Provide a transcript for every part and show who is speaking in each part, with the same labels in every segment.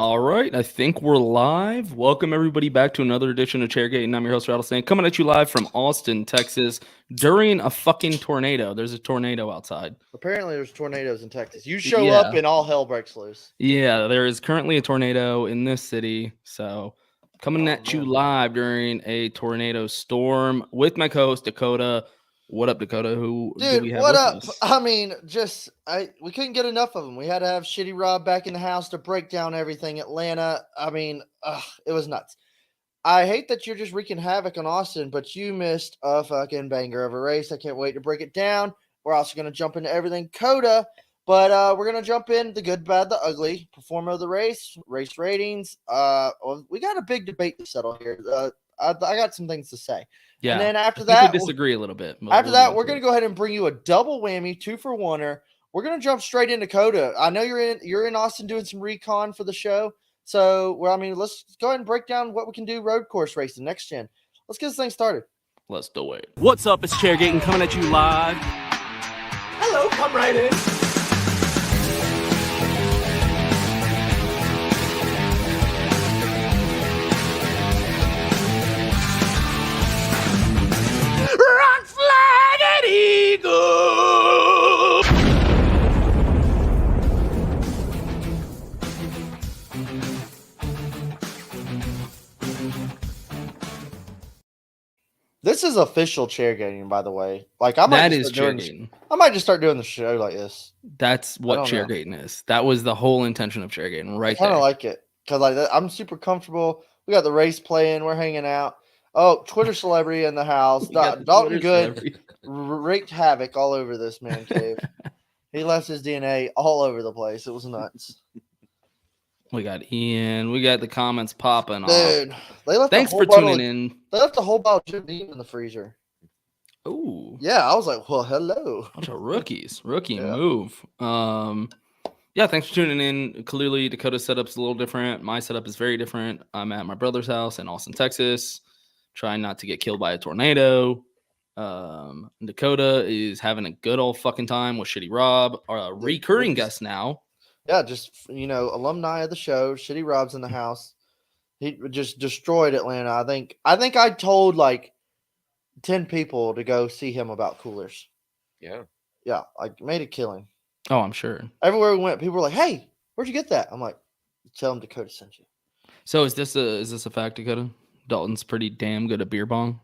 Speaker 1: All right, I think we're live. Welcome everybody back to another edition of Chairgatin. I'm your host Rattlesnake, coming at you live from Austin, Texas, during a fucking tornado. There's a tornado outside.
Speaker 2: Apparently, there's tornadoes in Texas. You show up and all hell breaks loose.
Speaker 1: Yeah, there is currently a tornado in this city, so coming at you live during a tornado storm with my co-host Dakota. What up, Dakota? Who
Speaker 2: Dude,
Speaker 1: do we have
Speaker 2: what
Speaker 1: with
Speaker 2: up?
Speaker 1: us?
Speaker 2: I mean, we couldn't get enough of them. We had to have SHITI Rob back in the house to break down everything Atlanta. I mean, it was nuts. I hate that you're just wreaking havoc on Austin, but you missed a fucking banger of a race. I can't wait to break it down. We're also going to jump into everything Coda, but we're going to jump in the good, bad, the ugly, performer of the race ratings. We got a big debate to settle here. I got some things to say.
Speaker 1: Yeah,
Speaker 2: and then after
Speaker 1: that, we disagree a little bit.
Speaker 2: After that, we're going to go ahead and bring you a double whammy, 2-for-1er. We're going to jump straight into Coda. I know you're in Austin doing some recon for the show. So, let's go ahead and break down what we can do road course racing next gen. Let's get this thing started.
Speaker 1: Let's do it. What's up? It's Chairgatin coming at you live.
Speaker 3: Hello, come right in. Rock, flag, and eagle.
Speaker 2: This is official chairgating, by the way. Like I might just start doing the show like this.
Speaker 1: That's what chairgating is. That was the whole intention of chairgating, right there.
Speaker 2: I kind of like it because I'm super comfortable. We got the race playing. We're hanging out. Oh, Twitter celebrity in the house. Dalton Good wreaked havoc all over this man cave. He left his DNA all over the place. It was nuts.
Speaker 1: We got Ian. We got the comments popping off.
Speaker 2: Dude,
Speaker 1: thanks for tuning in.
Speaker 2: They left a whole bottle of Jim Beam in the freezer.
Speaker 1: Ooh.
Speaker 2: Yeah, I was like, well, hello.
Speaker 1: Bunch of rookies. Rookie move. Yeah, thanks for tuning in. Clearly, Dakota's setup's a little different. My setup is very different. I'm at my brother's house in Austin, Texas, trying not to get killed by a tornado. Dakota is having a good old fucking time with SHITI Rob, our recurring guest now.
Speaker 2: Yeah, just, alumni of the show. SHITI Rob's in the house. He just destroyed Atlanta. I think I told like 10 people to go see him about coolers.
Speaker 3: Yeah.
Speaker 2: Yeah, I made a killing.
Speaker 1: Oh, I'm sure.
Speaker 2: Everywhere we went, people were like, "Hey, where'd you get that?" I'm like, "Tell him Dakota sent you."
Speaker 1: So is this a fact, Dakota? Dalton's pretty damn good at beer pong.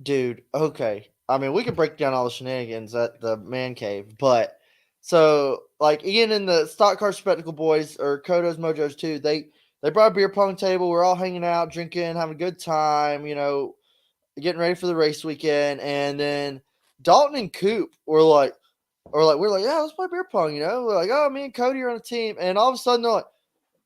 Speaker 2: Dude, okay. I mean, we could break down all the shenanigans at the man cave, but so like Ian and the Stock Car Spectacle boys or Kodos Mojos too, they brought a beer pong table. We're all hanging out, drinking, having a good time, getting ready for the race weekend. And then Dalton and Coop were like, yeah, let's play beer pong, We're like, oh, me and Cody are on a team. And all of a sudden they're like,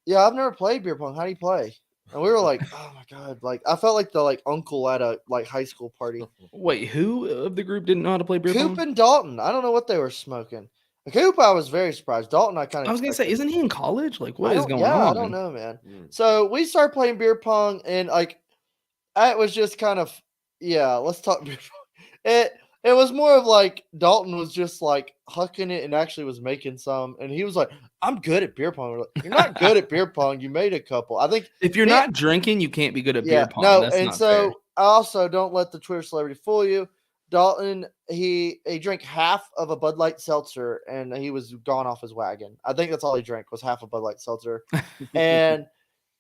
Speaker 2: yeah, I've never played beer pong. How do you play? And we were like, oh my God. Like I felt like the uncle at a high school party.
Speaker 1: Wait, who of the group didn't know how to play beer pong?
Speaker 2: Coop and Dalton. I don't know what they were smoking. Coop, I was very surprised. Dalton, I
Speaker 1: was gonna say, isn't he in college? Like, what is going on?
Speaker 2: Yeah, I don't know, man. So we started playing beer pong, and it was just kind of, let's talk beer pong. It was more of like Dalton was just like hucking it and actually was making some, and he was like, "I'm good at beer pong." Like, you're not good at beer pong. You made a couple. I think
Speaker 1: if you're not drinking, you can't be good at beer pong.
Speaker 2: No,
Speaker 1: that's
Speaker 2: and
Speaker 1: not
Speaker 2: so
Speaker 1: fair.
Speaker 2: I also don't let the Twitter celebrity fool you. Dalton, he drank half of a Bud Light seltzer, and he was gone off his wagon. I think that's all he drank was half a Bud Light seltzer, and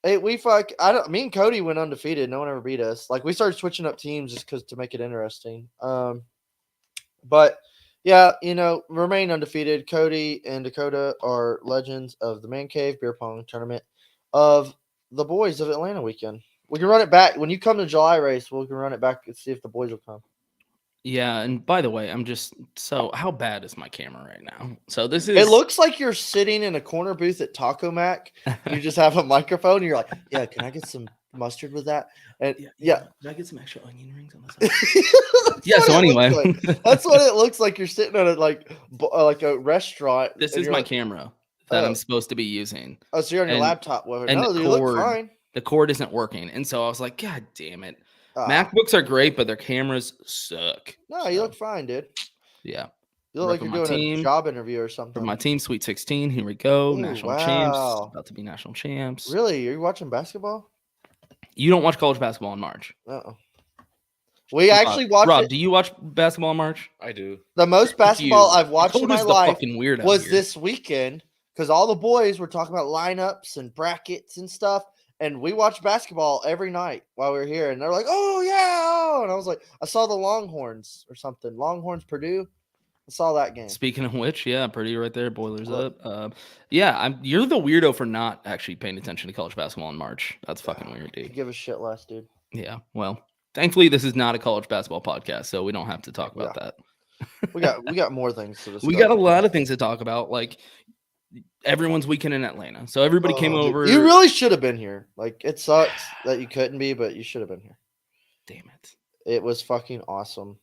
Speaker 2: me and Cody went undefeated. No one ever beat us. Like we started switching up teams just to make it interesting. But yeah, remain undefeated. Cody and Dakota are legends of the Man Cave Beer Pong Tournament of the boys of Atlanta weekend. We can run it back when you come to July race. We can run it back and see if the boys will come.
Speaker 1: Yeah, and by the way, how bad is my camera right now? So this is.
Speaker 2: It looks like you're sitting in a corner booth at Taco Mac. You just have a microphone. And you're like, yeah, can I get some mustard with that? And yeah.
Speaker 1: Can I get some extra onion rings on the side? Yeah. So anyway,
Speaker 2: that's what it looks like. You're sitting at like a restaurant.
Speaker 1: This is my camera that I'm supposed to be using.
Speaker 2: Oh, so you're on your laptop.
Speaker 1: And no, you look fine. The cord isn't working, and so I was like, God damn it. MacBooks are great, but their cameras suck.
Speaker 2: No, you look fine, dude.
Speaker 1: Yeah.
Speaker 2: You look like
Speaker 1: Repping
Speaker 2: you're
Speaker 1: my
Speaker 2: doing
Speaker 1: team.
Speaker 2: a job interview or
Speaker 1: For
Speaker 2: something.
Speaker 1: my team, Sweet 16. Here we go.
Speaker 2: Ooh,
Speaker 1: National champs.
Speaker 2: wow.
Speaker 1: About to be national champs.
Speaker 2: Really? Are you watching basketball?
Speaker 1: You don't watch college basketball in March.
Speaker 2: Uh-oh. We actually watched
Speaker 1: Rob,
Speaker 2: it.
Speaker 1: do you watch basketball in March?
Speaker 3: I do.
Speaker 2: The most basketball I've watched in
Speaker 1: Dakota's
Speaker 2: my
Speaker 1: the
Speaker 2: life
Speaker 1: fucking weirdo
Speaker 2: was
Speaker 1: here.
Speaker 2: this weekend because all the boys were talking about lineups and brackets and stuff. And we watched basketball every night while we were here. And they're like, oh, yeah. And I was like, I saw the Longhorns or something. Longhorns, Purdue. I saw that game.
Speaker 1: Speaking of which, yeah, pretty right there. Boilers
Speaker 2: Look.
Speaker 1: up. You're the weirdo for not actually paying attention to college basketball in March. That's fucking weird,
Speaker 2: I
Speaker 1: dude.
Speaker 2: give a shit less, dude.
Speaker 1: Yeah, well, thankfully this is not a college basketball podcast, so we don't have to talk about that.
Speaker 2: We got more things to discuss.
Speaker 1: We got a lot of things to talk about, like everyone's weekend in Atlanta. So everybody came
Speaker 2: dude,
Speaker 1: over.
Speaker 2: you really should have been here. Like, it sucks that you couldn't be, but you should have been here.
Speaker 1: Damn it.
Speaker 2: It was fucking awesome.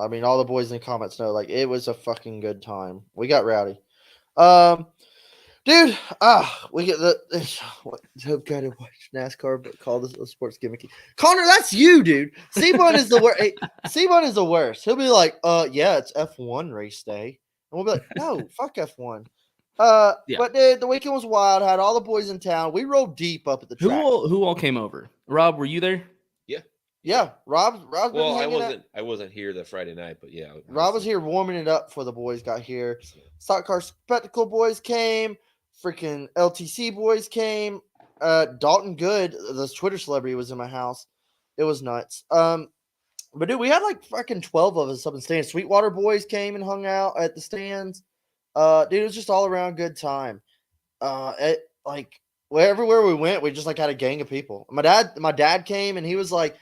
Speaker 2: I mean, all the boys in the comments know, like, it was a fucking good time. We got rowdy. Dude, we get I've got to watch NASCAR, but call this a sports gimmicky. Connor, that's you, dude. C1 is the worst. C1 is the worst. He'll be like, yeah, it's F1 race day. And we'll be like, no, fuck F1.
Speaker 1: Yeah.
Speaker 2: But dude, the weekend was wild. Had all the boys in town. We rolled deep up at the track.
Speaker 1: Who all came over? Rob, were you there?
Speaker 2: Yeah, Rob's been
Speaker 3: Well,
Speaker 2: hanging out.
Speaker 3: I wasn't here the Friday night, but yeah.
Speaker 2: Rob was here warming it up before the boys got here. Stock Car Spectacle boys came. Freaking LTC boys came. Dalton Good, the Twitter celebrity, was in my house. It was nuts. But dude, we had like fucking 12 of us up in the stands. Sweetwater boys came and hung out at the stands. Dude, it was just all around good time. Everywhere we went, we just like had a gang of people. My dad came and he was like,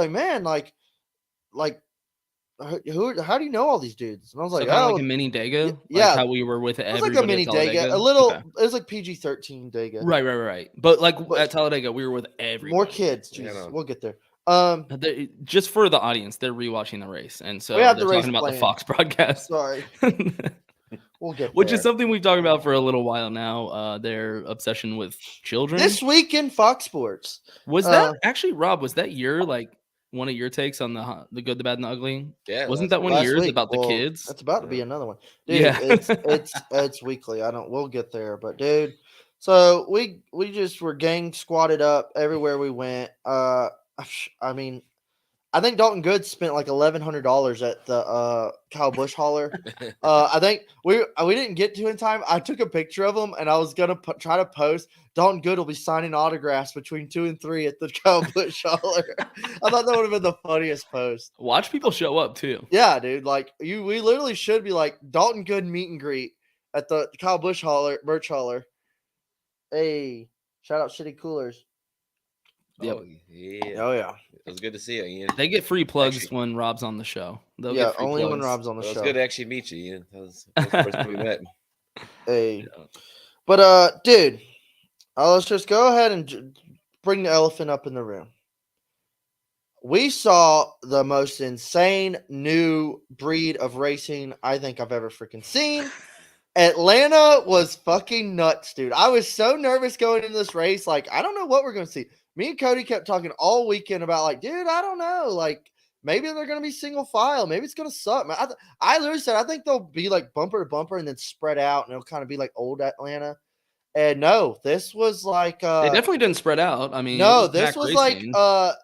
Speaker 2: man, like, who? How do you know all these dudes? And I was like,
Speaker 1: kind of like a mini Dega,
Speaker 2: yeah.
Speaker 1: Like how we were with
Speaker 2: it was
Speaker 1: everybody.
Speaker 2: like a mini
Speaker 1: at Talladega?
Speaker 2: Dega, a little.
Speaker 1: Okay.
Speaker 2: It was like PG-13 Dega.
Speaker 1: Right. But at Talladega, we were with everybody.
Speaker 2: More kids. Jesus,
Speaker 3: Yeah, no.
Speaker 2: we'll get there.
Speaker 1: Just for the audience, they're rewatching the race, and so
Speaker 2: We have
Speaker 1: they're
Speaker 2: the race
Speaker 1: talking about the
Speaker 2: planned.
Speaker 1: Fox broadcast.
Speaker 2: Sorry, we'll get
Speaker 1: Which
Speaker 2: there.
Speaker 1: is something we've talked about for a little while now. Their obsession with children.
Speaker 2: This week in Fox Sports.
Speaker 1: Was that actually, Rob? Was that your one of your takes on the good, the bad, and the ugly?
Speaker 3: Yeah.
Speaker 1: Wasn't that one of
Speaker 2: Last
Speaker 1: yours
Speaker 2: week.
Speaker 1: about the
Speaker 2: Well,
Speaker 1: kids?
Speaker 2: That's about to be another one. Dude,
Speaker 1: Yeah.
Speaker 2: it's weekly. We'll get there, but dude, so we just were gang squatted up everywhere we went. I mean, I think Dalton Good spent like $1,100 at the Kyle Busch hauler. I think we didn't get to in time. I took a picture of him and I was gonna try to post. Dalton Good will be signing autographs between 2 and 3 at the Kyle Busch hauler. I thought that would have been the funniest post.
Speaker 1: Watch people show up too.
Speaker 2: Yeah, dude. Like we literally should be like Dalton Good meet and greet at the Kyle Busch hauler, merch hauler. Hey, shout out Shitty Coolers.
Speaker 1: Yep.
Speaker 3: Oh, yeah.
Speaker 2: Oh yeah.
Speaker 3: It was good to see you, Ian.
Speaker 1: They get free plugs
Speaker 3: Actually-
Speaker 1: when Rob's on the show. They'll
Speaker 2: Yeah,
Speaker 1: get free
Speaker 2: only when
Speaker 1: plugs.
Speaker 2: Rob's on the
Speaker 3: Well,
Speaker 2: show.
Speaker 3: it's good to actually meet you, Ian. That was the first time we met.
Speaker 2: Hey.
Speaker 1: Yeah.
Speaker 2: But dude, let's just go ahead and bring the elephant up in the room. We saw the most insane new breed of racing I think I've ever freaking seen. Atlanta was fucking nuts, dude. I was so nervous going into this race. Like, I don't know what we're going to see. Me and Cody kept talking all weekend about, like, dude, I don't know. Like, maybe they're going to be single file. Maybe it's going to suck. Man, I literally said, I think they'll be like bumper to bumper and then spread out and it'll kind of be like old Atlanta. And no, this was like
Speaker 1: They definitely didn't spread out. I mean,
Speaker 2: no,
Speaker 1: it
Speaker 2: this
Speaker 1: pack
Speaker 2: was
Speaker 1: racing.
Speaker 2: like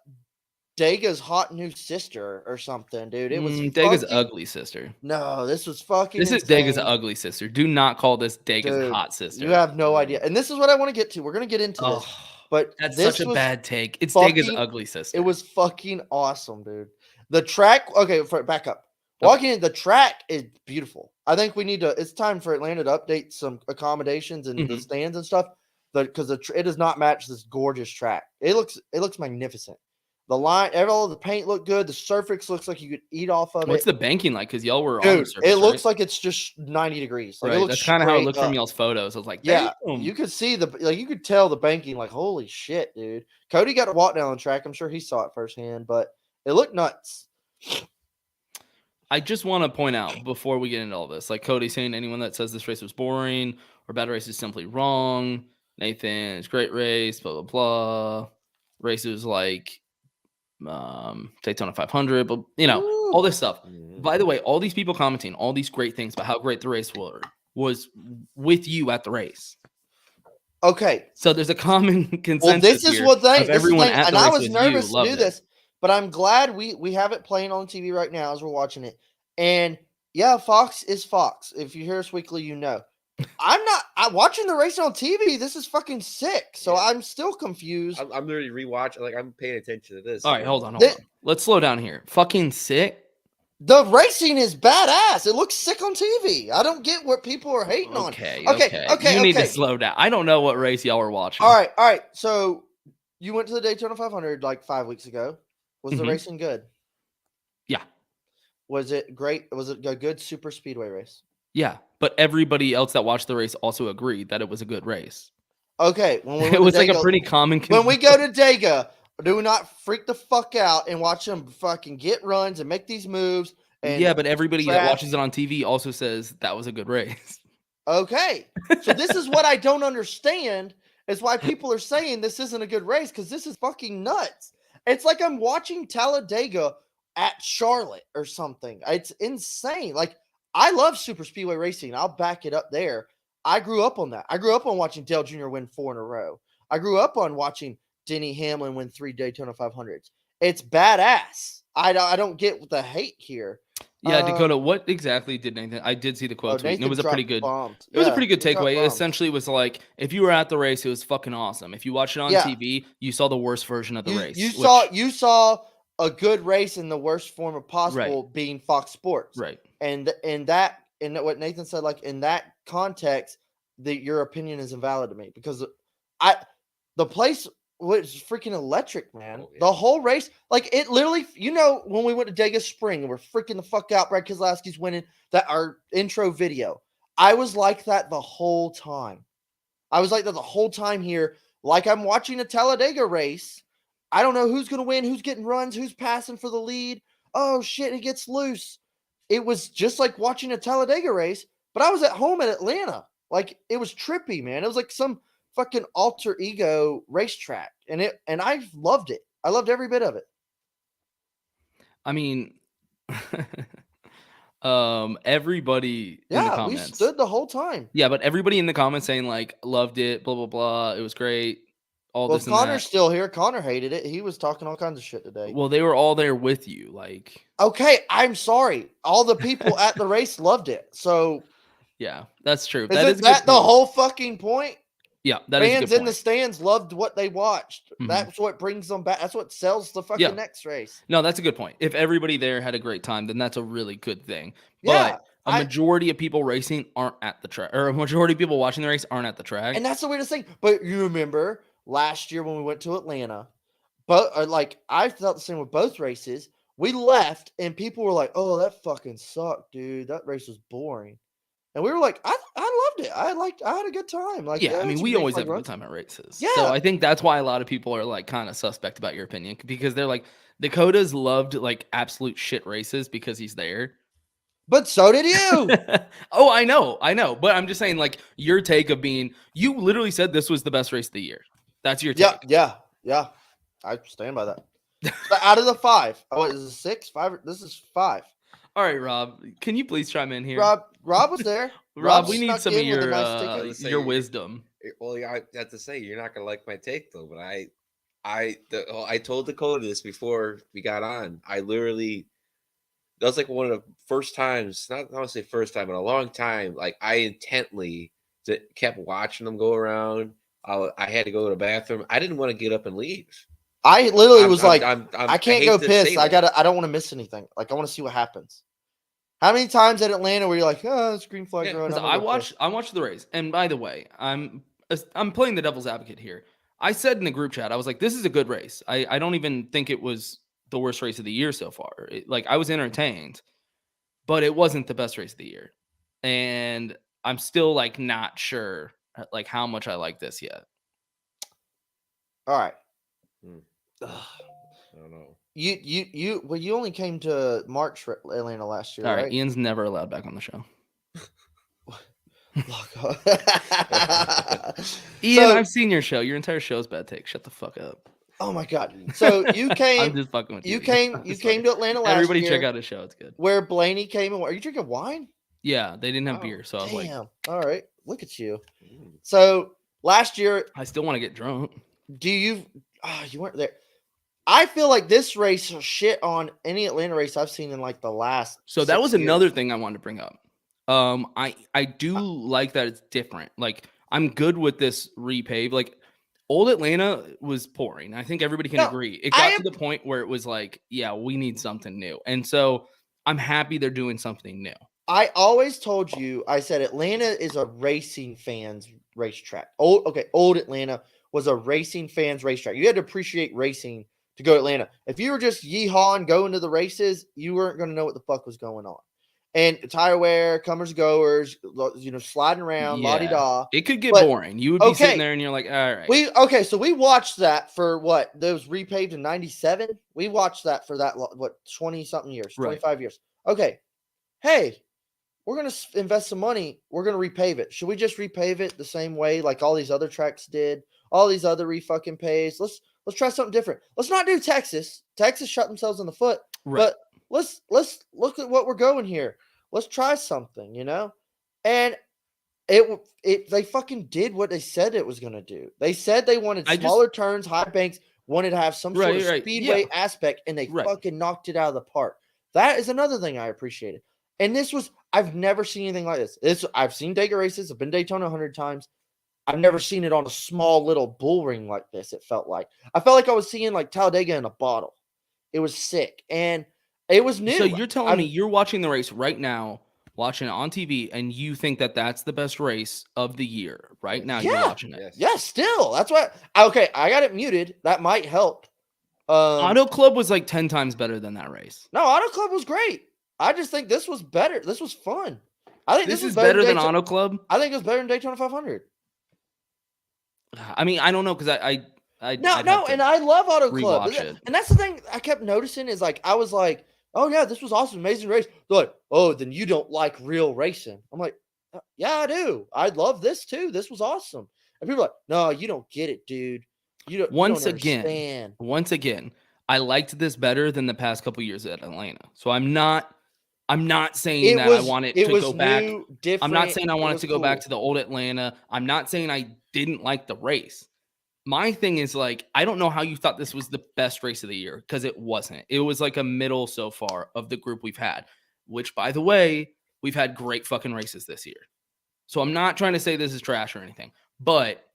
Speaker 2: Dega's hot new sister or something, dude. It was
Speaker 1: Dega's
Speaker 2: fucking,
Speaker 1: ugly sister.
Speaker 2: No, this was fucking
Speaker 1: This is
Speaker 2: insane.
Speaker 1: Dega's ugly sister. Do not call this Dega's
Speaker 2: Dude,
Speaker 1: hot sister.
Speaker 2: You have no idea. And this is what I want to get to. We're going to get into this.
Speaker 1: Oh,
Speaker 2: But
Speaker 1: that's
Speaker 2: this
Speaker 1: such a
Speaker 2: was
Speaker 1: bad take. It's
Speaker 2: fucking-
Speaker 1: Dega's ugly sister.
Speaker 2: It was fucking awesome, dude. The track, okay, back up. Walking in, the track is beautiful. I think it's time for Atlanta to update some accommodations and the stands and stuff. Because it does not match this gorgeous track. It looks magnificent. The line, all of the paint looked good. The surface looks like you could eat off of
Speaker 1: What's
Speaker 2: it.
Speaker 1: the banking like? Because y'all were on the
Speaker 2: Dude,
Speaker 1: surface,
Speaker 2: it looks
Speaker 1: right?
Speaker 2: like it's just 90 degrees. Like,
Speaker 1: Right.
Speaker 2: it looks
Speaker 1: That's kind of how it
Speaker 2: straight
Speaker 1: looked from
Speaker 2: up.
Speaker 1: y'all's photos. I was like,
Speaker 2: Yeah,
Speaker 1: damn.
Speaker 2: you could see you could tell the banking, like, holy shit, dude. Cody got to walk down the track. I'm sure he saw it firsthand, but it looked nuts.
Speaker 1: I just want to point out before we get into all this, like Cody saying, anyone that says this race was boring or bad race is simply wrong. Nathan, it's a great race, blah, blah, blah. Races like Daytona 500, but, all this stuff.
Speaker 3: Mhm.
Speaker 1: By the way, all these people commenting all these great things about how great the race was with you at the race.
Speaker 2: Okay.
Speaker 1: So there's a common consensus.
Speaker 2: Well, this is
Speaker 1: here
Speaker 2: what they.
Speaker 1: of
Speaker 2: This is the
Speaker 1: everyone
Speaker 2: thing,
Speaker 1: at
Speaker 2: and
Speaker 1: the
Speaker 2: I
Speaker 1: race
Speaker 2: was
Speaker 1: with
Speaker 2: nervous
Speaker 1: you
Speaker 2: to do
Speaker 1: loved
Speaker 2: this, but I'm glad we have it playing on TV right now as we're watching it. And yeah, Fox is Fox. If you hear us weekly, you know. I'm watching the race on TV. This is fucking sick. So
Speaker 3: Yeah.
Speaker 2: I'm still confused.
Speaker 3: I'm literally rewatching. Like I'm paying attention to this.
Speaker 1: All right, hold on.
Speaker 2: Thi-
Speaker 1: Let's slow down here. Fucking sick.
Speaker 2: The racing is badass. It looks sick on TV. I don't get what people are hating on.
Speaker 1: Okay.
Speaker 2: Okay.
Speaker 1: You need to slow down. I don't know what race y'all were watching.
Speaker 2: All right. So you went to the Daytona 500 like 5 weeks ago. Was the
Speaker 1: Mhm.
Speaker 2: racing good?
Speaker 1: Yeah.
Speaker 2: Was it great? Was it a good super speedway race?
Speaker 1: Yeah, but everybody else that watched the race also agreed that it was a good race.
Speaker 2: Okay. When we
Speaker 1: It was like a pretty common.
Speaker 2: When we go to Dega, do not freak the fuck out and watch them fucking get runs and make these moves. And
Speaker 1: Yeah, but everybody that
Speaker 2: crash.
Speaker 1: watches it on TV also says that was a good race.
Speaker 2: Okay. So this is what I don't understand is why people are saying this isn't a good race because this is fucking nuts. It's like I'm watching Talladega at Charlotte or something. It's insane. Like, I love super speedway racing. I'll back it up there. I grew up on that. I grew up on watching Dale Jr. win 4 in a row. I grew up on watching Denny Hamlin win 3 Daytona 500s. It's badass. I don't get the hate here.
Speaker 1: Yeah, Dakota, what exactly did Nathan? I did see the quote tweet. And it was a pretty good.
Speaker 2: Bombed.
Speaker 1: It was a pretty good
Speaker 2: he dropped
Speaker 1: takeaway. It
Speaker 2: bombs.
Speaker 1: essentially was like, if you were at the race, it was fucking awesome. If you watched it on
Speaker 2: Yeah.
Speaker 1: TV, you saw the worst version of the race.
Speaker 2: You saw a good race in the worst form of possible being Fox Sports.
Speaker 1: Right.
Speaker 2: And what Nathan said, like in that context, your opinion is invalid to me because the place was freaking electric, man.
Speaker 3: Oh, yeah.
Speaker 2: The whole race, like it literally, when we went to Dega Spring and we're freaking the fuck out, Brad Keselowski's winning our intro video. I was like that the whole time. Here, like I'm watching a Talladega race. I don't know who's going to win, who's getting runs, who's passing for the lead. Oh, shit, it gets loose. It was just like watching a Talladega race, but I was at home in Atlanta. Like, it was trippy, man. It was like some fucking alter ego racetrack, and I loved it. I loved every bit of it.
Speaker 1: I mean, everybody in the comments.
Speaker 2: We stood the whole time.
Speaker 1: Yeah, but everybody in the comments saying like loved it, blah blah blah. It was great. This and
Speaker 2: Connor's
Speaker 1: that.
Speaker 2: still here. Connor hated it. He was talking all kinds of shit today.
Speaker 1: Well, they were all there with you. Like,
Speaker 2: okay, I'm sorry. All the people at the race loved it. So,
Speaker 1: yeah, that's true.
Speaker 2: Is that the whole fucking point?
Speaker 1: Yeah, that is a good
Speaker 2: fans
Speaker 1: point.
Speaker 2: in the stands loved what they watched.
Speaker 1: Mhm.
Speaker 2: That's what brings them back. That's what sells the fucking next race.
Speaker 1: No, that's a good point. If everybody there had a great time, then that's a really good thing.
Speaker 2: Yeah,
Speaker 1: But a majority of people racing aren't at the track, or a majority of people watching the race aren't at the track.
Speaker 2: And that's the weirdest thing. But you remember last year when we went to Atlanta, but like I felt the same with both races. We left and people were like, "Oh, that fucking sucked, dude. That race was boring." And we were like, I loved it. I had a good time. Like,
Speaker 1: yeah, I mean, we always have a good time at races.
Speaker 2: Yeah.
Speaker 1: So I think that's why a lot of people are like kind of suspect about your opinion because they're like, Dakota's loved like absolute shit races because he's there.
Speaker 2: But so did you.
Speaker 1: Oh, I know. But I'm just saying, like, your take of being, you literally said this was the best race of the year. That's your take.
Speaker 2: Yeah. I stand by that. So out of the 5, is it 6? 5? This is 5.
Speaker 1: All right, Rob, can you please chime in here?
Speaker 2: Rob was there.
Speaker 1: Rob, we need some of your wisdom.
Speaker 3: Well, I have to say you're not gonna like my take though, but I told Dakota this before we got on. That was like one of the first times, not want to say first time, but a long time. Like I intently kept watching them go around. I had to go to the bathroom. I didn't want to get up and leave.
Speaker 2: I literally was like, I can't go piss. I don't want to miss anything. Like I want to see what happens. How many times at Atlanta where you're like, oh, it's green flag?
Speaker 1: Yeah, I watched the race, and by the way, I'm playing the devil's advocate here. I said in the group chat, I was like, this is a good race. I don't even think it was the worst race of the year so far. I was entertained, but it wasn't the best race of the year, and I'm still like not sure like how much I like this yet.
Speaker 2: All right.
Speaker 3: I don't know.
Speaker 2: You only came to March Atlanta last year,
Speaker 1: All right?
Speaker 2: right?
Speaker 1: Ian's never allowed back on the show. Ian, I've seen your show. Your entire show's bad take. Shut the fuck up.
Speaker 2: Oh my god! So you
Speaker 1: I'm
Speaker 2: came,
Speaker 1: just fucking with you.
Speaker 2: you came to Atlanta last
Speaker 1: Everybody
Speaker 2: year.
Speaker 1: check out his show. It's good.
Speaker 2: Where Blaney came and are you drinking wine?
Speaker 1: Yeah, they didn't have
Speaker 3: Oh,
Speaker 1: beer, so I was like,
Speaker 2: Damn. All right, look at you.
Speaker 3: Mm.
Speaker 2: So last year,
Speaker 1: I still want to get drunk.
Speaker 2: you weren't there. I feel like this race will shit on any Atlanta race I've seen in like the last.
Speaker 1: So that
Speaker 2: 6
Speaker 1: was
Speaker 2: years.
Speaker 1: another thing I wanted to bring up. I do like that it's different. Like I'm good with this repave. Like old Atlanta was pouring. I think everybody can
Speaker 2: No,
Speaker 1: agree. It
Speaker 2: I
Speaker 1: got
Speaker 2: am-
Speaker 1: to the point where it was like, yeah, we need something new. And so I'm happy they're doing something new.
Speaker 2: I always told you, I said Atlanta is a racing fans racetrack. Old Atlanta was a racing fans racetrack. You had to appreciate racing to go to Atlanta. If you were just yeehawing going to the races, you weren't going to know what the fuck was going on. And tire wear, comers, goers, sliding around, la di da.
Speaker 1: It could get
Speaker 2: But-
Speaker 1: boring. You would be sitting
Speaker 2: okay.
Speaker 1: there and you're like, all right.
Speaker 2: So we watched that for what? Those repaved in 97? We watched that for that 20 something years,
Speaker 1: Right.
Speaker 2: 25 years. Okay. Hey, we're going to invest some money. We're going to repave it. Should we just repave it the same way like all these other tracks did? All these other fucking paves. Let's try something different. Let's not do Texas. Texas shot themselves in the foot.
Speaker 1: Right.
Speaker 2: But let's look at what we're going here. Let's try something, And they fucking did what they said it was going to do. They said they wanted smaller turns, high banks, wanted to have some sort of speedway aspect, and they fucking knocked it out of the park. That is another thing I appreciated. And I've never seen anything like this. I've seen Dega races. I've been Daytona 100 times. I've never seen it on a small little bull ring like this. It felt like I felt like I was seeing like Talladega in a bottle. It was sick, and it was new.
Speaker 1: So you're telling me you're watching the race right now, watching it on TV, and you think that that's the best race of the year right now? You're watching it.
Speaker 3: Yes.
Speaker 2: Yeah, still. That's why. Okay, I got it muted. That might help.
Speaker 1: Auto Club was like 10 times better than that race.
Speaker 2: No, Auto Club was great. I just think this was better. This was fun. I think
Speaker 1: this is better than Auto Club.
Speaker 2: I think it was better than Daytona 500.
Speaker 1: I mean, I don't know because I
Speaker 2: and I love Auto Club.
Speaker 1: It.
Speaker 2: And that's the thing I kept noticing is like I was like, oh yeah, this was awesome, amazing race. They're like, oh, then you don't like real racing. I'm like, yeah, I do. I love this too. This was awesome. And people are like, no, you don't get it, dude. You don't.
Speaker 1: Once
Speaker 2: again,
Speaker 1: I liked this better than the past couple years at Atlanta. So I'm not saying I want it to go back. I'm not saying I want it to go back to the old Atlanta. I'm not saying I didn't like the race. My thing is like, I don't know how you thought this was the best race of the year because it wasn't. It was like a middle so far of the group we've had, which by the way, we've had great fucking races this year. So I'm not trying to say this is trash or anything, but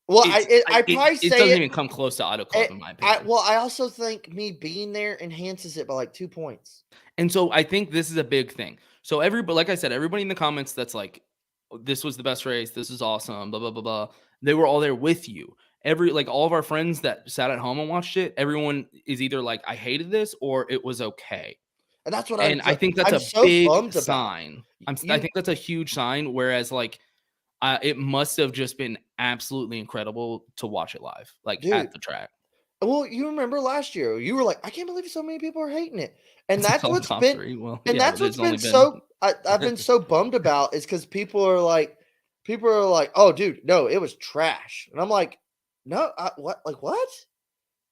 Speaker 1: it doesn't even come close to Auto Club in my opinion.
Speaker 2: I also think me being there enhances it by like 2 points.
Speaker 1: And so I think this is a big thing. So like I said, everybody in the comments that's like, this was the best race. This is awesome. Blah, blah, blah, blah. They were all there with you. All of our friends that sat at home and watched it, everyone is either like, I hated this or it was okay.
Speaker 2: And that's what
Speaker 1: I think that's a big sign. I think that's a huge sign. Whereas like, it must have just been absolutely incredible to watch it live, like at the track.
Speaker 2: Well, you remember last year, you were like, I can't believe so many people are hating it. And that's what's been, that's what's been so, I've been so bummed about is because people are like, oh, dude, no, it was trash. And I'm like, no, what?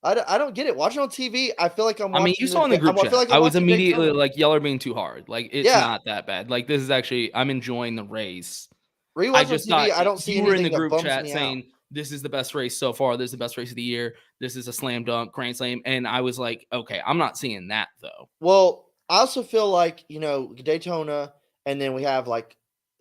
Speaker 2: I don't get it. Watching on TV, I feel like I'm watching.
Speaker 1: I mean, you saw in the group chat. I was immediately like, y'all are being too hard. Like, it's not that bad. Like, this is actually, I'm enjoying the race.
Speaker 2: I just thought I don't see
Speaker 1: you were in the group chat saying this is the best race so far. This is the best race of the year. This is a slam dunk, grand slam. And I was like, okay, I'm not seeing that though.
Speaker 2: Well, I also feel like, Daytona, and then we have like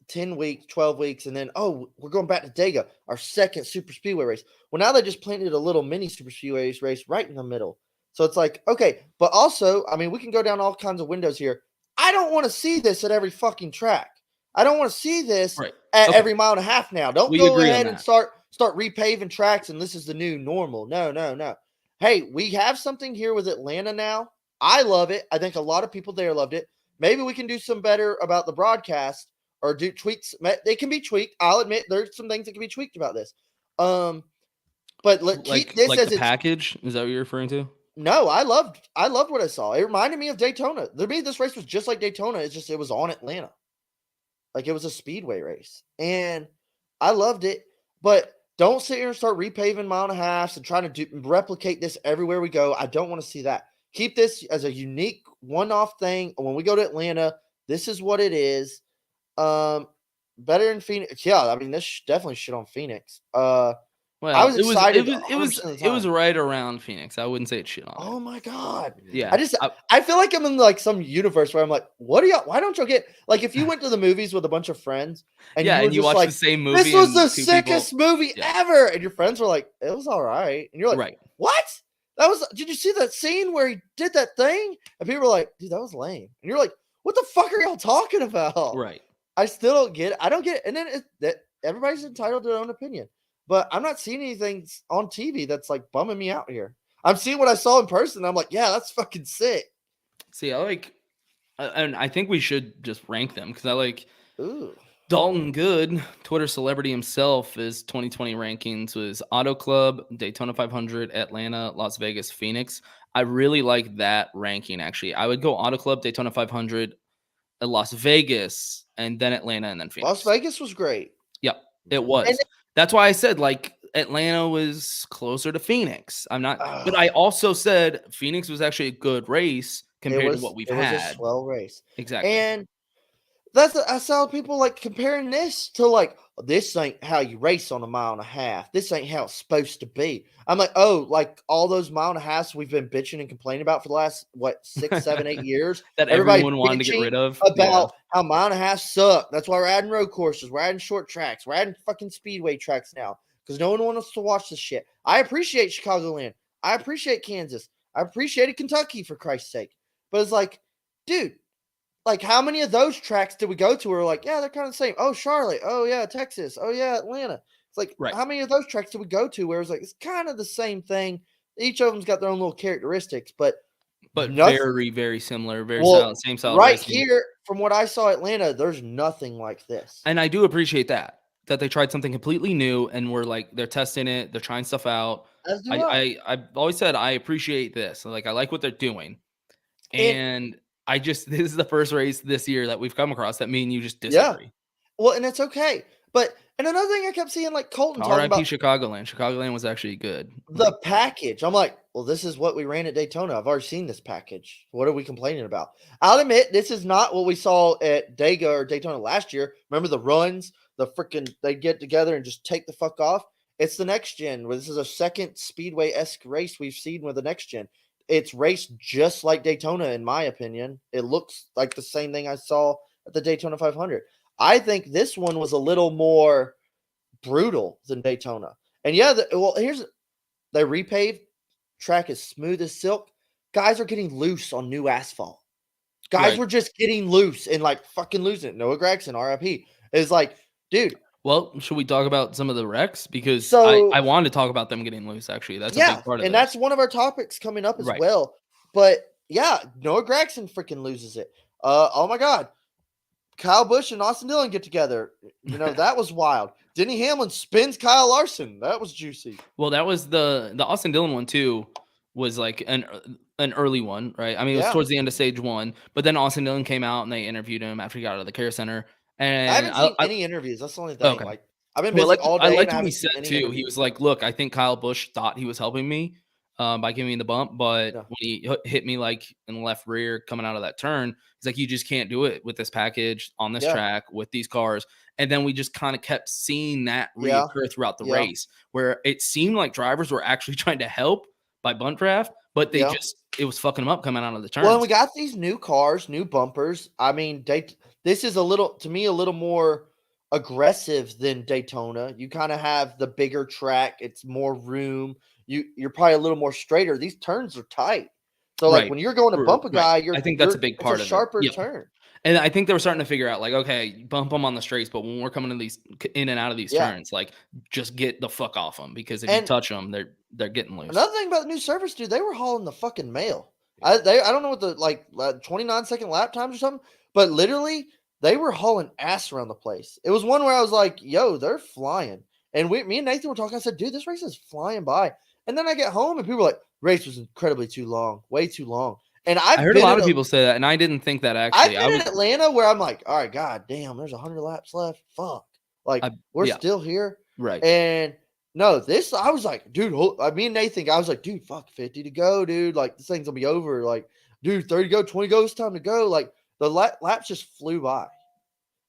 Speaker 2: 10 weeks, 12 weeks, and then, we're going back to Dega, our second super speedway race. Well, now they just planted a little mini super speedway race right in the middle. So it's like, okay, but also, I mean, we can go down all kinds of windows here. I don't want to see this at every fucking track. I don't want to see this at every mile and a half now. Don't go ahead and start repaving tracks and this is the new normal. No. Hey, we have something here with Atlanta now. I love it. I think a lot of people there loved it. Maybe we can do some better about the broadcast or do tweaks. They can be tweaked. I'll admit there's some things that can be tweaked about this. But keep this as
Speaker 1: the package. Is that what you're referring to?
Speaker 2: No, I loved what I saw. It reminded me of Daytona. To me, this race was just like Daytona. It's just it was on Atlanta. Like it was a speedway race. And I loved it. But Don't sit here and start repaving mile and a half and trying to replicate this everywhere we go. I don't want to see that. Keep this as a unique one-off thing. When we go to Atlanta, this is what it is. Better than Phoenix. Yeah, I mean, this definitely shit on Phoenix.
Speaker 1: Well,
Speaker 2: I was excited.
Speaker 1: It was right around Phoenix. I wouldn't say it's shit on it.
Speaker 2: Oh my god.
Speaker 1: Yeah.
Speaker 2: I feel like I'm in like some universe where I'm like, what are y'all? Why don't y'all get like if you went to the movies with a bunch of friends and you watched
Speaker 1: like, the same movie?
Speaker 2: This was the sickest movie ever, and your friends were like, it was all right, and you're like,
Speaker 1: right.
Speaker 2: What? Did you see that scene where he did that thing? And people were like, dude, that was lame. And you're like, what the fuck are y'all talking about?
Speaker 1: Right.
Speaker 2: I still don't get it. I don't get it. And then everybody's entitled to their own opinion. But I'm not seeing anything on TV that's like bumming me out here. I'm seeing what I saw in person. I'm like, yeah, that's fucking sick.
Speaker 1: See, I like, and I think we should just rank them because I like
Speaker 2: Ooh.
Speaker 1: Dalton Good, Twitter celebrity himself, his 2020 rankings was Auto Club, Daytona 500, Atlanta, Las Vegas, Phoenix. I really like that ranking, actually. I would go Auto Club, Daytona 500, Las Vegas, and then Atlanta, and then Phoenix.
Speaker 2: Las Vegas was great.
Speaker 1: Yep, it was. That's why I said, like, Atlanta was closer to Phoenix. But I also said Phoenix was actually a good race compared to what we've had.
Speaker 2: It was a swell race.
Speaker 1: Exactly.
Speaker 2: And I saw people like comparing this to like, this ain't how you race on a mile and a half. This ain't how it's supposed to be. I'm like, oh, like all those mile and a halves we've been bitching and complaining about for the last 6, 7, 8 years
Speaker 1: that everyone wanted to get rid of
Speaker 2: about how mile and a half suck. That's why we're adding road courses. We're adding short tracks. We're adding fucking speedway tracks now because no one wants to watch this shit. I appreciate Chicagoland. I appreciate Kansas. I appreciated Kentucky for Christ's sake. But it's like, dude. Like, how many of those tracks did we go to where we're like, yeah, they're kind of the same? Oh, Charlotte. Oh, yeah, Texas. Oh, yeah, Atlanta. It's like, How many of those tracks did we go to where it's like, it's kind of the same thing? Each of them's got their own little characteristics, but
Speaker 1: very, very similar. Same style.
Speaker 2: Right here, from what I saw Atlanta, there's nothing like this.
Speaker 1: And I do appreciate that they tried something completely new and we're like, they're testing it. They're trying stuff out. I've always said I appreciate this. Like, I like what they're doing. And this is the first race this year that we've come across that me and you just disagree.
Speaker 2: Yeah. Well, and it's okay. But, and another thing I kept seeing, like Colton talking about.
Speaker 1: Chicagoland. Chicagoland was actually good.
Speaker 2: The package. I'm like, well, this is what we ran at Daytona. I've already seen this package. What are we complaining about? I'll admit, this is not what we saw at Dega or Daytona last year. Remember the runs? They get together and just take the fuck off. It's the next gen. This is a second Speedway-esque race we've seen with the next gen. It's raced just like Daytona, in my opinion. It looks like the same thing I saw at the Daytona 500. I think this one was a little more brutal than Daytona. And yeah, they repaved. Track is smooth as silk. Guys are getting loose on new asphalt. Guys were just getting loose and like fucking losing it. Noah Gragson, RIP, is like, dude.
Speaker 1: Well, should we talk about some of the wrecks? Because I wanted to talk about them getting loose, actually. That's a big part of it.
Speaker 2: And that's one of our topics coming up as well. But yeah, Noah Gragson freaking loses it. Oh my God. Kyle Busch and Austin Dillon get together. You know, that was wild. Denny Hamlin spins Kyle Larson. That was juicy.
Speaker 1: Well, that was the Austin Dillon one too, was like an early one, right? I mean, it was towards the end of stage one, but then Austin Dillon came out and they interviewed him after he got out of the care center. And
Speaker 2: I haven't seen any interviews. That's the only thing.
Speaker 1: Okay.
Speaker 2: Like, I've been busy all day.
Speaker 1: I liked what he said too. Interviews. He was like, "Look, I think Kyle Busch thought he was helping me by giving me the bump, but when he hit me like in the left rear coming out of that turn, he's like, you just can't do it with this package on this track with these cars." And then we just kind of kept seeing that reoccur throughout the race, where it seemed like drivers were actually trying to help by bunt draft, but they it was fucking them up coming out of the turn.
Speaker 2: Well, we got these new cars, new bumpers. I mean, this is a little more aggressive than Daytona. You kind of have the bigger track. It's more room. You're probably a little more straighter. These turns are tight. So like when you're going to bump a guy,
Speaker 1: I think that's a big part of it.
Speaker 2: Sharper turn.
Speaker 1: And I think they were starting to figure out, like, okay, bump them on the straights, but when we're coming in and out of these turns, like, just get the fuck off them, because if you touch them, they're getting loose.
Speaker 2: Another thing about the new surface, dude, they were hauling the fucking mail. I don't know what the 29-second lap times or something, but literally they were hauling ass around the place. It was one where I was like, yo, they're flying. And me and Nathan were talking. I said, dude, this race is flying by. And then I get home and people were like, race was incredibly too long, way too long. And I
Speaker 1: heard a lot of people say that, and I didn't think that actually.
Speaker 2: I've been in Atlanta where I'm like, all right, god damn, there's 100 laps left. Fuck. Like, we're still here.
Speaker 1: Right.
Speaker 2: And No, this I was like, dude. Me and Nathan, I was like, dude, fuck, 50 to go, dude. Like this thing's gonna be over. Like, dude, 30 to go, 20 to go. It's time to go. Like the laps just flew by,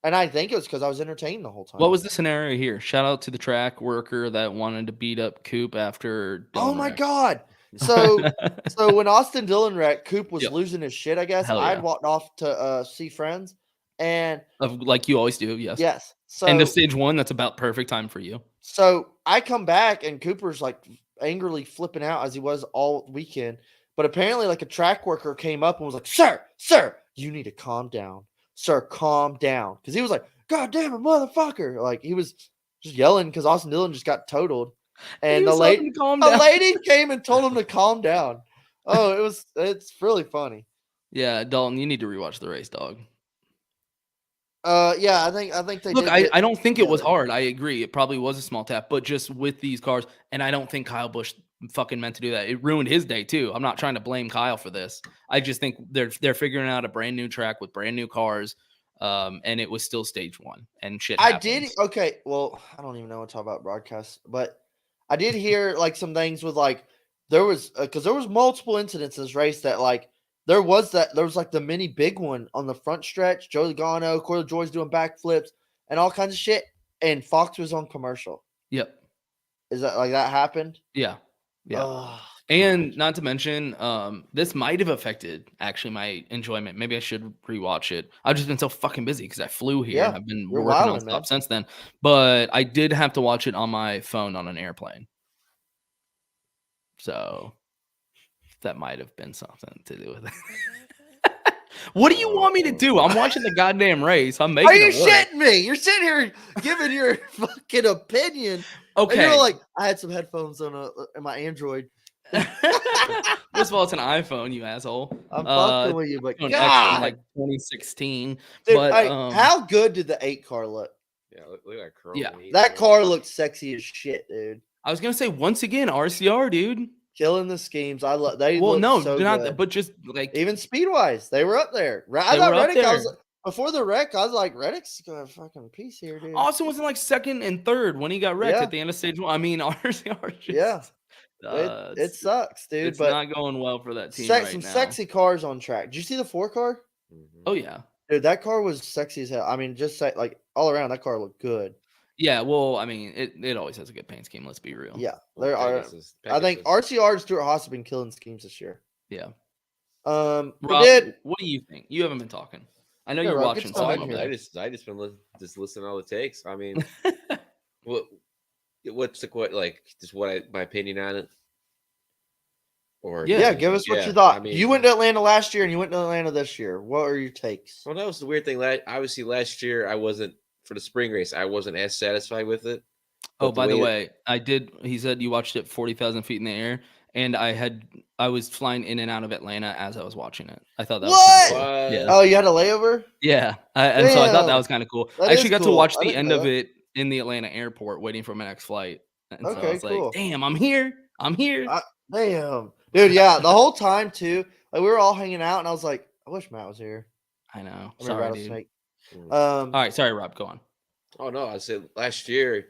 Speaker 2: and I think it was because I was entertained the whole time.
Speaker 1: What was the scenario here? Shout out to the track worker that wanted to beat up Coop after Dylan
Speaker 2: Oh my
Speaker 1: wrecked.
Speaker 2: god! So when Austin Dillon wrecked, Coop was
Speaker 1: Yep.
Speaker 2: losing his shit. I guess
Speaker 1: Hell
Speaker 2: I'd
Speaker 1: yeah.
Speaker 2: walked off to see friends, and
Speaker 1: Like you always do, yes.
Speaker 2: yes.
Speaker 1: And to
Speaker 2: So
Speaker 1: stage 1, that's about perfect time for you.
Speaker 2: So I come back and Cooper's like angrily flipping out as he was all weekend. But apparently, like a track worker came up and was like, Sir, you need to calm down. Sir, calm down. Because he was like, God damn it, motherfucker. Like he was just yelling because Austin Dillon just got totaled. And the lady came and told him to calm down. Oh, it's really funny.
Speaker 1: Yeah, Dalton, you need to rewatch the race, dog.
Speaker 2: Yeah, I think they
Speaker 1: Look,
Speaker 2: did.
Speaker 1: I don't think it was
Speaker 2: together.
Speaker 1: hard. I agree. It probably was a small tap, but just with these cars, and I don't think Kyle Busch fucking meant to do that. It ruined his day too. I'm not trying to blame Kyle for this. I just think they're figuring out a brand new track with brand new cars. And it was still stage 1 and shit happens.
Speaker 2: Okay, well, I don't even know what to talk about broadcasts, but I did hear like some things with like there was because there was multiple incidents in this race that like there was like the mini big one on the front stretch, Joey Logano, Corey LaJoie's doing backflips and all kinds of shit, and Fox was on commercial.
Speaker 1: Yep.
Speaker 2: Is that like that happened?
Speaker 1: Yeah. Yeah.
Speaker 2: Oh,
Speaker 1: and not to mention, this might have affected actually my enjoyment. Maybe I should rewatch it. I've just been so fucking busy because I flew here and I've been working
Speaker 2: wilding,
Speaker 1: nonstop since then. But I did have to watch it on my phone on an airplane. So that might have been something to do with it. What do you want me to do? I'm watching the goddamn race. I'm making
Speaker 2: Are you
Speaker 1: it work.
Speaker 2: shitting me? You're sitting here giving your fucking opinion.
Speaker 1: Okay.
Speaker 2: And you're like, I had some headphones on in my Android.
Speaker 1: First of all, it's an iPhone, you asshole.
Speaker 2: I'm fucking with you, but
Speaker 1: iPhone X
Speaker 2: God,
Speaker 1: from, like 2016.
Speaker 2: dude,
Speaker 1: But
Speaker 2: how good did the 8 car look?
Speaker 3: Yeah, look at that curl.
Speaker 1: Yeah.
Speaker 2: That car looked sexy as shit, dude.
Speaker 1: I was gonna say once again, RCR, dude.
Speaker 2: Killing the schemes. I love. They
Speaker 1: Well,
Speaker 2: look
Speaker 1: no,
Speaker 2: so
Speaker 1: not
Speaker 2: good.
Speaker 1: but just like
Speaker 2: Even speed wise, they were up there. I
Speaker 1: They
Speaker 2: thought
Speaker 1: were up
Speaker 2: Reddick.
Speaker 1: there.
Speaker 2: Before the wreck, I was like, Reddick's gonna fucking piece here, dude.
Speaker 1: Austin was in like second and third when he got wrecked
Speaker 2: Yeah.
Speaker 1: at the end of stage 1. I mean, RCR just,
Speaker 2: Yeah. It
Speaker 1: it's
Speaker 2: sucks, dude.
Speaker 1: it's
Speaker 2: But
Speaker 1: not going well for that team right
Speaker 2: some
Speaker 1: now.
Speaker 2: sexy cars on track. Did you see the 4 car?
Speaker 1: Oh yeah.
Speaker 2: Dude, that car was sexy as hell. I mean, just like all around, that car looked good.
Speaker 1: Yeah, well, I mean, it always has a good paint scheme, let's be real.
Speaker 2: Yeah,
Speaker 3: Well,
Speaker 2: there are.
Speaker 3: Pegasus-
Speaker 2: I think
Speaker 3: Pegasus.
Speaker 2: RCR and Stuart Haas have been killing schemes this year.
Speaker 1: Yeah.
Speaker 2: We
Speaker 1: Rob,
Speaker 2: did.
Speaker 1: what do you think? You haven't been talking. I know
Speaker 2: Yeah,
Speaker 1: you're
Speaker 2: Rob, get
Speaker 1: watching
Speaker 2: some
Speaker 1: some
Speaker 2: in
Speaker 1: of
Speaker 2: here.
Speaker 1: it.
Speaker 3: I just been just listening to all the takes. I mean, what's my opinion on it? Or
Speaker 2: Yeah, give us what
Speaker 3: yeah,
Speaker 2: you thought.
Speaker 3: I mean,
Speaker 2: You went to Atlanta last year and you went to Atlanta this year. What are your takes?
Speaker 3: Well, that was the weird thing. Obviously, last year I wasn't for the spring race. I wasn't as satisfied with it.
Speaker 1: Oh,
Speaker 3: But
Speaker 1: by the way, I did. He said you watched it 40,000 feet in the air, and I was flying in and out of Atlanta as I was watching it. I thought that was
Speaker 2: What?
Speaker 1: kinda cool. Yeah.
Speaker 2: Oh, you had a layover?
Speaker 1: Yeah, and so I thought that
Speaker 2: Damn.
Speaker 1: was kind of cool.
Speaker 2: That
Speaker 1: I actually
Speaker 2: is
Speaker 1: got to
Speaker 2: cool.
Speaker 1: watch
Speaker 2: I
Speaker 1: the
Speaker 2: didn't
Speaker 1: end
Speaker 2: know
Speaker 1: of
Speaker 2: that.
Speaker 1: it in the Atlanta airport, waiting for my next flight. And so I
Speaker 2: Okay,
Speaker 1: was
Speaker 2: cool.
Speaker 1: like, "Damn, I'm here! I'm here!"
Speaker 2: Damn. Dude, yeah, the whole time too. Like we were all hanging out and I was like, I wish Matt was here.
Speaker 1: I know.
Speaker 2: I mean,
Speaker 1: Sorry, dude.
Speaker 2: Rattlesnake.
Speaker 1: All right, sorry, Rob. Go on.
Speaker 3: Oh no, I said last year.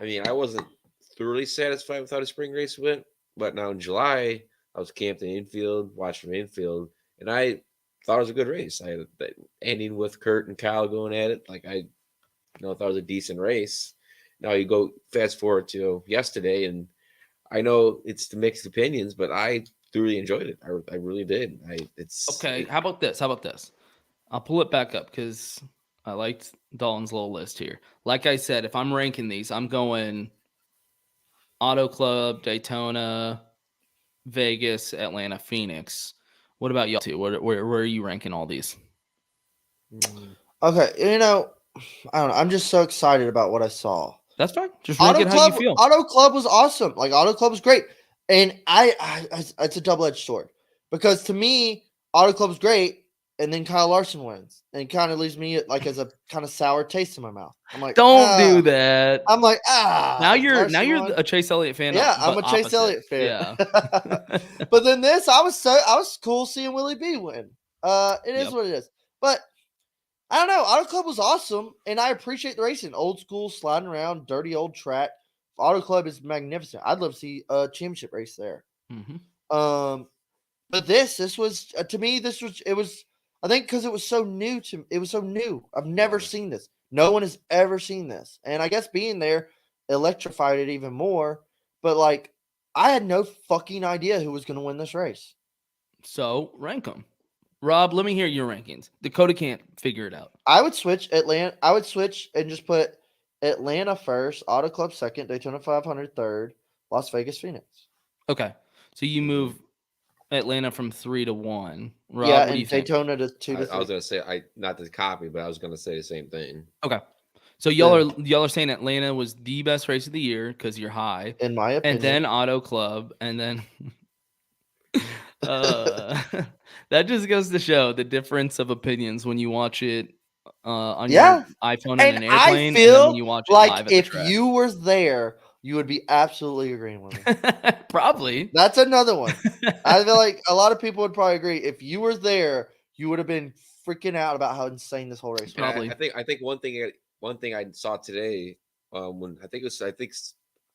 Speaker 3: I mean, I wasn't thoroughly satisfied with how the spring race went, but now in July, I was camped in infield, watched from infield, and I thought it was a good race. Ending with Kurt and Kyle going at it, like I thought it was a decent race. Now you go fast forward to yesterday, and I know it's the mixed opinions, but I thoroughly enjoyed it. I really did.
Speaker 1: Okay. How about this? I'll pull it back up because I liked Dalton's little list here. Like I said, if I'm ranking these, I'm going Auto Club, Daytona, Vegas, Atlanta, Phoenix. What about y'all two? Where are you ranking all these?
Speaker 2: Okay, I don't know. I'm just so excited about what I saw.
Speaker 1: That's fine. Just rank it how you feel.
Speaker 2: Auto Club was awesome. Like Auto Club was great, and it's a double-edged sword because to me, Auto Club's great, and then Kyle Larson wins, and it kind of leaves me like as a kind of sour taste in my mouth. I'm like,
Speaker 1: Don't do that.
Speaker 2: I'm like,
Speaker 1: Now you're
Speaker 2: Larson won.
Speaker 1: a Chase Elliott fan.
Speaker 2: Yeah, I'm a
Speaker 1: but
Speaker 2: Chase
Speaker 1: opposite.
Speaker 2: Elliott fan.
Speaker 1: Yeah.
Speaker 2: But then this, I was cool seeing Willie B win. It is
Speaker 1: Yep.
Speaker 2: what it is. But I don't know. Auto Club was awesome, and I appreciate the racing. Old school, sliding around, dirty old track. Auto Club is magnificent. I'd love to see a championship race there.
Speaker 1: Mm-hmm.
Speaker 2: But this was to me. It was. I think because it was so new to. It was so new. I've never seen this. No one has ever seen this, and I guess being there electrified it even more. But like, I had no fucking idea who was going to win this race.
Speaker 1: So rank them, Rob. Let me hear your rankings. Dakota can't figure it out.
Speaker 2: I would switch Atlanta. I would switch and just put Atlanta first, Auto Club second, Daytona 500 third, Las Vegas Phoenix.
Speaker 1: Okay, so you move Atlanta from 3 to 1. Rob,
Speaker 2: Yeah,
Speaker 1: what do
Speaker 2: and
Speaker 1: you think?
Speaker 2: Daytona to 2 to 3.
Speaker 3: I was gonna say not to copy, but I was gonna say the same thing.
Speaker 1: Okay, so y'all are saying Atlanta was the best race of the year because you're high,
Speaker 2: in my opinion.
Speaker 1: and then Auto Club, and then that just goes to show the difference of opinions when you watch it on your iPhone in an airplane, and then when you watch it live at the
Speaker 2: if
Speaker 1: track.
Speaker 2: you were there, you would be absolutely agreeing with me.
Speaker 1: Probably.
Speaker 2: That's another one. I feel like a lot of people would probably agree. If you were there, you would have been freaking out about how insane this whole race was.
Speaker 1: Probably.
Speaker 3: I think one thing I saw today, when I think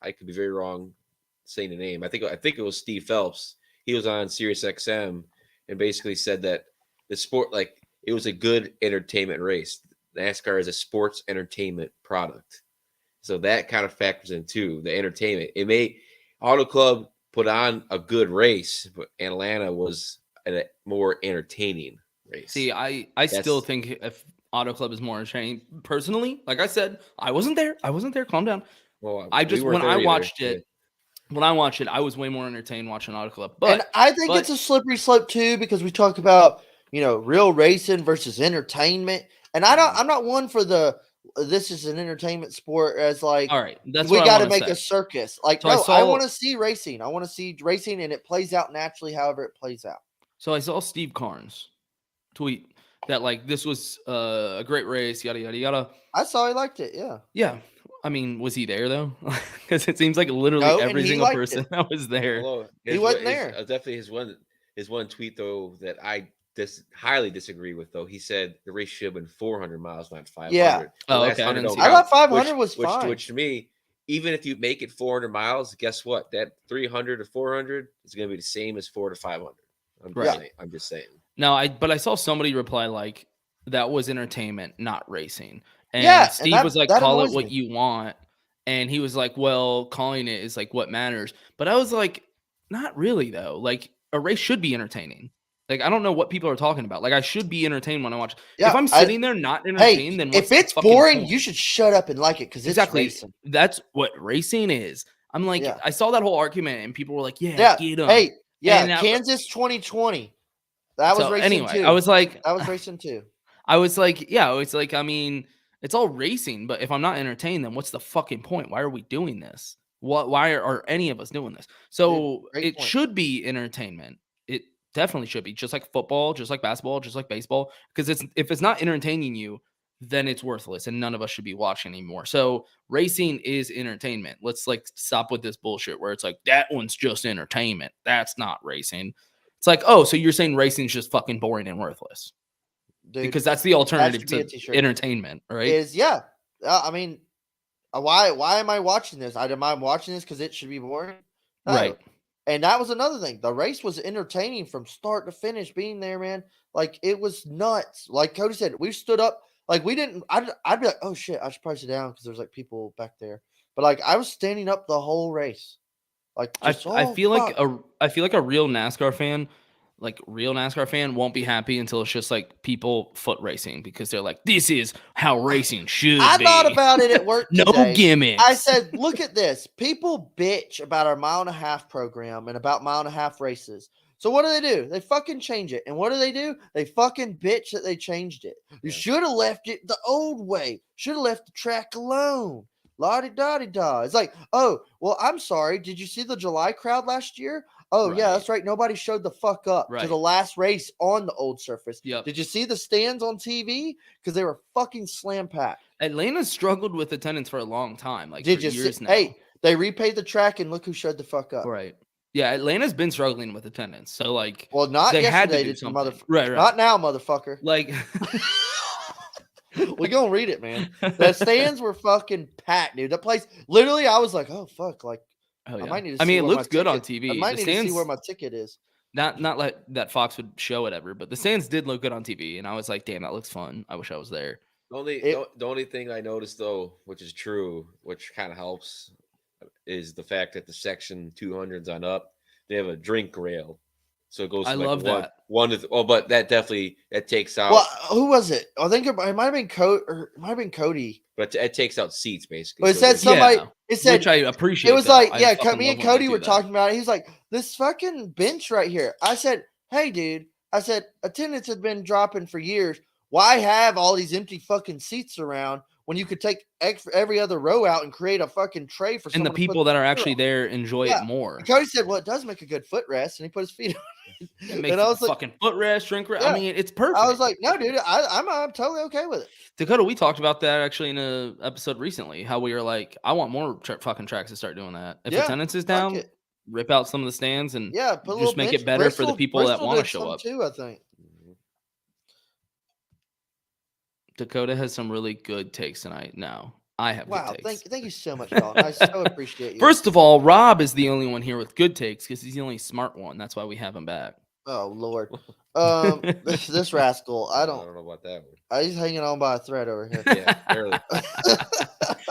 Speaker 3: I could be very wrong saying the name. I think it was Steve Phelps. He was on Sirius XM and basically said that the sport, like, it was a good entertainment race. NASCAR is a sports entertainment product. So that kind of factors in too, the entertainment. It may Auto Club put on a good race, but Atlanta was a more entertaining race.
Speaker 1: See, I still think if Auto Club is more entertaining, personally, like I said, I wasn't there. Calm down.
Speaker 3: Well,
Speaker 1: when I watched it, I was way more entertained watching Auto Club. But
Speaker 2: and I think it's a slippery slope too, because we talk about, real racing versus entertainment. And I'm not one for this is an entertainment sport as like,
Speaker 1: all right, that's
Speaker 2: we
Speaker 1: what
Speaker 2: got to make a circus. Like,
Speaker 1: so
Speaker 2: no, I want to see racing. I want to see racing, and it plays out naturally however it plays out.
Speaker 1: So I saw Steve Carnes tweet that like this was a great race, yada yada yada.
Speaker 2: I saw he liked it. Yeah.
Speaker 1: Yeah. I mean, was he there though? Because it seems like literally every single person that was there.
Speaker 2: He wasn't there.
Speaker 3: Definitely his one tweet though that I highly disagree with though. He said the race should have been 400 miles, not 500.
Speaker 2: Yeah.
Speaker 1: Oh, okay. I
Speaker 2: thought 500 was fine.
Speaker 3: Which to me, even if you make it 400 miles, guess what? That 300 to 400 is going to be the same as 400 to 500. I'm just saying.
Speaker 1: No, but I saw somebody reply like that was entertainment, not racing. And Steve was like, call it what you want. And he was like, well, calling it is like what matters. But I was like, not really though. Like a race should be entertaining. Like, I don't know what people are talking about. Like, I should be entertained when I watch.
Speaker 2: Yeah,
Speaker 1: if I'm sitting there not entertained, then what's
Speaker 2: if it's boring, you should shut up and like it because it's racing.
Speaker 1: That's what racing is. I'm like, I saw that whole argument and people were like, get them.
Speaker 2: Hey, Kansas 2020. That was racing too.
Speaker 1: I was like,
Speaker 2: that was racing too.
Speaker 1: I was like, I mean, it's all racing, but if I'm not entertained, then what's the fucking point? Why are we doing this? Why are any of us doing this? So it should be entertainment. It definitely should be, just like football, just like basketball, just like baseball. Because if it's not entertaining you, then it's worthless, and none of us should be watching anymore. So racing is entertainment. Let's like stop with this bullshit where it's like that one's just entertainment. That's not racing. It's like, oh, so you're saying racing is just fucking boring and worthless? Dude, because that's the alternative to entertainment, right?
Speaker 2: I mean, why am I watching this? Am I watching this because it should be boring? No.
Speaker 1: Right.
Speaker 2: And that was another thing. The race was entertaining from start to finish. Being there, man, like it was nuts. Like Cody said, we stood up. Like we didn't. I'd be like, oh shit, I should probably sit down because there's like people back there. But like I was standing up the whole race. Like
Speaker 1: I feel like a real NASCAR fan won't be happy until it's just like people foot racing, because they're like, this is how racing should be.
Speaker 2: I thought about it at work today.
Speaker 1: No gimmicks.
Speaker 2: I said, look at this. People bitch about our 1.5 mile program and about 1.5 mile races. So what do? They fucking change it. And what do? They fucking bitch that they changed it. You should have left it the old way. Should have left the track alone. La-di-da-di-da. It's like, oh, well, I'm sorry. Did you see the July crowd last year? Oh, yeah, that's right. Nobody showed the fuck up to the last race on the old surface.
Speaker 1: Yep.
Speaker 2: Did you see the stands on TV? Because they were fucking slam packed.
Speaker 1: Atlanta's struggled with attendance for a long time, like years now.
Speaker 2: Hey, they repaid the track, and look who showed the fuck up.
Speaker 1: Right. Yeah, Atlanta's been struggling with attendance. So, like,
Speaker 2: well, not
Speaker 1: they
Speaker 2: yesterday,
Speaker 1: had to do something.
Speaker 2: Right. Not now, motherfucker.
Speaker 1: Like,
Speaker 2: We gonna read it, man. The stands were fucking packed, dude. The place, literally, I was like, oh fuck, like
Speaker 1: Oh,
Speaker 2: I
Speaker 1: yeah.
Speaker 2: might need to.
Speaker 1: I
Speaker 2: See
Speaker 1: mean, it
Speaker 2: where my
Speaker 1: looks good on
Speaker 2: ticket-
Speaker 1: TV.
Speaker 2: I might
Speaker 1: The
Speaker 2: need to see
Speaker 1: stands-
Speaker 2: where my ticket is.
Speaker 1: Not like that Fox would show it ever, but the stands did look good on TV, and I was like, damn, that looks fun. I wish I was there.
Speaker 3: The only thing I noticed though, which is true, which kind of helps, is the fact that the section 200s on up, they have a drink rail, so it goes.
Speaker 1: I
Speaker 3: From like
Speaker 1: love that.
Speaker 3: One to but that definitely takes out.
Speaker 2: Well, who was it? I think it might have been Cody.
Speaker 3: But it takes out seats basically.
Speaker 2: But it
Speaker 3: so
Speaker 2: said
Speaker 3: there's-
Speaker 2: somebody.
Speaker 1: Yeah,
Speaker 2: It said
Speaker 1: Which I appreciate.
Speaker 2: it was
Speaker 1: that.
Speaker 2: like,
Speaker 1: I
Speaker 2: yeah,
Speaker 1: fucking
Speaker 2: me and
Speaker 1: love when they
Speaker 2: Cody
Speaker 1: do
Speaker 2: were
Speaker 1: that.
Speaker 2: talking about it. He's like, this fucking bench right here. I said, hey, dude. I said, attendance has been dropping for years. Why have all these empty fucking seats around when you could take every other row out and create a fucking tray for
Speaker 1: And
Speaker 2: someone
Speaker 1: the
Speaker 2: to put
Speaker 1: people that are
Speaker 2: their
Speaker 1: actually
Speaker 2: foot
Speaker 1: there enjoy
Speaker 2: Yeah.
Speaker 1: it more.
Speaker 2: on? Cody said, well, it does make a good footrest. And he put his feet on it.
Speaker 1: It makes
Speaker 2: And I
Speaker 1: a
Speaker 2: was like,
Speaker 1: fucking footrest, drink rest.
Speaker 2: Yeah.
Speaker 1: I mean, it's perfect.
Speaker 2: I was like, no, dude, I'm totally okay with it.
Speaker 1: Dakota, we talked about that actually in a episode recently. How we were like, I want more fucking tracks to start doing that. If
Speaker 2: Yeah,
Speaker 1: attendance is
Speaker 2: fuck
Speaker 1: down,
Speaker 2: it.
Speaker 1: rip out some of the stands and
Speaker 2: Yeah, put a
Speaker 1: just
Speaker 2: little
Speaker 1: make
Speaker 2: bench.
Speaker 1: it better for the people that
Speaker 2: Bristol
Speaker 1: want to
Speaker 2: did
Speaker 1: show
Speaker 2: some
Speaker 1: up.
Speaker 2: too, I think.
Speaker 1: Dakota has some really good takes tonight. Now I have
Speaker 2: Wow,
Speaker 1: good takes.
Speaker 2: thank you so much, Dalton. I so appreciate you.
Speaker 1: First of all, Rob is the only one here with good takes because he's the only smart one. That's why we have him back.
Speaker 2: Oh Lord, this rascal. I don't
Speaker 3: know about that one.
Speaker 2: He's hanging on by a thread over here.
Speaker 3: Yeah, barely.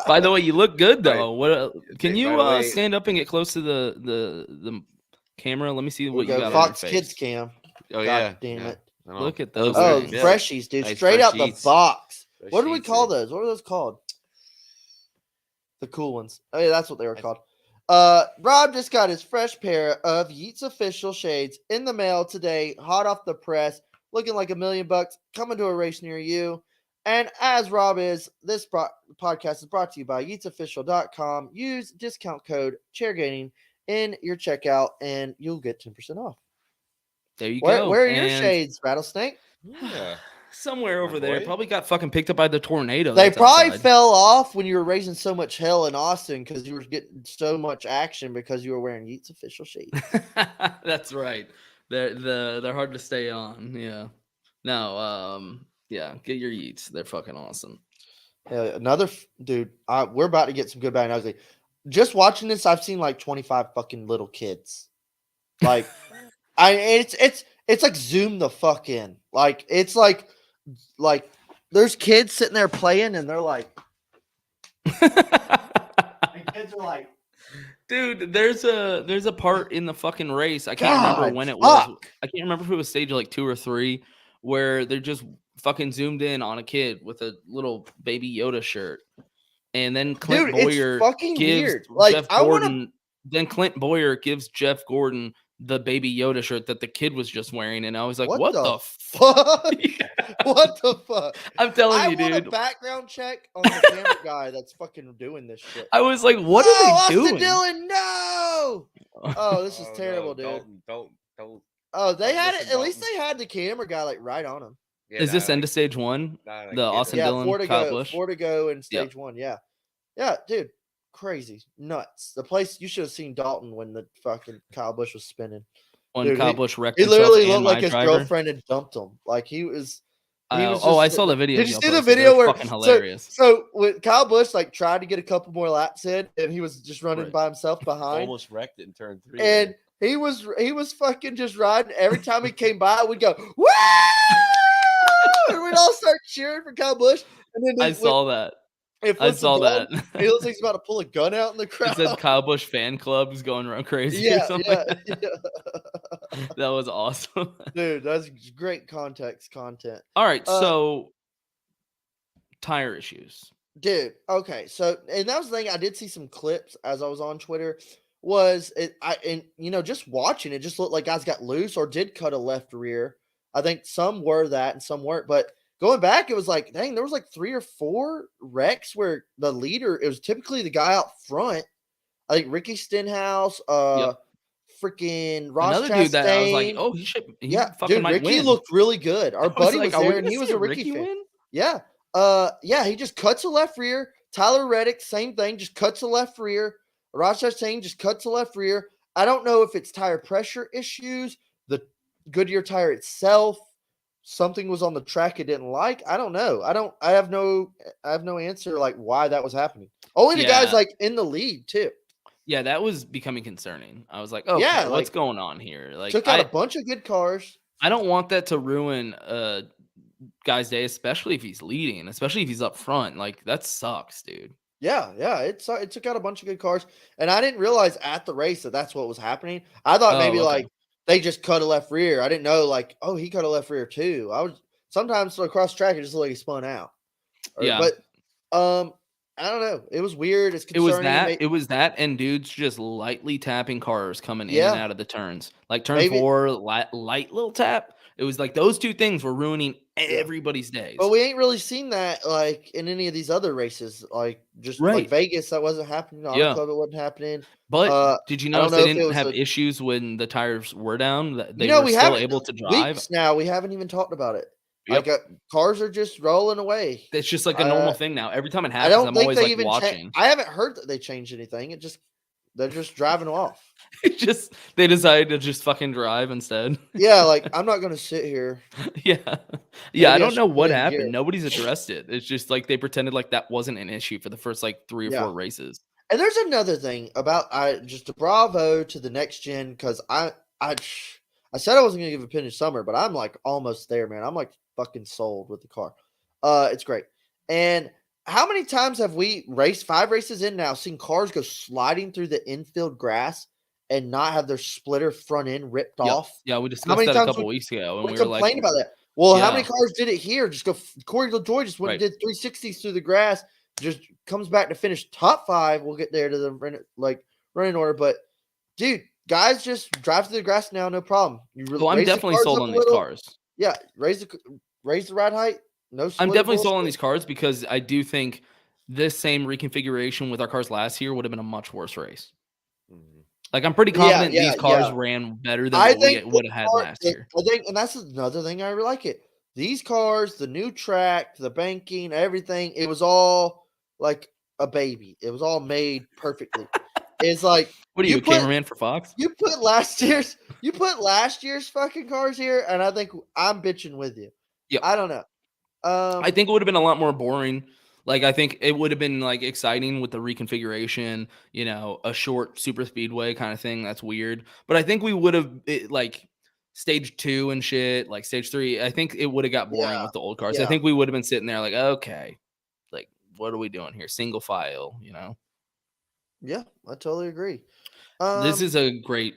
Speaker 1: By the way, you look good though.
Speaker 3: Right.
Speaker 1: What? Can
Speaker 3: By
Speaker 1: you
Speaker 3: the way-
Speaker 1: stand up and get close to the camera? Let me see
Speaker 2: We
Speaker 1: what you
Speaker 2: go
Speaker 1: got
Speaker 2: Fox
Speaker 1: on your face.
Speaker 2: Kids Cam.
Speaker 3: Oh
Speaker 2: God
Speaker 3: yeah,
Speaker 2: damn
Speaker 3: yeah.
Speaker 2: it.
Speaker 3: I know.
Speaker 1: Look at
Speaker 3: Those
Speaker 1: those
Speaker 3: are
Speaker 2: Oh,
Speaker 1: things.
Speaker 3: good.
Speaker 2: freshies, dude.
Speaker 3: Nice
Speaker 2: Straight
Speaker 3: fresh
Speaker 2: out the
Speaker 3: sheets.
Speaker 2: box.
Speaker 3: Fresh
Speaker 2: What do we
Speaker 3: sheets,
Speaker 2: call
Speaker 3: yeah.
Speaker 2: those? What are those called? The cool ones. Oh yeah, that's what they were called. Rob just got his fresh pair of Yeats official shades in the mail today, hot off the press, looking like $1,000,000, coming to a race near you. And as Rob is, this podcast is brought to you by yeatsofficial.com. Use discount code Chairgatin in your checkout, and you'll get 10% off.
Speaker 1: There you
Speaker 2: Where
Speaker 1: go.
Speaker 2: are your
Speaker 1: And
Speaker 2: shades, Rattlesnake?
Speaker 3: Yeah.
Speaker 1: somewhere
Speaker 3: My
Speaker 1: over there.
Speaker 3: boy.
Speaker 1: Probably got fucking picked up by the tornado.
Speaker 2: They
Speaker 1: that's
Speaker 2: probably
Speaker 1: outside.
Speaker 2: fell off when you were raising so much hell in Austin because you were getting so much action because you were wearing Yeats official shades.
Speaker 1: That's right. They're hard to stay on. Yeah. No. Yeah. Get your Yeats. They're fucking awesome.
Speaker 2: Another dude. We're about to get some good bad and ugly. Just watching this, I've seen like 25 fucking little kids. Like, it's like zoom the fuck in. Like it's like there's kids sitting there playing and they're like, and kids are like,
Speaker 1: Dude, there's a part in the fucking race. I can't remember
Speaker 2: God,
Speaker 1: when it was.
Speaker 2: fuck.
Speaker 1: I can't remember if it was stage like 2 or 3 where they're just fucking zoomed in on a kid with a little baby Yoda shirt. And then Clint
Speaker 2: Dude, it's
Speaker 1: Boyer
Speaker 2: fucking
Speaker 1: gives
Speaker 2: weird. Like,
Speaker 1: Jeff
Speaker 2: I wanna-
Speaker 1: Gordon. Then Clint Boyer gives Jeff Gordon the baby Yoda shirt that the kid was just wearing, and I was like, "What the
Speaker 2: fuck?
Speaker 1: fuck?"
Speaker 2: What the fuck?
Speaker 1: I'm telling
Speaker 2: I
Speaker 1: you,
Speaker 2: want
Speaker 1: dude.
Speaker 2: a background check on the camera guy that's fucking doing this shit.
Speaker 1: I was like, "What
Speaker 2: No,
Speaker 1: are they
Speaker 2: Austin
Speaker 1: doing?"
Speaker 2: Dillon, no! Oh, this is
Speaker 3: Oh,
Speaker 2: terrible,
Speaker 3: no,
Speaker 2: dude.
Speaker 3: Don't.
Speaker 2: Oh, they
Speaker 3: don't
Speaker 2: had
Speaker 3: listen,
Speaker 2: it. At least
Speaker 3: Dalton.
Speaker 2: they had the camera guy like right on him.
Speaker 3: Yeah,
Speaker 1: Is this
Speaker 3: nah,
Speaker 1: end
Speaker 3: like,
Speaker 1: of stage 1?
Speaker 3: nah,
Speaker 1: The Austin
Speaker 2: Yeah,
Speaker 1: Dillon,
Speaker 2: 4 to
Speaker 1: Kyle
Speaker 2: go.
Speaker 1: Busch?
Speaker 2: 4 to go in
Speaker 1: Yep.
Speaker 2: stage 1. Yeah, yeah, dude, crazy, nuts. The place you should have seen Dalton when the fucking Kyle Busch was spinning.
Speaker 1: When
Speaker 2: Dude,
Speaker 1: Kyle Busch wrecked
Speaker 2: He
Speaker 1: himself
Speaker 2: literally
Speaker 1: and
Speaker 2: looked like
Speaker 1: my
Speaker 2: his
Speaker 1: driver.
Speaker 2: girlfriend had dumped him. Like he was. He was
Speaker 1: Oh, I
Speaker 2: just
Speaker 1: saw the
Speaker 2: sitting-
Speaker 1: video.
Speaker 2: Did you
Speaker 1: y'all
Speaker 2: see the
Speaker 1: posted. They're
Speaker 2: video where
Speaker 1: fucking hilarious?
Speaker 2: So when Kyle Busch like tried to get a couple more laps in, and he was just running
Speaker 1: Right.
Speaker 2: by himself behind,
Speaker 3: almost wrecked it in turn 3.
Speaker 2: and he was fucking just riding. Every time he came by, we'd go woo, and we'd all start cheering for Kyle Busch. And then
Speaker 1: I saw that. I saw that.
Speaker 2: He looks like he's about to pull a gun out in the
Speaker 1: It
Speaker 2: crowd.
Speaker 1: said Kyle Busch fan club is going around crazy or
Speaker 2: yeah,
Speaker 1: something.
Speaker 2: yeah,
Speaker 1: like that.
Speaker 2: yeah.
Speaker 1: That was awesome.
Speaker 2: Dude, that's great context content.
Speaker 1: All right,
Speaker 2: Uh,
Speaker 1: so tire issues.
Speaker 2: Dude, okay. So, and that was the thing. I did see some clips as I was on Twitter. Just watching it, just looked like guys got loose or did cut a left rear. I think some were that and some weren't. But going back, it was like, dang, there was like 3 or 4 wrecks where the leader, it was typically the guy out front. I think Ricky Stenhouse, freaking Ross
Speaker 1: Another dude that I was like,
Speaker 2: Chastain.
Speaker 1: oh, he
Speaker 2: yeah,
Speaker 1: fucking
Speaker 2: dude,
Speaker 1: might
Speaker 2: Ricky
Speaker 1: win.
Speaker 2: looked really good. Our
Speaker 1: I was
Speaker 2: buddy
Speaker 1: like,
Speaker 2: was
Speaker 1: are we
Speaker 2: there,
Speaker 1: gonna
Speaker 2: and he was
Speaker 1: see
Speaker 2: a Ricky fan.
Speaker 1: win?
Speaker 2: Yeah. Yeah, he just cuts a left rear. Tyler Reddick, same thing, just cuts a left rear. Ross Chastain just cuts a left rear. I don't know if it's tire pressure issues, the Goodyear tire itself, something was on the track it didn't like. I don't know. I have no answer like why that was happening. Only the guys
Speaker 1: Yeah.
Speaker 2: like in the lead too.
Speaker 1: Yeah, that was becoming concerning. I was like, okay,
Speaker 2: Yeah,
Speaker 1: what's
Speaker 2: like
Speaker 1: going on here? Like,
Speaker 2: took out a bunch of good cars.
Speaker 1: I don't want that to ruin a guy's day, especially if he's leading, especially if he's up front. Like, that sucks, dude.
Speaker 2: Yeah, it took out a bunch of good cars, and I didn't realize at the race that that's what was happening. I thought maybe
Speaker 1: Oh, okay.
Speaker 2: like they just cut a left rear. I didn't know like, oh, he cut a left rear too. I was sometimes across track it just looked like he spun out.
Speaker 1: Yeah.
Speaker 2: But I don't know. It was weird. It's
Speaker 1: It was
Speaker 2: concerning.
Speaker 1: that. It was that, and dudes just lightly tapping cars coming in and
Speaker 2: Yeah,
Speaker 1: out of the turns. Like turn
Speaker 2: maybe.
Speaker 1: 4, light little tap. It was like those two things were ruining
Speaker 2: Yeah.
Speaker 1: everybody's days.
Speaker 2: But we ain't really seen that like in any of these other races. Like just like
Speaker 1: Right.
Speaker 2: Vegas, that wasn't happening. Auto
Speaker 1: Yeah.
Speaker 2: Club, it wasn't happening.
Speaker 1: But did you
Speaker 2: I don't
Speaker 1: notice
Speaker 2: know
Speaker 1: they
Speaker 2: if it
Speaker 1: didn't
Speaker 2: was
Speaker 1: have
Speaker 2: a
Speaker 1: issues when the tires were down? That they
Speaker 2: you know,
Speaker 1: were
Speaker 2: we
Speaker 1: still
Speaker 2: haven't
Speaker 1: able to drive?
Speaker 2: weeks now. We haven't even talked about it.
Speaker 1: Yep.
Speaker 2: Like cars are just rolling away.
Speaker 1: It's just like a normal thing now. Every time it
Speaker 2: I
Speaker 1: happens,
Speaker 2: don't
Speaker 1: I'm
Speaker 2: think
Speaker 1: always
Speaker 2: they
Speaker 1: like
Speaker 2: even.
Speaker 1: watching.
Speaker 2: I haven't heard that they changed anything. They're just driving off.
Speaker 1: They decided to just fucking drive instead.
Speaker 2: Yeah, like I'm not gonna sit here.
Speaker 1: Yeah.
Speaker 2: Maybe
Speaker 1: I
Speaker 2: I
Speaker 1: don't know
Speaker 2: should put
Speaker 1: what
Speaker 2: in
Speaker 1: happened.
Speaker 2: gear.
Speaker 1: Nobody's addressed it. It's just like they pretended like that wasn't an issue for the first like 3 or
Speaker 2: Yeah.
Speaker 1: 4 races.
Speaker 2: And there's another thing about just a bravo to the next gen because I said I wasn't gonna give a opinion summer, but I'm like almost there, man. I'm like fucking sold with the car. It's great. And how many times have we raced 5 races in now, seen cars go sliding through the infield grass and not have their splitter front end ripped
Speaker 1: Yep.
Speaker 2: off?
Speaker 1: Yeah, we
Speaker 2: How
Speaker 1: discussed
Speaker 2: many
Speaker 1: that a
Speaker 2: times
Speaker 1: couple weeks ago, and
Speaker 2: we
Speaker 1: we were like,
Speaker 2: complained about that? Well, how many
Speaker 1: yeah.
Speaker 2: cars did it here? Just go. Corey LaJoy just went and did 360s through the grass. Just comes back to finish top 5. We'll get there to the running order, but dude, guys just drive through the grass now, no problem.
Speaker 1: Well, I'm definitely sold on these cars.
Speaker 2: Yeah, raise the ride height. No,
Speaker 1: I'm definitely sold on these cars because I do think this same reconfiguration with our cars last year would have been a much worse race.
Speaker 3: Mhm.
Speaker 1: Like, I'm pretty confident these cars ran better than what we would have had last year.
Speaker 2: I think, and that's another thing I really like it. These cars, the new track, the banking, everything, it was all like a baby. It was all made perfectly. It's like
Speaker 1: What are you, a cameraman for Fox?
Speaker 2: You put last year's fucking cars here, and I think I'm bitching with you.
Speaker 1: Yeah,
Speaker 2: I don't know.
Speaker 1: I think it would have been a lot more boring. Like, I think it would have been like exciting with the reconfiguration, you know, a short super speedway kind of thing. That's weird. But I think we would have like stage 2 and shit, like stage 3. I think it would have got boring with the old cars. I think we would have been sitting there like, okay, like, what are we doing here? Single file, you know?
Speaker 2: Yeah, I totally agree.
Speaker 1: This is a great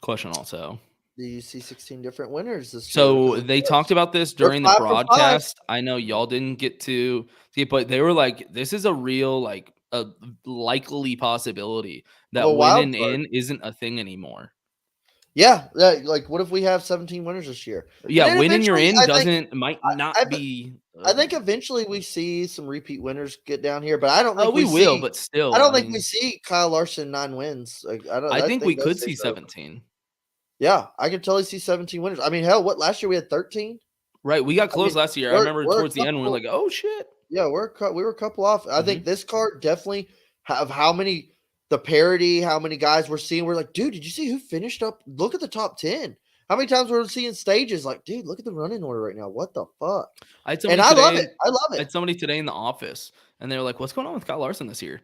Speaker 1: question also.
Speaker 2: Do you see 16 different winners this year?
Speaker 1: So they talked about this during the broadcast. I know y'all didn't get to see it, but they were like, this is a real, like, a likely possibility that winning in isn't a thing anymore.
Speaker 2: Yeah, like what if we have 17 winners this year?
Speaker 1: Yeah, winning you're in might not be.
Speaker 2: I think eventually we see some repeat winners get down here, but I don't think
Speaker 1: we will. But still,
Speaker 2: I don't think we see Kyle Larson 9 wins. Like,
Speaker 1: I think we could see 17.
Speaker 2: Yeah, I could totally see 17 winners. I mean, hell, what last year we had 13?
Speaker 1: Right, we got close last year. I remember towards the end we were like, "Oh shit!"
Speaker 2: Yeah, we were a couple off. I think this car definitely have the parity, how many guys we're seeing. We're like, dude, did you see who finished up? Look at the top 10. How many times we're seeing stages? Like, dude, look at the running order right now. What the fuck?
Speaker 1: I
Speaker 2: love it. I love it.
Speaker 1: I had somebody today in the office, and they were like, "What's going on with Kyle Larson this year?" And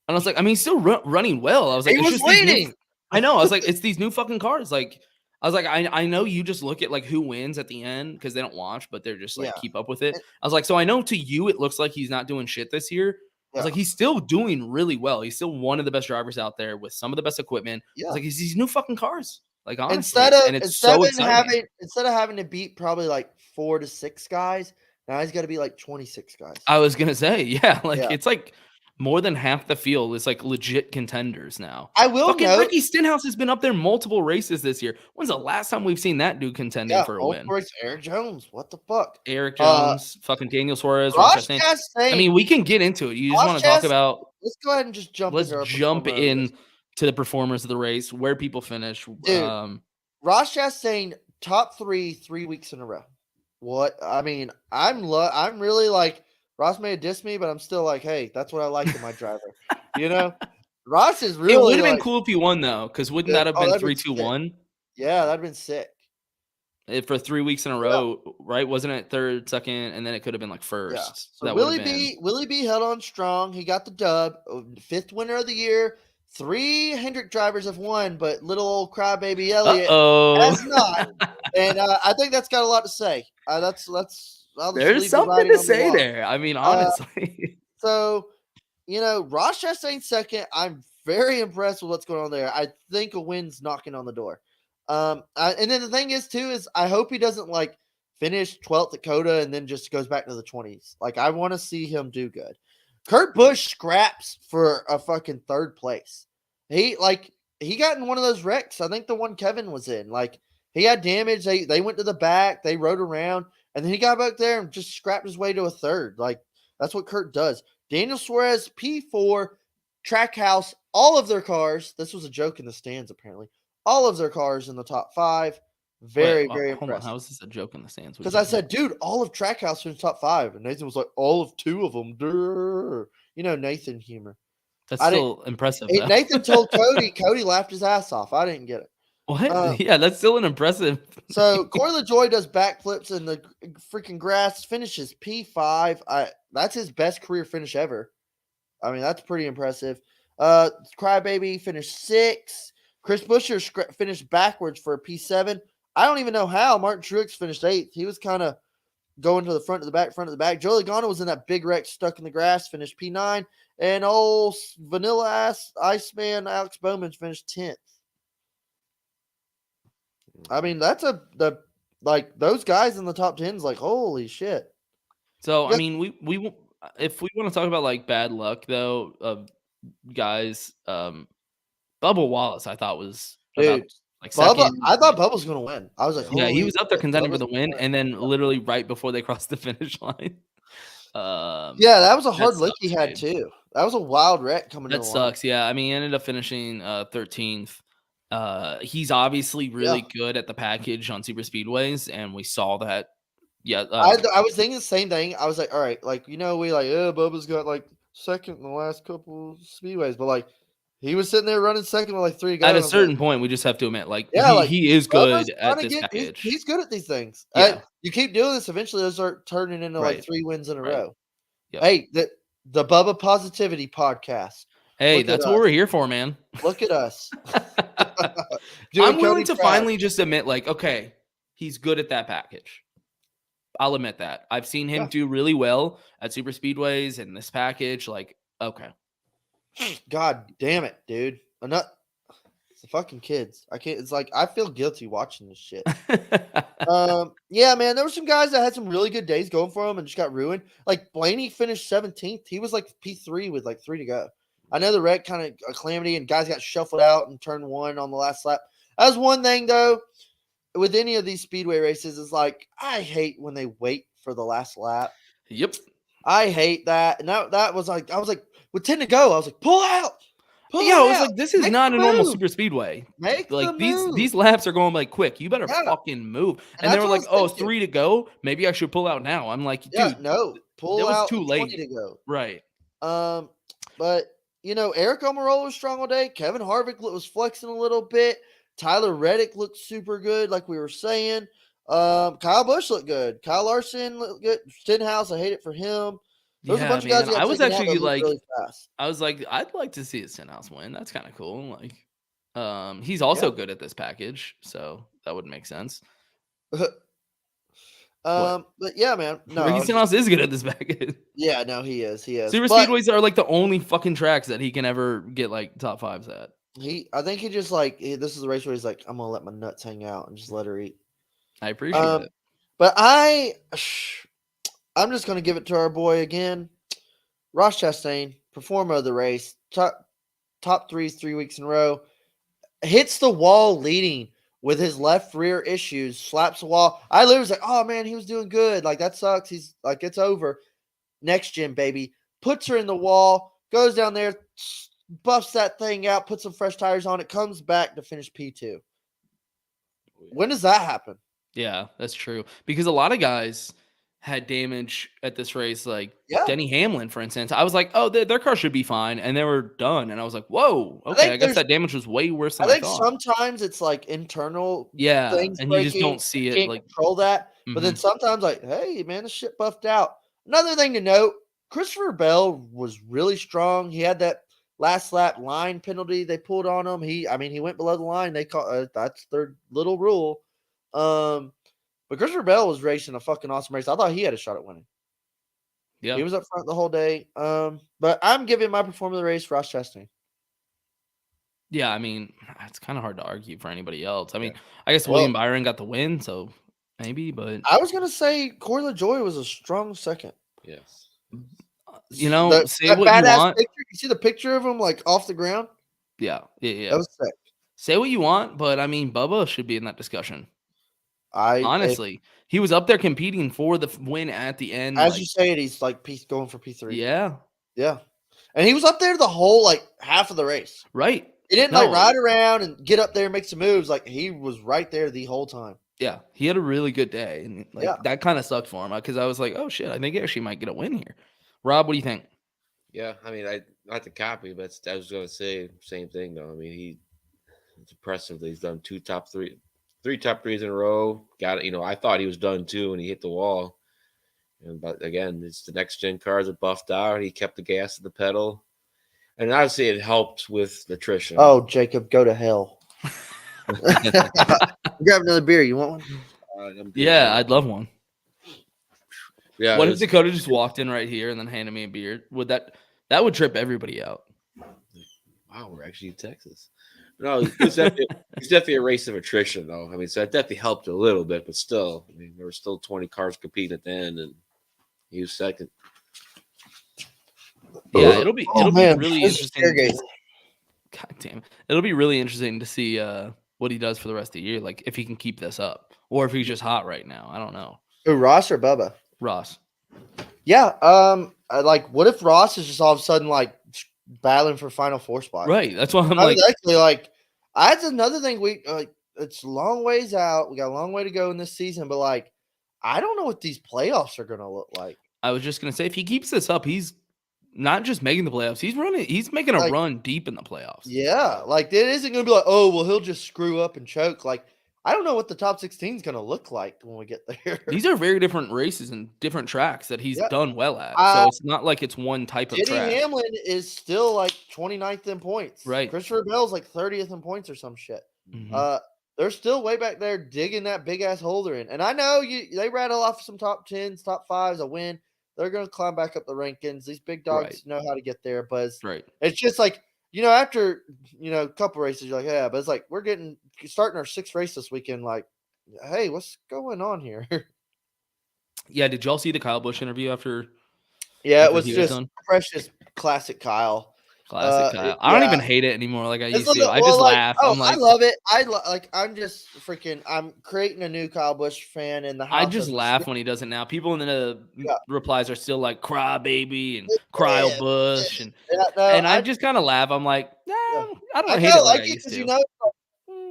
Speaker 1: I was like, "I mean, he's still running well." I was like,
Speaker 2: he was leading.
Speaker 1: I know. I was like, it's these new fucking cars. Like, I was like, I know you just look at like who wins at the end because they don't watch, but they're just like keep up with it. I was like, so I know to you it looks like he's not doing shit this year. I was like, he's still doing really well. He's still one of the best drivers out there with some of the best equipment. I was like, it's these new fucking cars. Like, honestly, instead
Speaker 2: of having to beat probably like 4 to 6 guys, now he's got to be like 26 guys.
Speaker 1: I was gonna say, it's like more than half the field is like legit contenders now.
Speaker 2: I will
Speaker 1: fucking
Speaker 2: note,
Speaker 1: Ricky Stenhouse has been up there multiple races this year. When's the last time we've seen that dude contending for a win?
Speaker 2: Eric Jones, what the fuck?
Speaker 1: Eric Jones, fucking Daniel Suarez.
Speaker 2: I
Speaker 1: mean, we can get into it. You just want to talk about?
Speaker 2: Let's go ahead and just jump.
Speaker 1: Let's jump in to the performers of the race, where people finish.
Speaker 2: Dude, Ross Chastain top 3 weeks in a row. What? I mean, I'm really like, Ross may have dissed me, but I'm still like, hey, that's what I like in my driver. You know, Ross is really.
Speaker 1: It would have been cool if he won though, because wouldn't that have been 3-2-1?
Speaker 2: Yeah, that'd been sick.
Speaker 1: for 3 weeks in a row, right? Wasn't it third, second, and then it could have been like first?
Speaker 2: Yeah. So
Speaker 1: that
Speaker 2: Willie
Speaker 1: would have been.
Speaker 2: Willie B held on strong. He got the dub. 5th winner of the year. 3 Hendrick drivers have won, but little old crybaby Elliott has not. And I think that's got a lot to say. I'll just
Speaker 1: There's
Speaker 2: leave the
Speaker 1: something
Speaker 2: writing
Speaker 1: to
Speaker 2: on the
Speaker 1: say
Speaker 2: wall.
Speaker 1: there. I mean, honestly.
Speaker 2: So, Ross Chastain's second. I'm very impressed with what's going on there. I think a win's knocking on the door. And then the thing is, too, is I hope he doesn't like finish 12th at Dakota and then just goes back to the 20s. Like, I want to see him do good. Kurt Busch scraps for a fucking 3rd place. He got in one of those wrecks. I think the one Kevin was in. Like, he had damage. They went to the back. They rode around. And then he got back there and just scrapped his way to a 3rd. Like, that's what Kurt does. Daniel Suarez, P4, Trackhouse, all of their cars. This was a joke in the stands, apparently. All of their cars in the top 5. Very, very
Speaker 1: hold on.
Speaker 2: impressive.
Speaker 1: How is this a joke in the stands?
Speaker 2: Because I said, dude, all of Trackhouse in the top 5. And Nathan was like, all of 2 of them. Durr. Nathan humor.
Speaker 1: That's still impressive.
Speaker 2: Nathan told Cody. Cody laughed his ass off. I didn't get it.
Speaker 1: What? Yeah, that's still an impressive.
Speaker 2: So Corey LaJoy does backflips in the freaking grass, finishes P5. That's his best career finish ever. I mean, that's pretty impressive. Crybaby finished 6th. Chris Buescher finished backwards for a P7. I don't even know how. Martin Truex finished 8th. He was kind of going to the front of the back. Joe Logano was in that big wreck stuck in the grass, finished P9. And old vanilla ass Iceman Alex Bowman finished 10th. I mean, that's those guys in the top 10s, like, holy shit.
Speaker 1: So, I mean, we if we want to talk about like bad luck though, of guys, Bubba Wallace, I thought was about like second.
Speaker 2: I thought Bubba was gonna win. I was like,
Speaker 1: yeah, he was up there contending for the win, and then literally right before they crossed the finish line.
Speaker 2: Yeah, that was a hard lick he had too. That was a wild wreck coming.
Speaker 1: That sucks. Yeah, I mean, he ended up finishing 13th. He's obviously really good at the package on super speedways, and we saw that. Yeah,
Speaker 2: I was thinking the same thing. I was like, all right, like, we like, Bubba's got like second in the last couple speedways, but like he was sitting there running second with like 3 to go.
Speaker 1: At a certain point, we just have to admit, like, he is
Speaker 2: Bubba's
Speaker 1: good at this package.
Speaker 2: He's good at these things.
Speaker 1: Yeah.
Speaker 2: You keep doing this, eventually they'll start turning into like 3 wins in a row.
Speaker 1: Yep.
Speaker 2: Hey, the Bubba Positivity Podcast.
Speaker 1: Hey, that's what we're here for, man.
Speaker 2: Look at us.
Speaker 1: I'm willing to finally just admit, like, okay, he's good at that package. I'll admit that. I've seen him do really well at super speedways and this package. Like, okay.
Speaker 2: God damn it, dude. It's the fucking kids. I can't. It's like I feel guilty watching this shit. Yeah, man. There were some guys that had some really good days going for them and just got ruined. Like Blaney finished 17th. He was like P3 with like 3 to go. I know the wreck kind of a calamity and guys got shuffled out in turn 1 on the last lap. That was one thing though. With any of these speedway races, is like I hate when they wait for the last lap.
Speaker 1: Yep.
Speaker 2: I hate that. And that was like, I was like, with 10 to go, I was like, pull out.
Speaker 1: I was like, this is not a normal super speedway.
Speaker 2: Like
Speaker 1: these laps are going like quick. You better fucking move. And they were like, 3 to go. Maybe I should pull out now. I'm like, dude,
Speaker 2: no, pull out.
Speaker 1: It was too late.
Speaker 2: 20 to go.
Speaker 1: Right.
Speaker 2: But Eric Almirola was strong all day. Kevin Harvick was flexing a little bit. Tyler Reddick looked super good, like we were saying. Kyle Busch looked good. Kyle Larson looked good. Stenhouse, I hate it for him. There's a bunch of guys.
Speaker 1: I was actually like,
Speaker 2: really fast.
Speaker 1: I was like, I'd like to see a Stenhouse win. That's kind of cool. Like, he's also good at this package, so that would make sense.
Speaker 2: But yeah, man. No,
Speaker 1: Ricky Stenhouse is good at this package.
Speaker 2: Yeah, no, he is.
Speaker 1: Super speedways are like the only fucking tracks that he can ever get like top 5s at.
Speaker 2: I think he just like this is the race where he's like, I'm gonna let my nuts hang out and just let her eat.
Speaker 1: I appreciate it.
Speaker 2: But I'm just gonna give it to our boy again, Ross Chastain, performer of the race, top 3s 3 weeks in a row, hits the wall leading with his left rear issues, slaps the wall. I literally was like, oh man, he was doing good. Like that sucks. He's like, it's over. Next gen, baby. Puts her in the wall, goes down there, buffs that thing out, puts some fresh tires on it, comes back to finish P2. When does that happen?
Speaker 1: Yeah, that's true. Because a lot of guys, had damage at this race, like
Speaker 2: Yeah.
Speaker 1: Denny Hamlin, for instance. I was like, oh, their car should be fine, and they were done. And I was like, whoa, okay,
Speaker 2: think
Speaker 1: I guess
Speaker 2: there's-
Speaker 1: that damage was way worse
Speaker 2: I
Speaker 1: than I
Speaker 2: think
Speaker 1: thought.
Speaker 2: sometimes it's like internal
Speaker 1: Yeah,
Speaker 2: things
Speaker 1: and you just
Speaker 2: breaking.
Speaker 1: don't see
Speaker 2: You
Speaker 1: it,
Speaker 2: can't
Speaker 1: like
Speaker 2: control that. But then sometimes, like, hey, man, this shit buffed out. Another thing to note: Christopher Bell was really strong. He had that last lap line penalty they pulled on him. He went below the line. They call that's their little rule. But Christopher Bell was racing a fucking awesome race. I thought he had a shot at winning.
Speaker 1: yeah.
Speaker 2: He was up front the whole day. But I'm giving my performer of the race Ross Chastain.
Speaker 1: Yeah, I mean, it's kind of hard to argue for anybody else. I mean, I guess William Byron got the win, so maybe, but
Speaker 2: I was gonna say Corey LaJoy was a strong second.
Speaker 3: Yes.
Speaker 1: you know, say what you want.
Speaker 2: Picture, you see the picture of him like off the ground?
Speaker 1: Yeah.
Speaker 2: That was sick.
Speaker 1: Say what you want, but I mean, Bubba should be in that discussion.
Speaker 2: Honestly,
Speaker 1: Honestly, he was up there competing for the win at the end.
Speaker 2: as
Speaker 1: like,
Speaker 2: you say it, he's like going for P3.
Speaker 1: yeah,
Speaker 2: And he was up there the whole like half of the race.
Speaker 1: right.
Speaker 2: He didn't
Speaker 1: No.
Speaker 2: like ride around and get up there and make some moves. Like he was right there the whole time.
Speaker 1: Yeah, he had a really good day, and like that kind of sucked for him because I was like, oh shit, I think he actually might get a win here. Rob, what do you think?
Speaker 3: Yeah, I mean, I not to copy, but I was going to say same thing though. I mean, it's impressive that he's done three top threes in a row. Got it. You know, I thought he was done too, and he hit the wall. But again, it's the next gen cars are buffed out. He kept the gas to the pedal, and obviously it helped with nutrition.
Speaker 2: Oh, Jacob, go to hell. Grab another beer. You want one?
Speaker 1: Yeah, I'd love one.
Speaker 3: Yeah.
Speaker 1: What if Dakota just walked in right here and then handed me a beer? That would trip everybody out?
Speaker 3: Wow, we're actually in Texas. No, it's definitely a race of attrition, though. I mean, so it definitely helped a little bit, but still, I mean, there were still 20 cars competing at the end, and he was second.
Speaker 1: Yeah, it'll be really
Speaker 2: this
Speaker 1: interesting.
Speaker 2: Chairgatin.
Speaker 1: God damn it. It'll be really interesting to see what he does for the rest of the year, like if he can keep this up or if he's just hot right now. I don't know.
Speaker 2: Who, Ross or Bubba?
Speaker 1: Ross.
Speaker 2: Yeah. What if Ross is just all of a sudden like battling for Final Four spot?
Speaker 1: Right. That's why I'm
Speaker 2: I
Speaker 1: like,
Speaker 2: was actually like, that's another thing it's a long ways out. We got a long way to go in this season, but like, I don't know what these playoffs are going to look like.
Speaker 1: I was just going to say, if he keeps this up, he's not just making the playoffs. He's making a run deep in the playoffs.
Speaker 2: Yeah. Like, it isn't going to be like, oh, well, he'll just screw up and choke. Like, I don't know what the top 16 is going to look like when we get there.
Speaker 1: These are very different races and different tracks that he's done well at. So it's not like it's one type of track.
Speaker 2: Hamlin is still like 29th in points.
Speaker 1: Right.
Speaker 2: Christopher Bell's like 30th in points or some shit.
Speaker 1: Mm-hmm.
Speaker 2: They're still way back there digging that big ass hole they're in. And I know they rattle off some top 10s, top 5s, a win. They're going to climb back up the rankings. These big dogs know how to get there. But it's just like, after, a couple races, you're like, yeah, but it's like we're starting our 6th race this weekend. Like, hey, what's going on here?
Speaker 1: Yeah. Did y'all see the Kyle Busch interview after?
Speaker 2: Yeah, it was just precious classic Kyle.
Speaker 1: Classic Kyle. I don't even hate it anymore like I used to. I just laugh.
Speaker 2: I'm like, I love it. I'm creating a new Kyle Busch fan in the house.
Speaker 1: I just laugh when he does it now. People in the replies are still like cry baby and cryo Busch and I just kind of laugh. I'm like, I don't hate it like I used to.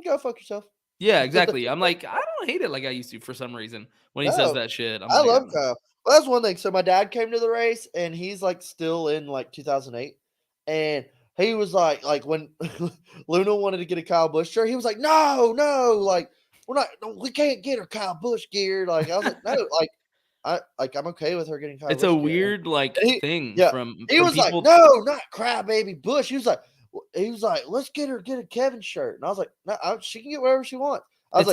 Speaker 2: Go fuck yourself.
Speaker 1: Yeah, exactly. I'm like, I don't hate it like I used to for some reason when he says that shit.
Speaker 2: I love Kyle. Well, that's one thing. So my dad came to the race and he's like still in like 2008. And he was like when Luna wanted to get a Kyle Busch shirt, he was like, no, like we can't get her Kyle Busch gear. Like I was like, no, I'm okay with her getting Kyle.
Speaker 1: It's
Speaker 2: Busch
Speaker 1: a
Speaker 2: gear.
Speaker 1: weird thing from.
Speaker 2: He was
Speaker 1: people.
Speaker 2: Like, no, not crybaby Busch. He was like, let's get a Kevin shirt. And I was like, no, she can get whatever she wants. I was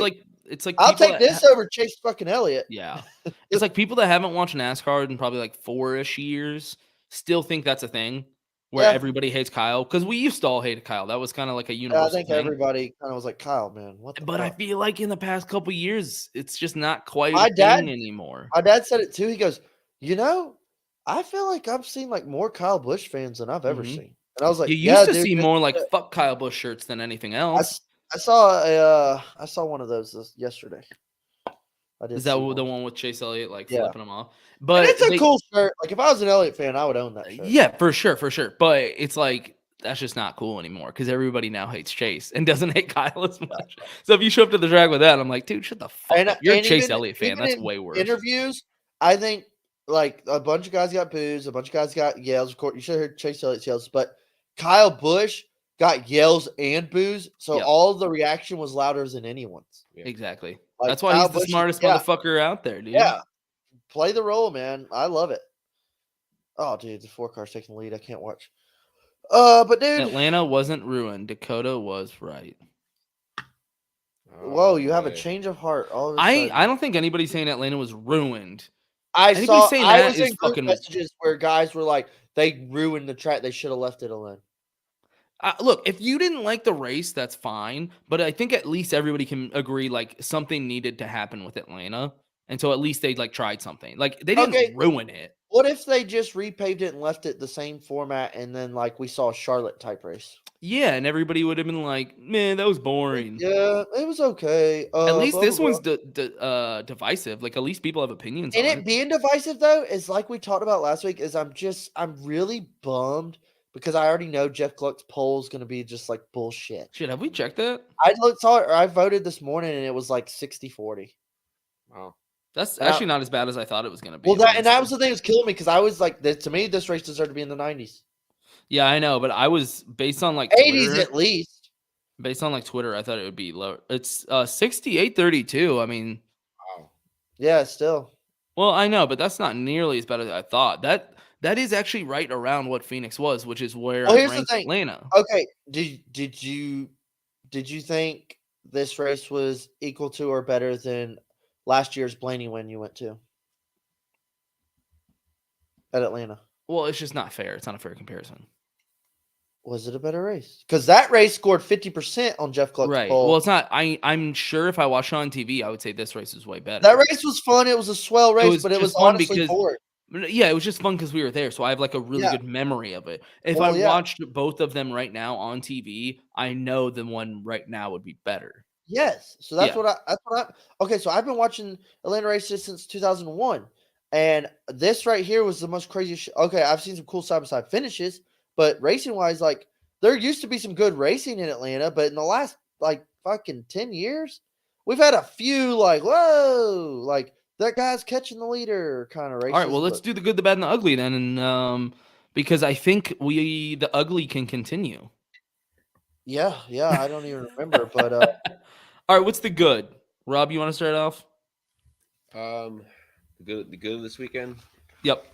Speaker 1: it's like
Speaker 2: I'll take this over Chase fucking Elliott.
Speaker 1: Yeah, it's like people that haven't watched NASCAR in probably like 4-ish years still think that's a thing. Where everybody hates Kyle, because we used to all hate Kyle. That was kind of like a universal
Speaker 2: thing. I think everybody kind of was like, Kyle, man, what the
Speaker 1: But
Speaker 2: fuck?
Speaker 1: I feel like in the past couple years, it's just not quite a thing anymore.
Speaker 2: My dad said it too. He goes, I feel like I've seen like more Kyle Busch fans than I've ever seen. And I was like,
Speaker 1: you used to see more like fuck Kyle Busch shirts than anything else.
Speaker 2: I saw one of those yesterday.
Speaker 1: Is that the one with Chase Elliott flipping them off? But
Speaker 2: and it's a cool shirt. Like if I was an Elliott fan, I would own that shirt.
Speaker 1: Yeah, for sure. But it's like that's just not cool anymore because everybody now hates Chase and doesn't hate Kyle as much. So if you show up to the track with that, I'm like, dude, shut the fuck up. You're a Chase Elliott fan. That's way worse.
Speaker 2: Interviews, I think like a bunch of guys got boos, a bunch of guys got yells. Of course, you should have heard Chase Elliott's yells, but Kyle Busch got yells and boos, so
Speaker 1: Yep.
Speaker 2: all the reaction was louder than anyone's.
Speaker 1: Exactly.
Speaker 2: Like,
Speaker 1: That's why
Speaker 2: Kyle
Speaker 1: he's the
Speaker 2: Busch is-
Speaker 1: smartest
Speaker 2: yeah,
Speaker 1: motherfucker out there, dude.
Speaker 2: Yeah, play the role, man. I love it. Oh, dude, the 4 car's taking the lead. I can't watch. But dude,
Speaker 1: Atlanta wasn't ruined. Dakota was right.
Speaker 2: whoa, you have a
Speaker 3: boy.
Speaker 2: change of heart all of a
Speaker 1: I
Speaker 2: sudden.
Speaker 1: don't think anybody's saying Atlanta was ruined.
Speaker 2: I
Speaker 1: anybody
Speaker 2: saw.
Speaker 1: saying
Speaker 2: I
Speaker 1: that
Speaker 2: was
Speaker 1: is
Speaker 2: in group
Speaker 1: fucking-
Speaker 2: messages where guys were like, "They ruined the track. They should have left it alone."
Speaker 1: Look, if you didn't like the race, that's fine. But I think at least everybody can agree like something needed to happen with Atlanta, and so at least they like tried something. Like they didn't
Speaker 2: Okay.
Speaker 1: ruin it.
Speaker 2: What if they just repaved it and left it the same format, and then like we saw a Charlotte type race?
Speaker 1: Yeah, and everybody would have been like, "Man, that was boring."
Speaker 2: Yeah, it was okay.
Speaker 1: At least
Speaker 2: blah,
Speaker 1: this
Speaker 2: blah,
Speaker 1: one's
Speaker 2: blah.
Speaker 1: divisive. Like at least people have opinions
Speaker 2: And
Speaker 1: on
Speaker 2: it
Speaker 1: it.
Speaker 2: being divisive though is like we talked about last week. Is I'm really bummed because I already know Jeff Gluck's poll is going to be just like bullshit.
Speaker 1: Shit, have we checked that?
Speaker 2: Saw it, or I voted this morning and it was like 60-40.
Speaker 3: Wow.
Speaker 1: That's
Speaker 2: Now-
Speaker 1: actually not as bad as I thought it was going to be.
Speaker 2: Well, that was
Speaker 1: honestly.
Speaker 2: the thing that was killing me because I was like, to me, this race deserved to be in the 90s,
Speaker 1: Yeah, I know, but I was based on like
Speaker 2: 80s
Speaker 1: Twitter,
Speaker 2: at least.
Speaker 1: based on like Twitter, I thought it would be lower. It's 68-32. I mean,
Speaker 3: Wow.
Speaker 2: Yeah, still.
Speaker 1: well, I know, but that's not nearly as bad as I thought. That is actually right around what Phoenix was, which is where
Speaker 2: Well,
Speaker 1: I
Speaker 2: here's the
Speaker 1: ranked
Speaker 2: thing.
Speaker 1: Atlanta.
Speaker 2: Okay, did you think this race was equal to or better than last year's Blaney win you went to at Atlanta?
Speaker 1: Well, it's just not fair. It's not a fair comparison.
Speaker 2: Was it a better race? Because that race scored 50% on Jeff Gluck's
Speaker 1: Right.
Speaker 2: poll.
Speaker 1: Well, it's not. I'm sure if I watched it on TV, I would say this race is way better.
Speaker 2: That race was fun. It was a swell race,
Speaker 1: was
Speaker 2: but it
Speaker 1: just
Speaker 2: was
Speaker 1: fun
Speaker 2: honestly
Speaker 1: because-
Speaker 2: boring.
Speaker 1: Yeah, it was just fun because we were there, so I have like a really
Speaker 2: Yeah.
Speaker 1: good memory of it. If
Speaker 2: Well,
Speaker 1: I
Speaker 2: yeah.
Speaker 1: watched both of them right now on TV, I know the one right now would be better.
Speaker 2: Yes. So that's
Speaker 1: Yeah.
Speaker 2: what I okay, so I've been watching Atlanta races since 2001. And this right here was the most craziest okay, I've seen some cool side-by-side finishes, but racing-wise, like there used to be some good racing in Atlanta, but in the last like fucking 10 years, we've had a few like, whoa, like that guy's catching the leader kind of races.
Speaker 1: All right, well, let's
Speaker 2: but-
Speaker 1: do the good, the bad, and the ugly then, and because I think the ugly can continue.
Speaker 2: Yeah, I don't even remember, but
Speaker 1: All right, what's the good? Rob, you want to start off?
Speaker 3: The good this weekend.
Speaker 1: Yep.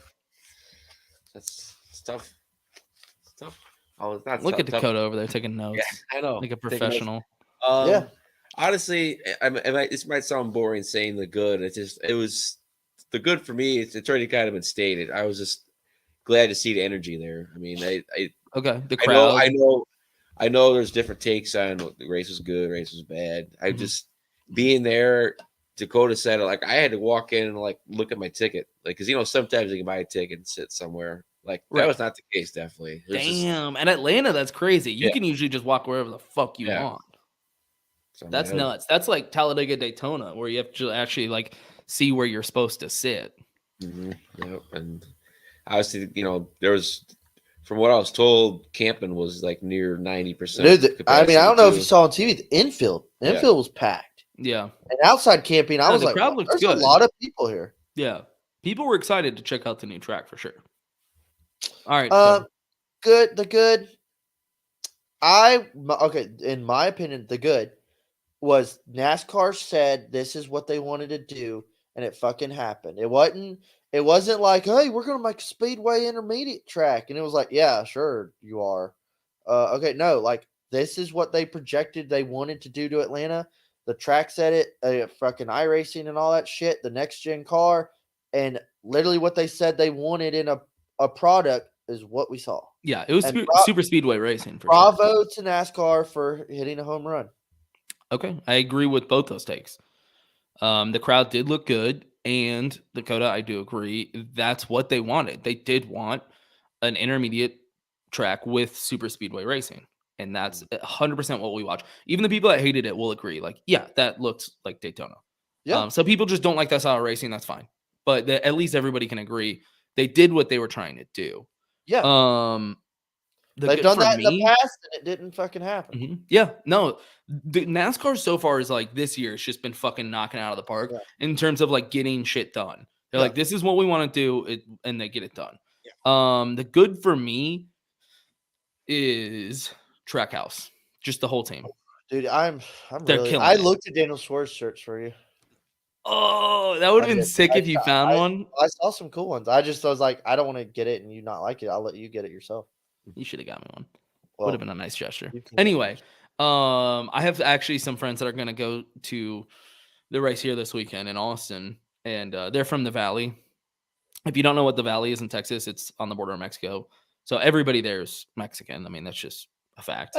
Speaker 3: That's it's tough. It's tough. Oh, it's not
Speaker 1: Look at
Speaker 3: tough.
Speaker 1: Dakota over there taking notes,
Speaker 3: Yeah, I know.
Speaker 1: like a
Speaker 3: Taking notes.
Speaker 1: professional.
Speaker 2: Yeah.
Speaker 3: Honestly, this might sound boring saying the good. It was the good for me. It's already kind of been stated. I was just glad to see the energy there. I mean,
Speaker 1: Okay, the
Speaker 3: I
Speaker 1: crowd.
Speaker 3: I know. There's different takes on the race was good, race was bad. I
Speaker 1: Mhm.
Speaker 3: just being there. Dakota said it like I had to walk in and like look at my ticket, like because sometimes you can buy a ticket and sit somewhere. Like
Speaker 1: Right.
Speaker 3: that was not the case. Definitely. It was just-
Speaker 1: Damn, and Atlanta, that's crazy. You
Speaker 3: Yeah.
Speaker 1: can usually just walk wherever the fuck you
Speaker 3: Yeah.
Speaker 1: want.
Speaker 3: so, I mean,
Speaker 1: That's
Speaker 3: I was-
Speaker 1: nuts. That's like Talladega, Daytona, where you have to actually like see where you're supposed to sit.
Speaker 3: Yep. And obviously, there was, from what I was told, camping was like near 90%.
Speaker 2: dude, I mean, I don't know if you
Speaker 3: capacity,
Speaker 2: saw on TV the infield. The
Speaker 3: Yeah.
Speaker 2: infield was packed.
Speaker 1: Yeah,
Speaker 2: And outside camping, I
Speaker 1: No,
Speaker 2: was
Speaker 1: the
Speaker 2: like,
Speaker 1: crowd
Speaker 2: wow,
Speaker 1: looks
Speaker 2: there's
Speaker 1: good.
Speaker 2: a lot of people here.
Speaker 1: yeah. People were excited to check out the new track for sure. All right.
Speaker 2: Good. The good. In my opinion, the good was NASCAR said this is what they wanted to do, and it fucking happened. It wasn't like, hey, we're gonna make a speedway intermediate track, and it was like, yeah, sure, you are. Okay, no, like this is what they projected they wanted to do to Atlanta. The track said it, fucking iRacing and all that shit, the next gen car, and literally what they said they wanted in a product is what we saw.
Speaker 1: Yeah, it was
Speaker 2: and
Speaker 1: super speedway racing. For sure.
Speaker 2: Bravo to NASCAR for hitting a home run.
Speaker 1: Okay, I agree with both those takes. The crowd did look good, and Dakota, I do agree. That's what they wanted. They did want an intermediate track with super speedway racing, and that's 100% what we watch. Even the people that hated it will agree. Like, yeah, that looks like Daytona.
Speaker 2: Yeah.
Speaker 1: So people just don't like that style of racing. That's fine, but at least everybody can agree they did what they were trying to do.
Speaker 2: Yeah. They've done
Speaker 1: for
Speaker 2: that in the
Speaker 1: me-
Speaker 2: past, and it didn't fucking happen.
Speaker 1: Mhm. Yeah, no, the NASCAR so far is like this year. It's just been fucking knocking out of the park
Speaker 2: Yeah.
Speaker 1: in terms of like getting shit done. They're like, this is what we want to do, and they get it done.
Speaker 2: Yeah.
Speaker 1: The good for me is Trackhouse, just the whole team.
Speaker 2: Dude, I'm
Speaker 1: They're
Speaker 2: really.
Speaker 1: killing
Speaker 2: I
Speaker 1: it.
Speaker 2: looked at Daniel Suarez shirts for you.
Speaker 1: Oh, that would have been sick if you found one.
Speaker 2: I saw some cool ones. I was like, I don't want to get it and you not like it. I'll let you get it yourself.
Speaker 1: You should have got me one.
Speaker 2: Well,
Speaker 1: would have been a nice gesture.
Speaker 2: you can get
Speaker 1: Anyway, I have actually some friends that are going to go to the race here this weekend in Austin, and they're from the Valley. If you don't know what the Valley is in Texas, it's on the border of Mexico. So everybody there is Mexican. I mean, that's just a fact.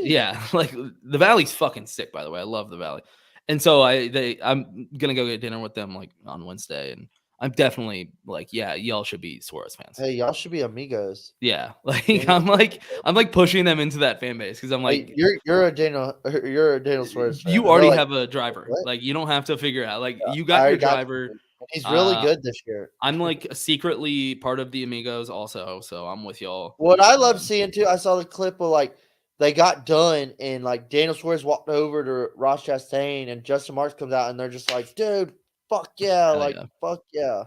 Speaker 1: Yeah, like the Valley's fucking sick, by the way. I love the Valley. And so I'm gonna go get dinner with them like on Wednesday, and I'm definitely like, yeah, y'all should be Suarez fans.
Speaker 2: Hey, y'all should be amigos.
Speaker 1: Yeah, like
Speaker 2: Yeah.
Speaker 1: I'm like pushing them into that fan base because I'm like,
Speaker 2: Hey, you're a Daniel Suarez fan.
Speaker 1: you
Speaker 2: And
Speaker 1: already
Speaker 2: they're like,
Speaker 1: have a driver.
Speaker 2: "What?"
Speaker 1: Like you don't have to figure out. Like you
Speaker 2: I
Speaker 1: got your
Speaker 2: already got
Speaker 1: driver.
Speaker 2: you. He's really good this year.
Speaker 1: I'm like secretly part of the Amigos also, so I'm with y'all.
Speaker 2: What I love seeing too, I saw the clip of like they got done and like Daniel Suarez walked over to Ross Chastain and Justin Marks comes out and they're just like, dude, fuck yeah,
Speaker 1: Hell
Speaker 2: like
Speaker 1: yeah.
Speaker 2: fuck yeah.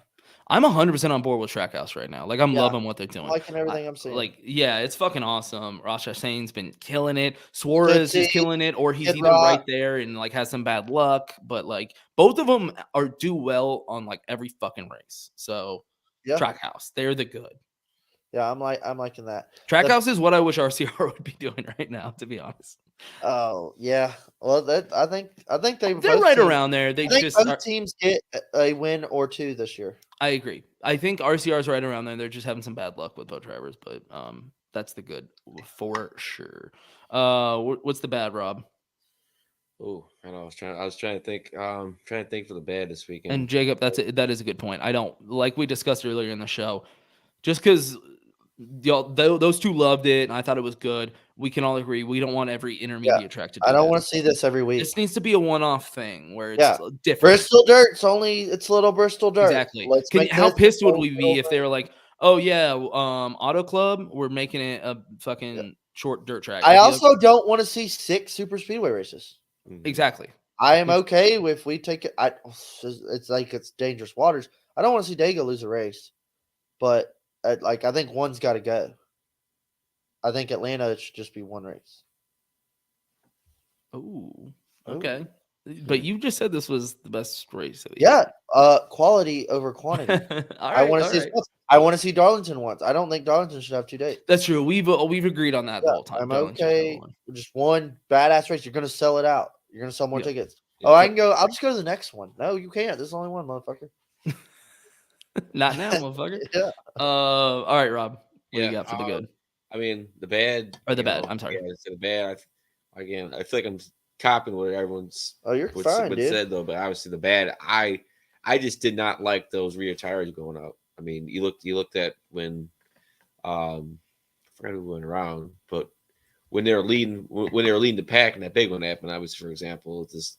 Speaker 1: I'm 100% on board with Trackhouse right now. Like I'm
Speaker 2: Yeah.
Speaker 1: loving what they're doing.
Speaker 2: I'm liking everything I'm seeing.
Speaker 1: Like, yeah, it's fucking awesome. Ross Chastain's been killing it. Suarez is killing it, or he's
Speaker 2: Kid
Speaker 1: either
Speaker 2: Rock.
Speaker 1: right there and like has some bad luck. But like both of them are do well on like every fucking race. So
Speaker 2: Yeah.
Speaker 1: Trackhouse, they're the good.
Speaker 2: Yeah, I'm liking that.
Speaker 1: Trackhouse is what I wish RCR would be doing right now, to be honest.
Speaker 2: Oh yeah. Well, I think
Speaker 1: They're
Speaker 2: both
Speaker 1: right
Speaker 2: teams,
Speaker 1: around there. They
Speaker 2: I think
Speaker 1: just
Speaker 2: both
Speaker 1: are,
Speaker 2: teams get a win or two this year.
Speaker 1: I agree. I think RCR is right around there. They're just having some bad luck with both drivers, but that's the good for sure. What's the bad, Rob?
Speaker 3: Oh, I know. I was trying to think. Trying to think for the bad this weekend.
Speaker 1: And Jacob, that is a good point. I don't like we discussed earlier in the show. Just because y'all those two loved it and I thought it was good, we can all agree we don't want every intermediate track to do
Speaker 2: I don't
Speaker 1: that.
Speaker 2: want to see this every week.
Speaker 1: This needs to be a one-off thing where it's different.
Speaker 2: Bristol dirt. It's little Bristol dirt.
Speaker 1: Exactly. How pissed would we be if they were like, oh yeah, Auto Club, we're making it a fucking short dirt track.
Speaker 2: I also don't want to see 6 super speedway races.
Speaker 1: Exactly.
Speaker 2: I am okay with we take it. It's like it's dangerous waters. I don't want to see Dago lose a race, but I think one's got to go. I think Atlanta it should just be one race.
Speaker 1: Oh, okay. But you just said this was the best race of the
Speaker 2: year. Quality over quantity. I want to see. I want to see Darlington once. I don't think Darlington should have 2 dates.
Speaker 1: That's true. We've agreed on that the whole time.
Speaker 2: I'm okay. Just one badass race. You're gonna sell it out. You're gonna sell more tickets.
Speaker 3: Yeah.
Speaker 2: Oh, I can go. I'll just go to the next one. No, you can't. There's only one, motherfucker.
Speaker 1: Not now, motherfucker.
Speaker 2: Yeah.
Speaker 1: All right, Rob. What do you got for the good?
Speaker 3: I mean, the bad
Speaker 1: or the bad. I'm sorry.
Speaker 3: Yeah, the bad. I feel like I'm copying what everyone's.
Speaker 2: You're fine, dude.
Speaker 3: Said though, but obviously the bad. I just did not like those rear tires going out. I mean, you looked at when, I forgot who went around, but when they were leading the pack and that big one happened, obviously, for example, it's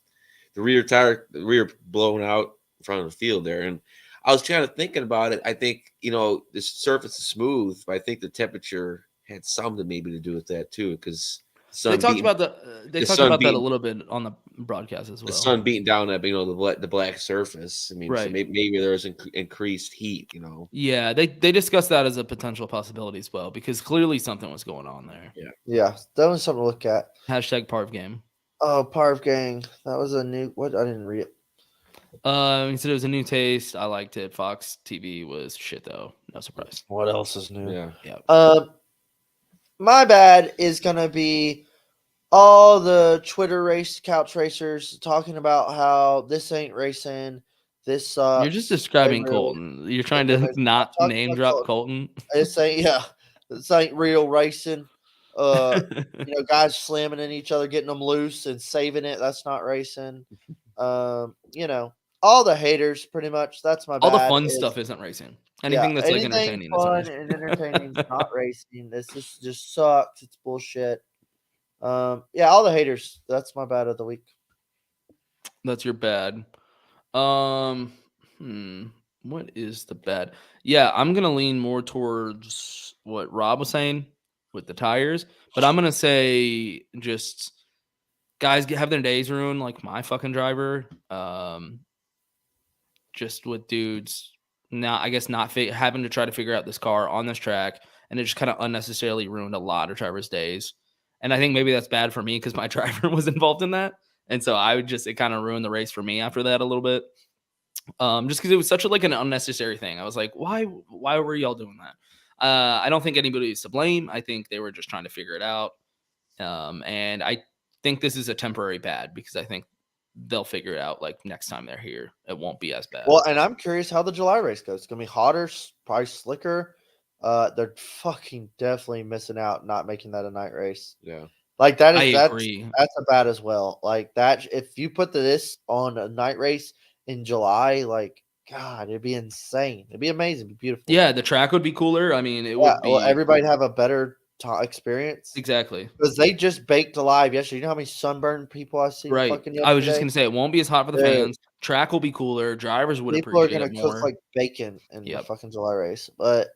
Speaker 3: the rear blown out in front of the field there, and I was kind of thinking about it. I think the surface is smooth, but I think the temperature had something maybe to do with that too, because
Speaker 1: they talked about that a little bit on the broadcast as well.
Speaker 3: The sun beating down that the black surface. I mean,
Speaker 1: right.
Speaker 3: So maybe there's increased heat.
Speaker 1: Yeah, they discussed that as a potential possibility as well, because clearly something was going on there.
Speaker 2: Yeah, that was something to look at.
Speaker 1: Hashtag Parv game.
Speaker 2: Oh, Parv gang. That was a new. What? I didn't read it.
Speaker 1: He said it was a new taste. I liked it. Fox TV was shit though. No surprise.
Speaker 2: What else is new?
Speaker 3: Yeah.
Speaker 2: My bad is gonna be all the Twitter couch racers talking about how this ain't racing. This sucks.
Speaker 1: You're just describing Colton. You're trying to not name drop Colton.
Speaker 2: This ain't real racing. Guys slamming in each other, getting them loose and saving it. That's not racing. All the haters, pretty much. That's my bad.
Speaker 1: All the fun stuff isn't racing. Anything that's like entertaining.
Speaker 2: Fun and entertaining is not racing. This just sucks. It's bullshit. All the haters. That's my bad of the week.
Speaker 1: That's your bad. What is the bad? Yeah, I'm gonna lean more towards what Rob was saying with the tires, but I'm gonna say just guys have their days ruined, like my fucking driver. just with dudes now, I guess not having to try to figure out this car on this track, and it just kind of unnecessarily ruined a lot of drivers' days. And I think maybe that's bad for me because my driver was involved in that, and so it kind of ruined the race for me after that a little bit. Just because it was such an unnecessary thing. I was like, why were y'all doing that? I don't think anybody is to blame. I think they were just trying to figure it out. And I think this is a temporary bad because I think they'll figure it out next time they're here. It won't be as bad.
Speaker 2: Well, and I'm curious how the July race goes. It's gonna be hotter, probably slicker. They're fucking definitely missing out not making that a night race.
Speaker 3: Yeah.
Speaker 2: Like
Speaker 1: I agree.
Speaker 2: That's a bad as well. Like that, if you put this on a night race in July, like God, it'd be insane. It'd be amazing. It'd be beautiful.
Speaker 1: Yeah, the track would be cooler. I mean, it would be.
Speaker 2: Well, everybody'd have a better experience.
Speaker 1: Exactly.
Speaker 2: Because they just baked alive yesterday. You know how many sunburned people I see?
Speaker 1: Right. I was just gonna say it won't be as hot for the fans. Track will be cooler. Drivers would
Speaker 2: people
Speaker 1: appreciate
Speaker 2: are
Speaker 1: it
Speaker 2: gonna
Speaker 1: more.
Speaker 2: cook like bacon in the fucking July race. But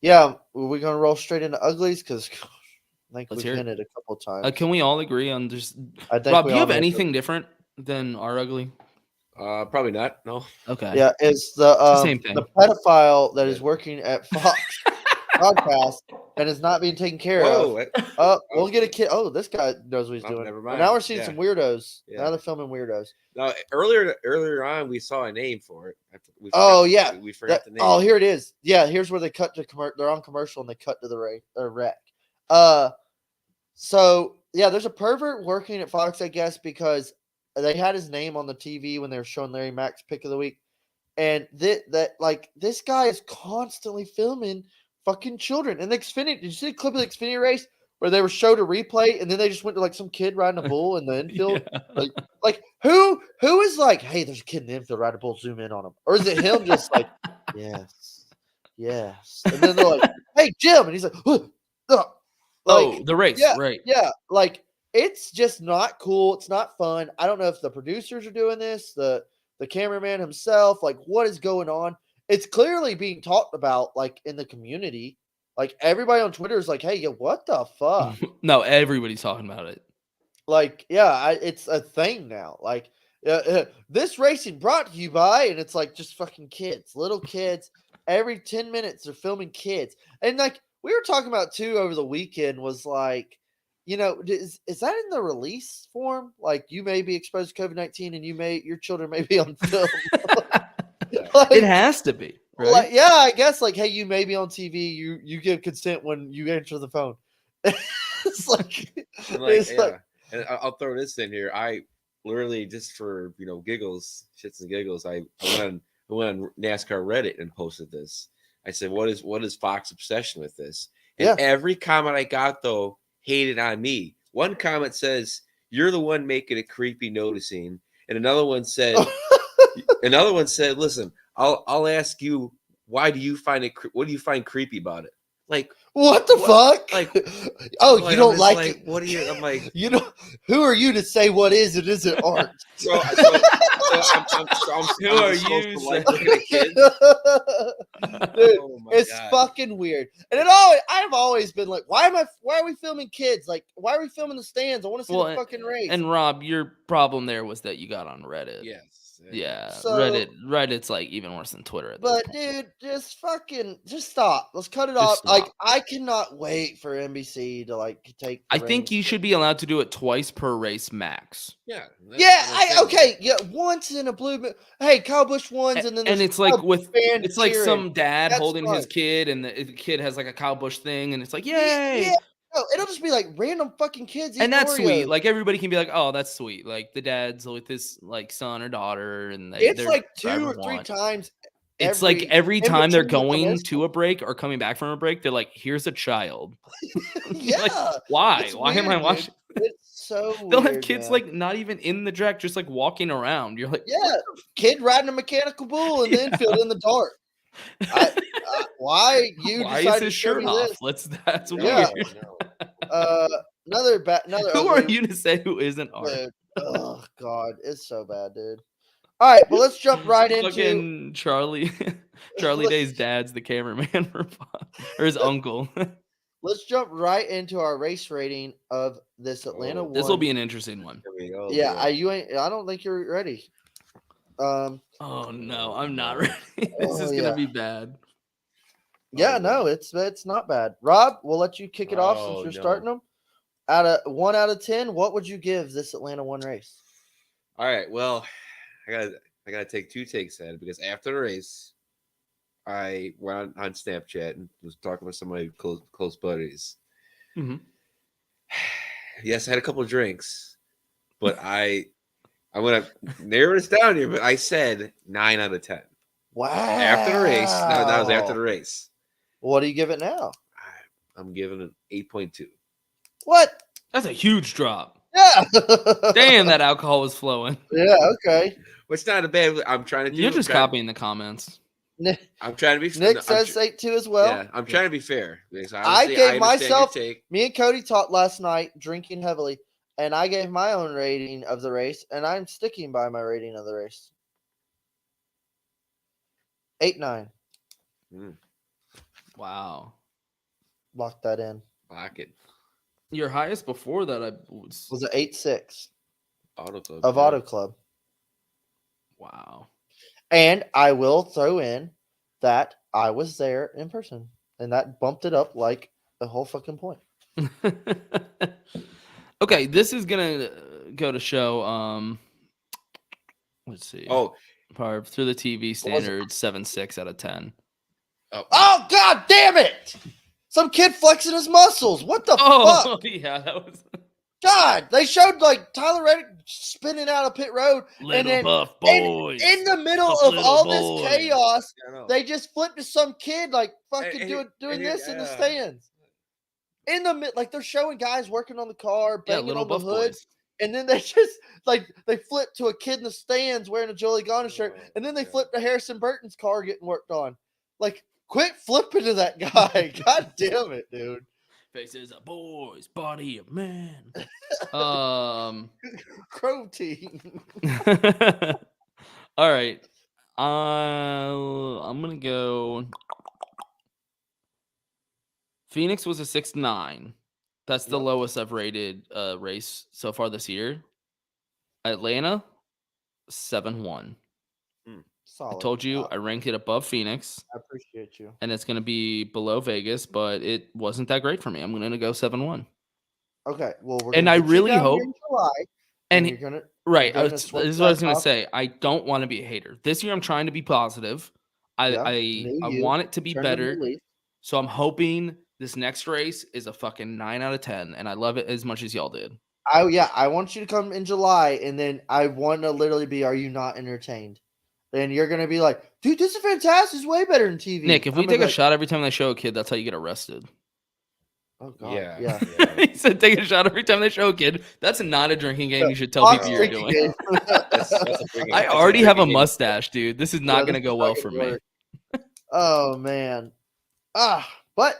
Speaker 2: yeah, we're gonna roll straight into uglies because I think we've hinted a couple times.
Speaker 1: Can we all agree on just?
Speaker 2: I think
Speaker 1: Rob, do you have anything different than our ugly?
Speaker 3: Probably not. No.
Speaker 1: Okay.
Speaker 2: Yeah, it's the
Speaker 1: same thing.
Speaker 2: The pedophile that is working at Fox broadcast and is not being taken care of. We'll get a kid. Oh, this guy knows what he's doing.
Speaker 3: Never mind.
Speaker 2: Now we're seeing some weirdos. Yeah. Now they're filming weirdos.
Speaker 3: No, earlier on we saw a name for it. We forgot the name.
Speaker 2: Oh, here it is. Yeah, here's where they cut to they're on commercial and they cut to the wreck. So yeah, there's a pervert working at Fox, I guess, because they had his name on the TV when they were showing Larry Mack's pick of the week, and this guy is constantly filming fucking children. And the Xfinity, did you see the clip of the Xfinity race where they were showed a replay and then they just went to some kid riding a bull in the infield? like who is like, hey, there's a kid in the infield riding a bull, zoom in on him, or is it him just like, yes, and then they're like, hey Jim, and he's like,
Speaker 1: the race, right?
Speaker 2: Yeah, it's just not cool. It's not fun. I don't know if the producers are doing this, the cameraman himself, what is going on? It's clearly being talked about, in the community. Everybody on Twitter is like, hey, what the fuck?
Speaker 1: No, everybody's talking about it.
Speaker 2: It's a thing now. This racing brought to you by, and it's just fucking kids, little kids. Every 10 minutes they're filming kids. And we were talking about too over the weekend was is that in the release form? You may be exposed to COVID-19 and your children may be on film.
Speaker 1: It has to be, right?
Speaker 2: Yeah, I guess hey, you may be on TV. You give consent when you answer the phone.
Speaker 3: And I'll throw this in here. I literally just for giggles, shits and giggles. I went on NASCAR Reddit and posted this. I said, what is Fox obsession with this? And every comment I got though hated on me. One comment says, "You're the one making it creepy noticing," and another one said, "Listen, I'll ask you, why do you find it? What do you find creepy about it?
Speaker 2: What the fuck? You don't like it?
Speaker 3: What do you? I'm like,
Speaker 2: who are you to say what is and isn't art?
Speaker 3: So
Speaker 1: who are you?
Speaker 3: Looking at kids?
Speaker 2: Dude, it's fucking weird. And I've always been like, why are we filming kids? Why are we filming the stands? I want to see the fucking race.
Speaker 1: And Rob, your problem there was that you got on Reddit.
Speaker 3: Yes.
Speaker 1: Yeah, so, Reddit's even worse than Twitter.
Speaker 2: Dude, just stop. Let's cut it off. I cannot wait for NBC to take.
Speaker 1: I think you should be allowed to do it twice per race max.
Speaker 3: Yeah.
Speaker 2: Once in a blue. Hey, Kyle Busch won, and then
Speaker 1: it's cheering. Some dad holding his kid, and the kid has a Kyle Busch thing, and it's yay.
Speaker 2: Yeah. No, it'll just be random fucking kids.
Speaker 1: And that's Oreos. Sweet. Everybody can be oh, that's sweet. The dad's with his son or daughter, and
Speaker 2: it's 2 or 3 times.
Speaker 1: It's every time they're going to a break or coming back from a break, they're here's a child.
Speaker 2: Yeah.
Speaker 1: Why?
Speaker 2: It's
Speaker 1: why
Speaker 2: weird,
Speaker 1: am I watching?
Speaker 2: It's so weird.
Speaker 1: They'll have kids not even in the track, just walking around. You're
Speaker 2: kid riding a mechanical bull in the infield in the dark. Why
Speaker 1: is his shirt off? That's weird.
Speaker 2: Another
Speaker 1: who are you to say who isn't art?
Speaker 2: Oh God, it's so bad, dude. All right, well let's jump right into
Speaker 1: Charlie Day's dad's the cameraman for or his uncle.
Speaker 2: Let's jump right into our race rating of this Atlanta one.
Speaker 1: This will be an interesting one.
Speaker 2: Yeah, I don't think you're ready.
Speaker 1: Oh no, I'm not ready. This is
Speaker 2: yeah.
Speaker 1: gonna be bad.
Speaker 2: Yeah,
Speaker 3: Oh,
Speaker 2: no, it's not bad. Rob, we'll let you kick it off since
Speaker 3: Oh,
Speaker 2: you're
Speaker 3: no.
Speaker 2: starting them. Out of 1 out of 10, what would you give this Atlanta 1 race?
Speaker 3: All right. Well, I gotta take 2 takes at it because after the race, I went on Snapchat and was talking with some of my close buddies.
Speaker 1: Mhm.
Speaker 3: Yes, I had a couple of drinks, but I'm gonna narrow this down here. But I said 9 out of 10
Speaker 2: Wow.
Speaker 3: after the race. That was after the race.
Speaker 2: What do you give it now?
Speaker 3: I'm giving it 8.2.
Speaker 2: What?
Speaker 1: That's a huge drop.
Speaker 2: Yeah.
Speaker 1: Damn, that alcohol was flowing.
Speaker 2: Yeah, okay.
Speaker 3: Which not a bad. I'm trying to do.
Speaker 1: You're just copying the comments.
Speaker 3: I'm trying to be.
Speaker 2: Nick
Speaker 3: I'm
Speaker 2: says 8-2 as well.
Speaker 3: Yeah, I'm trying to be fair. Because
Speaker 2: I
Speaker 3: obviously
Speaker 2: gave
Speaker 3: understand your
Speaker 2: myself,
Speaker 3: take.
Speaker 2: me and Cody talked last night, drinking heavily, and I gave my own rating of the race, and I'm sticking by my rating of the race. 8-9.
Speaker 1: Wow.
Speaker 2: Lock that in.
Speaker 3: Lock it.
Speaker 1: Your highest before that was
Speaker 2: Was an 8-6
Speaker 3: Auto Club.
Speaker 2: of Auto Club.
Speaker 1: wow.
Speaker 2: And I will throw in that I was there in person, and that bumped it up like the whole fucking point.
Speaker 1: Okay, this is gonna go to show. Let's see.
Speaker 3: Oh,
Speaker 1: Through the TV standards, 7.6 out of 10.
Speaker 2: Oh, god damn it! Some kid flexing his muscles. What the
Speaker 1: Oh,
Speaker 2: fuck?
Speaker 1: yeah, that was
Speaker 2: God, they showed like Tyler Reddick spinning out of pit road.
Speaker 1: little
Speaker 2: then,
Speaker 1: buff boys.
Speaker 2: In the middle
Speaker 1: Tough
Speaker 2: of
Speaker 1: little
Speaker 2: all
Speaker 1: boys.
Speaker 2: this chaos,
Speaker 3: I know.
Speaker 2: they just flipped to some kid like fucking
Speaker 3: And
Speaker 2: doing
Speaker 3: here-
Speaker 2: this in the stands. In the mid, like they're showing guys working on the car,
Speaker 1: Yeah,
Speaker 2: banging
Speaker 1: little
Speaker 2: on the
Speaker 1: buff
Speaker 2: hood,
Speaker 1: boys.
Speaker 2: and then they just they flip to a kid in the stands wearing a Jolie Ghana shirt, and then they flip to Harrison Burton's car getting worked on. Like, quit flipping to that guy. God damn it, dude.
Speaker 1: Faces of boys, body of man.
Speaker 2: Crow team.
Speaker 1: All right. I'm gonna go. Phoenix was a 6.9. That's the
Speaker 2: Yep.
Speaker 1: lowest I've rated race so far this year. Atlanta, 7.1.
Speaker 2: Solid.
Speaker 1: I told you I ranked it above Phoenix,
Speaker 2: I appreciate you.
Speaker 1: and it's gonna be below Vegas, but it wasn't that great for me. I'm gonna go 7.1.
Speaker 2: Okay, well, we're
Speaker 1: And
Speaker 2: gonna
Speaker 1: I
Speaker 2: get you
Speaker 1: really
Speaker 2: down here
Speaker 1: hope-
Speaker 2: in July,
Speaker 1: And
Speaker 2: you're gonna
Speaker 1: right,
Speaker 2: gonna
Speaker 1: this
Speaker 2: switch
Speaker 1: is what I was
Speaker 2: back
Speaker 1: gonna
Speaker 2: up.
Speaker 1: say. I don't want to be a hater. This year, I'm trying to be positive.
Speaker 2: Yeah,
Speaker 1: I
Speaker 2: new you,
Speaker 1: want it to be
Speaker 2: turn the new
Speaker 1: better.
Speaker 2: leaf.
Speaker 1: So I'm hoping this next race is a fucking 9 out of 10, and I love it as much as y'all did.
Speaker 2: I want you to come in July, and then I want to literally be, are you not entertained? Then you're gonna be like, dude, this is fantastic. It's way better than TV.
Speaker 1: Nick, if
Speaker 2: I'm
Speaker 1: we
Speaker 2: gonna
Speaker 1: take
Speaker 2: be
Speaker 1: a
Speaker 2: like,
Speaker 1: shot every time they show a kid, that's how you get arrested.
Speaker 2: oh god,
Speaker 3: Yeah.
Speaker 1: He said take a shot every time they show a kid. That's not a drinking game. You should tell
Speaker 2: Fox
Speaker 1: people you're
Speaker 2: drinking
Speaker 1: doing.
Speaker 2: game.
Speaker 3: That's a drinking-
Speaker 1: I
Speaker 3: that's
Speaker 1: already have a
Speaker 3: drinking game.
Speaker 1: mustache, dude. This is not
Speaker 2: Yeah,
Speaker 1: going to
Speaker 2: this
Speaker 1: go
Speaker 2: is
Speaker 1: well
Speaker 2: not
Speaker 1: for
Speaker 2: gonna
Speaker 1: me.
Speaker 2: work. Oh man. But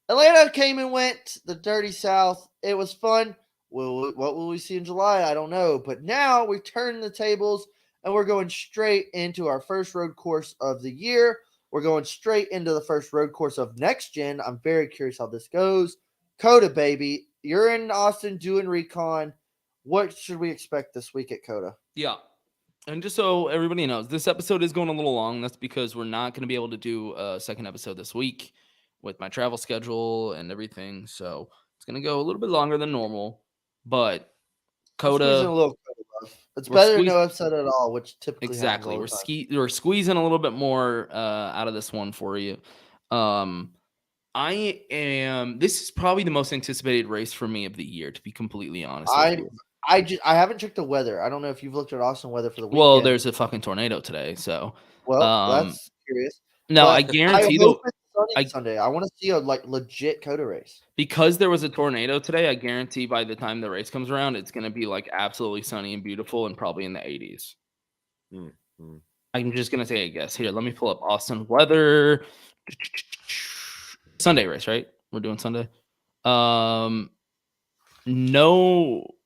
Speaker 2: Atlanta came and went, the dirty South. It was fun. What will we see in July? I don't know. But now we've turned the tables and we're going straight into our first road course of the year. We're going straight into the first road course of next gen. I'm very curious how this goes. Coda, baby, you're in Austin doing recon. What should we expect this week at Coda?
Speaker 1: Yeah. And just so everybody knows, this episode is going a little long. That's because we're not going to be able to do a second episode this week with my travel schedule and everything. So it's going to go a little bit longer than normal. But
Speaker 2: Squeezing a
Speaker 1: Coda,
Speaker 2: little Coda love. It's
Speaker 1: We're
Speaker 2: better than no episode at all, which typically
Speaker 1: exactly.
Speaker 2: happens all the time.
Speaker 1: We're squeezing a little bit more out of this one for you. This is probably the most anticipated race for me of the year, to be completely honest with you.
Speaker 2: I haven't checked the weather. I don't know if you've looked at Austin weather for the weekend.
Speaker 1: Well, there's a fucking tornado today, so
Speaker 2: that's curious.
Speaker 1: no,
Speaker 2: But
Speaker 1: I guarantee
Speaker 2: hope it's sunny
Speaker 1: I-
Speaker 2: Sunday. I want to see a legit Coda race.
Speaker 1: because there was a tornado today, I guarantee by the time the race comes around, it's gonna be like absolutely sunny and beautiful and probably in the 80s.
Speaker 3: Mm.
Speaker 1: I'm just gonna take a guess. Here, let me pull up Austin weather. Sunday race, right? We're doing Sunday.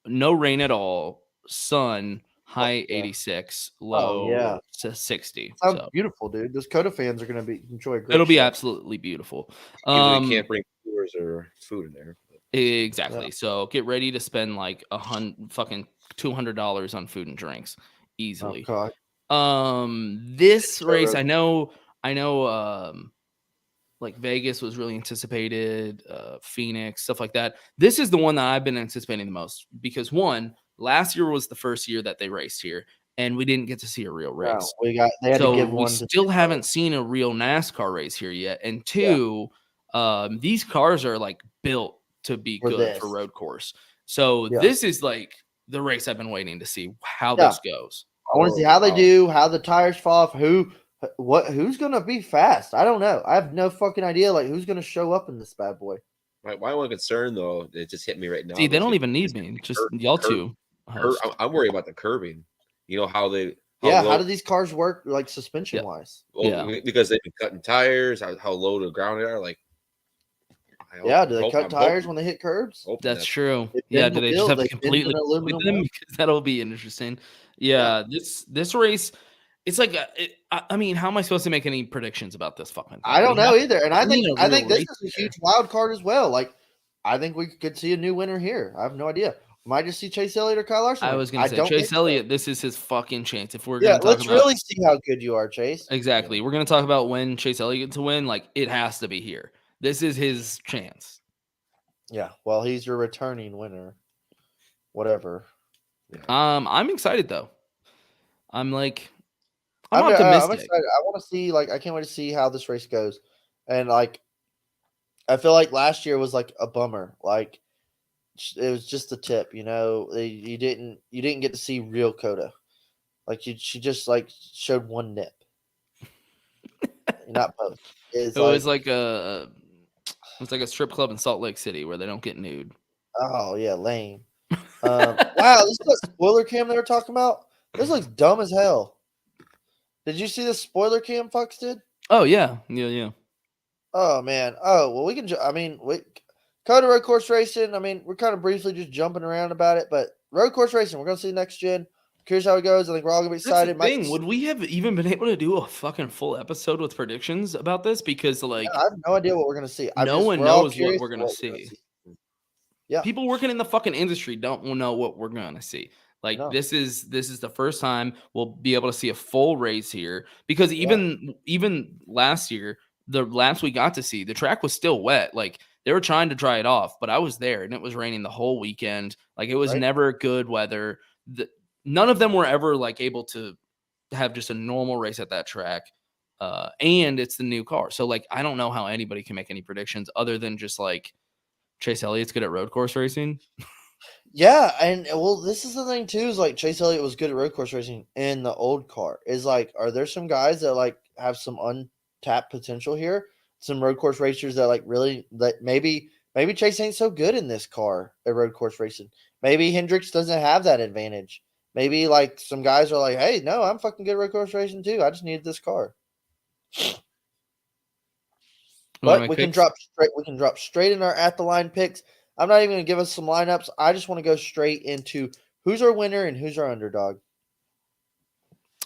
Speaker 1: No rain at all. Sun, high 86, low 60.
Speaker 2: Sounds
Speaker 1: So
Speaker 2: beautiful, dude. Those Coda fans are going to enjoy a great
Speaker 1: it'll be
Speaker 2: show.
Speaker 1: absolutely beautiful.
Speaker 3: Even we can't bring coolers or food in there.
Speaker 1: Exactly.
Speaker 2: Yeah.
Speaker 1: So get ready to spend like $200 on food and drinks
Speaker 2: Oh,
Speaker 1: easily.
Speaker 2: God.
Speaker 1: This race,
Speaker 2: Road.
Speaker 1: I know. Like Vegas was really anticipated, Phoenix, stuff like that. This is the one that I've been anticipating the most because one, last year was the first year that they raced here, and we didn't get to see a real race.
Speaker 2: They had to
Speaker 1: So
Speaker 2: give
Speaker 1: we
Speaker 2: one to
Speaker 1: still haven't seen a real NASCAR race here yet. And two, these cars are like built to be
Speaker 2: For
Speaker 1: good for
Speaker 2: this.
Speaker 1: road course. So
Speaker 2: Yeah.
Speaker 1: this is like the race I've been waiting to see how
Speaker 2: Yeah.
Speaker 1: this goes.
Speaker 2: I want to see how they do, how the tires fall off, who's gonna be fast. I don't know. I have no fucking idea. Like who's gonna show up in this bad boy.
Speaker 3: My one concern though, it just hit me right now.
Speaker 1: See, they don't even need me. Just y'all two.
Speaker 3: I'm worried about the curbing. You know how they.
Speaker 2: How do these cars work, like suspension wise?
Speaker 3: Well, because they've been cutting tires. How low to the ground they are. Like,
Speaker 2: do they cut tires when they hit curbs?
Speaker 1: That's true. Yeah, do they just have to completely with them? Because that'll be interesting. Yeah, this race, it's like, I mean, how am I supposed to make any predictions about this fucking thing?
Speaker 2: I don't know either. And I think this is a huge wild card as well. Like, I think we could see a new winner here. I have no idea. Might just see Chase Elliott or Kyle Larson.
Speaker 1: I was going to say Chase Elliott. This is his fucking chance. If we're going to talk
Speaker 2: let's really see how good you are, Chase.
Speaker 1: Exactly. We're going to talk about when Chase Elliott to win. Like, it has to be here. This is his chance.
Speaker 2: Yeah. Well, he's your returning winner. Whatever.
Speaker 1: I'm excited though. I'm optimistic.
Speaker 2: I'm excited. I want to see. Like, I can't wait to see how this race goes. And like, I feel like last year was like a bummer. Like, it was just a tip, you didn't get to see real Coda. Like she just like showed one nip. Not both. It was like
Speaker 1: a strip club in Salt Lake City where they don't get nude.
Speaker 2: Oh yeah, lame. Wow, this is the spoiler cam they were talking about. This looks dumb as hell. Did you see the spoiler cam Fox did?
Speaker 1: Oh yeah.
Speaker 2: Oh man. Oh well, we can. Coda road course racing. I mean, we're kind of briefly just jumping around about it, but road course racing, we're gonna see next gen. Curious how it goes. I think we're all gonna be excited.
Speaker 1: That's the thing. Would we have even been able to do a fucking full episode with predictions about this? Because I have
Speaker 2: no idea what we're gonna see.
Speaker 1: No one knows what we're gonna see.
Speaker 2: Yeah,
Speaker 1: people working in the fucking industry don't know what we're gonna see. Like this is the first time we'll be able to see a full race here. Because even last year, the laps we got to see, the track was still wet. Like they were trying to dry it off, but I was there and it was raining the whole weekend. Like it was never good weather. None of them were ever like able to have just a normal race at that track. And it's the new car. So like, I don't know how anybody can make any predictions other than just like Chase Elliott's good at road course racing.
Speaker 2: Yeah. And well, this is the thing too, is like Chase Elliott was good at road course racing in the old car. Is like, are there some guys that like have some untapped potential here? Some road course racers that like really that maybe Chase ain't so good in this car at road course racing. Maybe Hendricks doesn't have that advantage. Maybe like some guys are like, hey, no, I'm fucking good at road course racing too. I just needed this car. But we can drop straight in our at the line picks. I'm not even gonna give us some lineups. I just want to go straight into who's our winner and who's our underdog.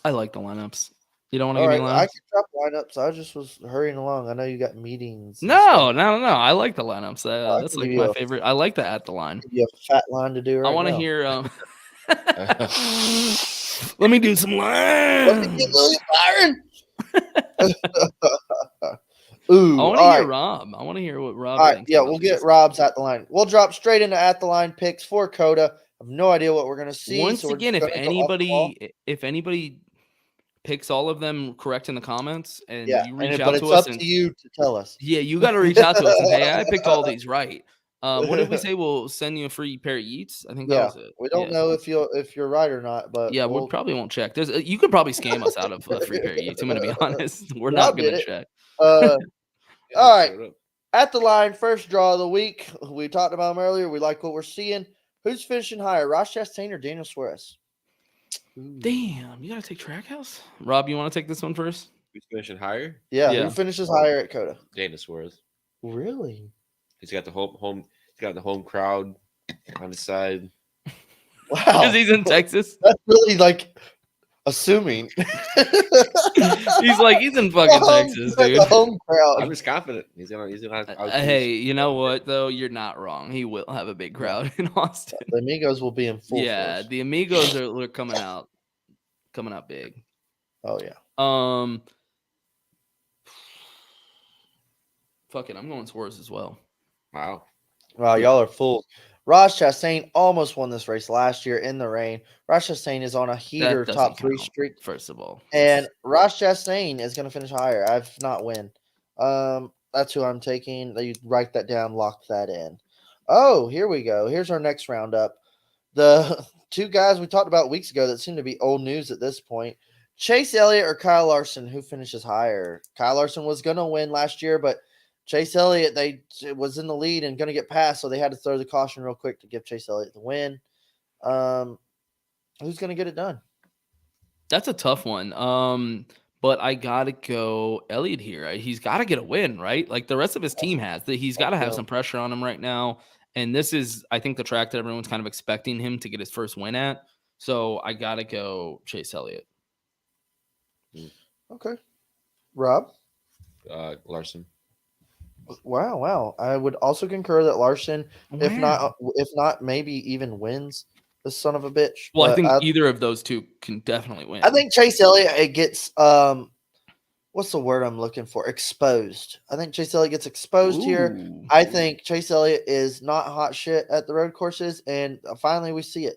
Speaker 1: I like the lineups. You don't want to give me lineups?
Speaker 2: I can drop lineups. I just was hurrying along. I know you got meetings.
Speaker 1: No. I like the lineups. That's like my favorite. I like the at the line.
Speaker 2: You have a fat line to do right now.
Speaker 1: I want to hear. Let me do some lines.
Speaker 2: Let me get Lily Byron. Ooh,
Speaker 1: I want to hear Rob. I want to hear what Rob thinks.
Speaker 2: Yeah, we'll get Rob's at the line. We'll drop straight into at the line picks for Coda. I have no idea what we're gonna see.
Speaker 1: Once again, if anybody picks all of them correct in the comments, and you reach out to us,
Speaker 2: it's up to you to tell us.
Speaker 1: Yeah, you got to reach out to us and say, hey, I picked all these right. What did we say? We'll send you a free pair of Yeats. I think that was it.
Speaker 2: We don't know if you're right or not, but
Speaker 1: we probably won't check. You could probably scam us out of a free pair of Yeats. I'm going to be honest. We're not going to check.
Speaker 2: All right. At the line, first draw of the week. We talked about him earlier. We like what we're seeing. Who's finishing higher, Ross Chastain or Daniel Suarez?
Speaker 1: Damn, you got to take Trackhouse. Rob, you want to take this one first?
Speaker 3: Who's finishing higher?
Speaker 2: Yeah. Who finishes higher at Coda?
Speaker 3: Daniel Suarez.
Speaker 2: Really?
Speaker 3: He's got the home. He's got the home crowd on his side.
Speaker 2: Wow.
Speaker 1: Because he's in Texas.
Speaker 2: That's really like assuming.
Speaker 1: he's in fucking Texas, dude.
Speaker 2: The home crowd.
Speaker 3: I'm just confident he's gonna have.
Speaker 1: Hey, you know what though? You're not wrong. He will have a big crowd in Austin.
Speaker 2: The Amigos will be in full.
Speaker 1: Yeah,
Speaker 2: force.
Speaker 1: the Amigos are coming out big.
Speaker 2: Oh yeah.
Speaker 1: Fuck it, I'm going Suarez as well.
Speaker 3: Wow.
Speaker 2: Wow, y'all are fools. Ross Chastain almost won this race last year in the rain. Ross Chastain is on a heater
Speaker 1: That doesn't
Speaker 2: top 3
Speaker 1: count,
Speaker 2: streak.
Speaker 1: first of all.
Speaker 2: And Ross Chastain is going to finish higher. I've not win. That's who I'm taking. You write that down, lock that in. Oh, here we go. Here's our next roundup. The two guys we talked about weeks ago that seem to be old news at this point. Chase Elliott or Kyle Larson, who finishes higher? Kyle Larson was going to win last year, but Chase Elliott, was in the lead and going to get past, so they had to throw the caution real quick to give Chase Elliott the win. Who's going to get it done?
Speaker 1: That's a tough one. But I gotta go Elliott here. He's got to get a win, right? Like the rest of his team has. He's got to have some pressure on him right now. And this is, I think, the track that everyone's kind of expecting him to get his first win at. So I gotta go Chase Elliott.
Speaker 2: Okay, Rob.
Speaker 3: Larson.
Speaker 2: Wow. I would also concur that Larson, if not, maybe even wins. This son of a bitch.
Speaker 1: Well, I think either of those two can definitely win.
Speaker 2: I think Chase Elliott gets what's the word I'm looking for? Exposed. I think Chase Elliott gets exposed here. I think Chase Elliott is not hot shit at the road courses, and finally we see it.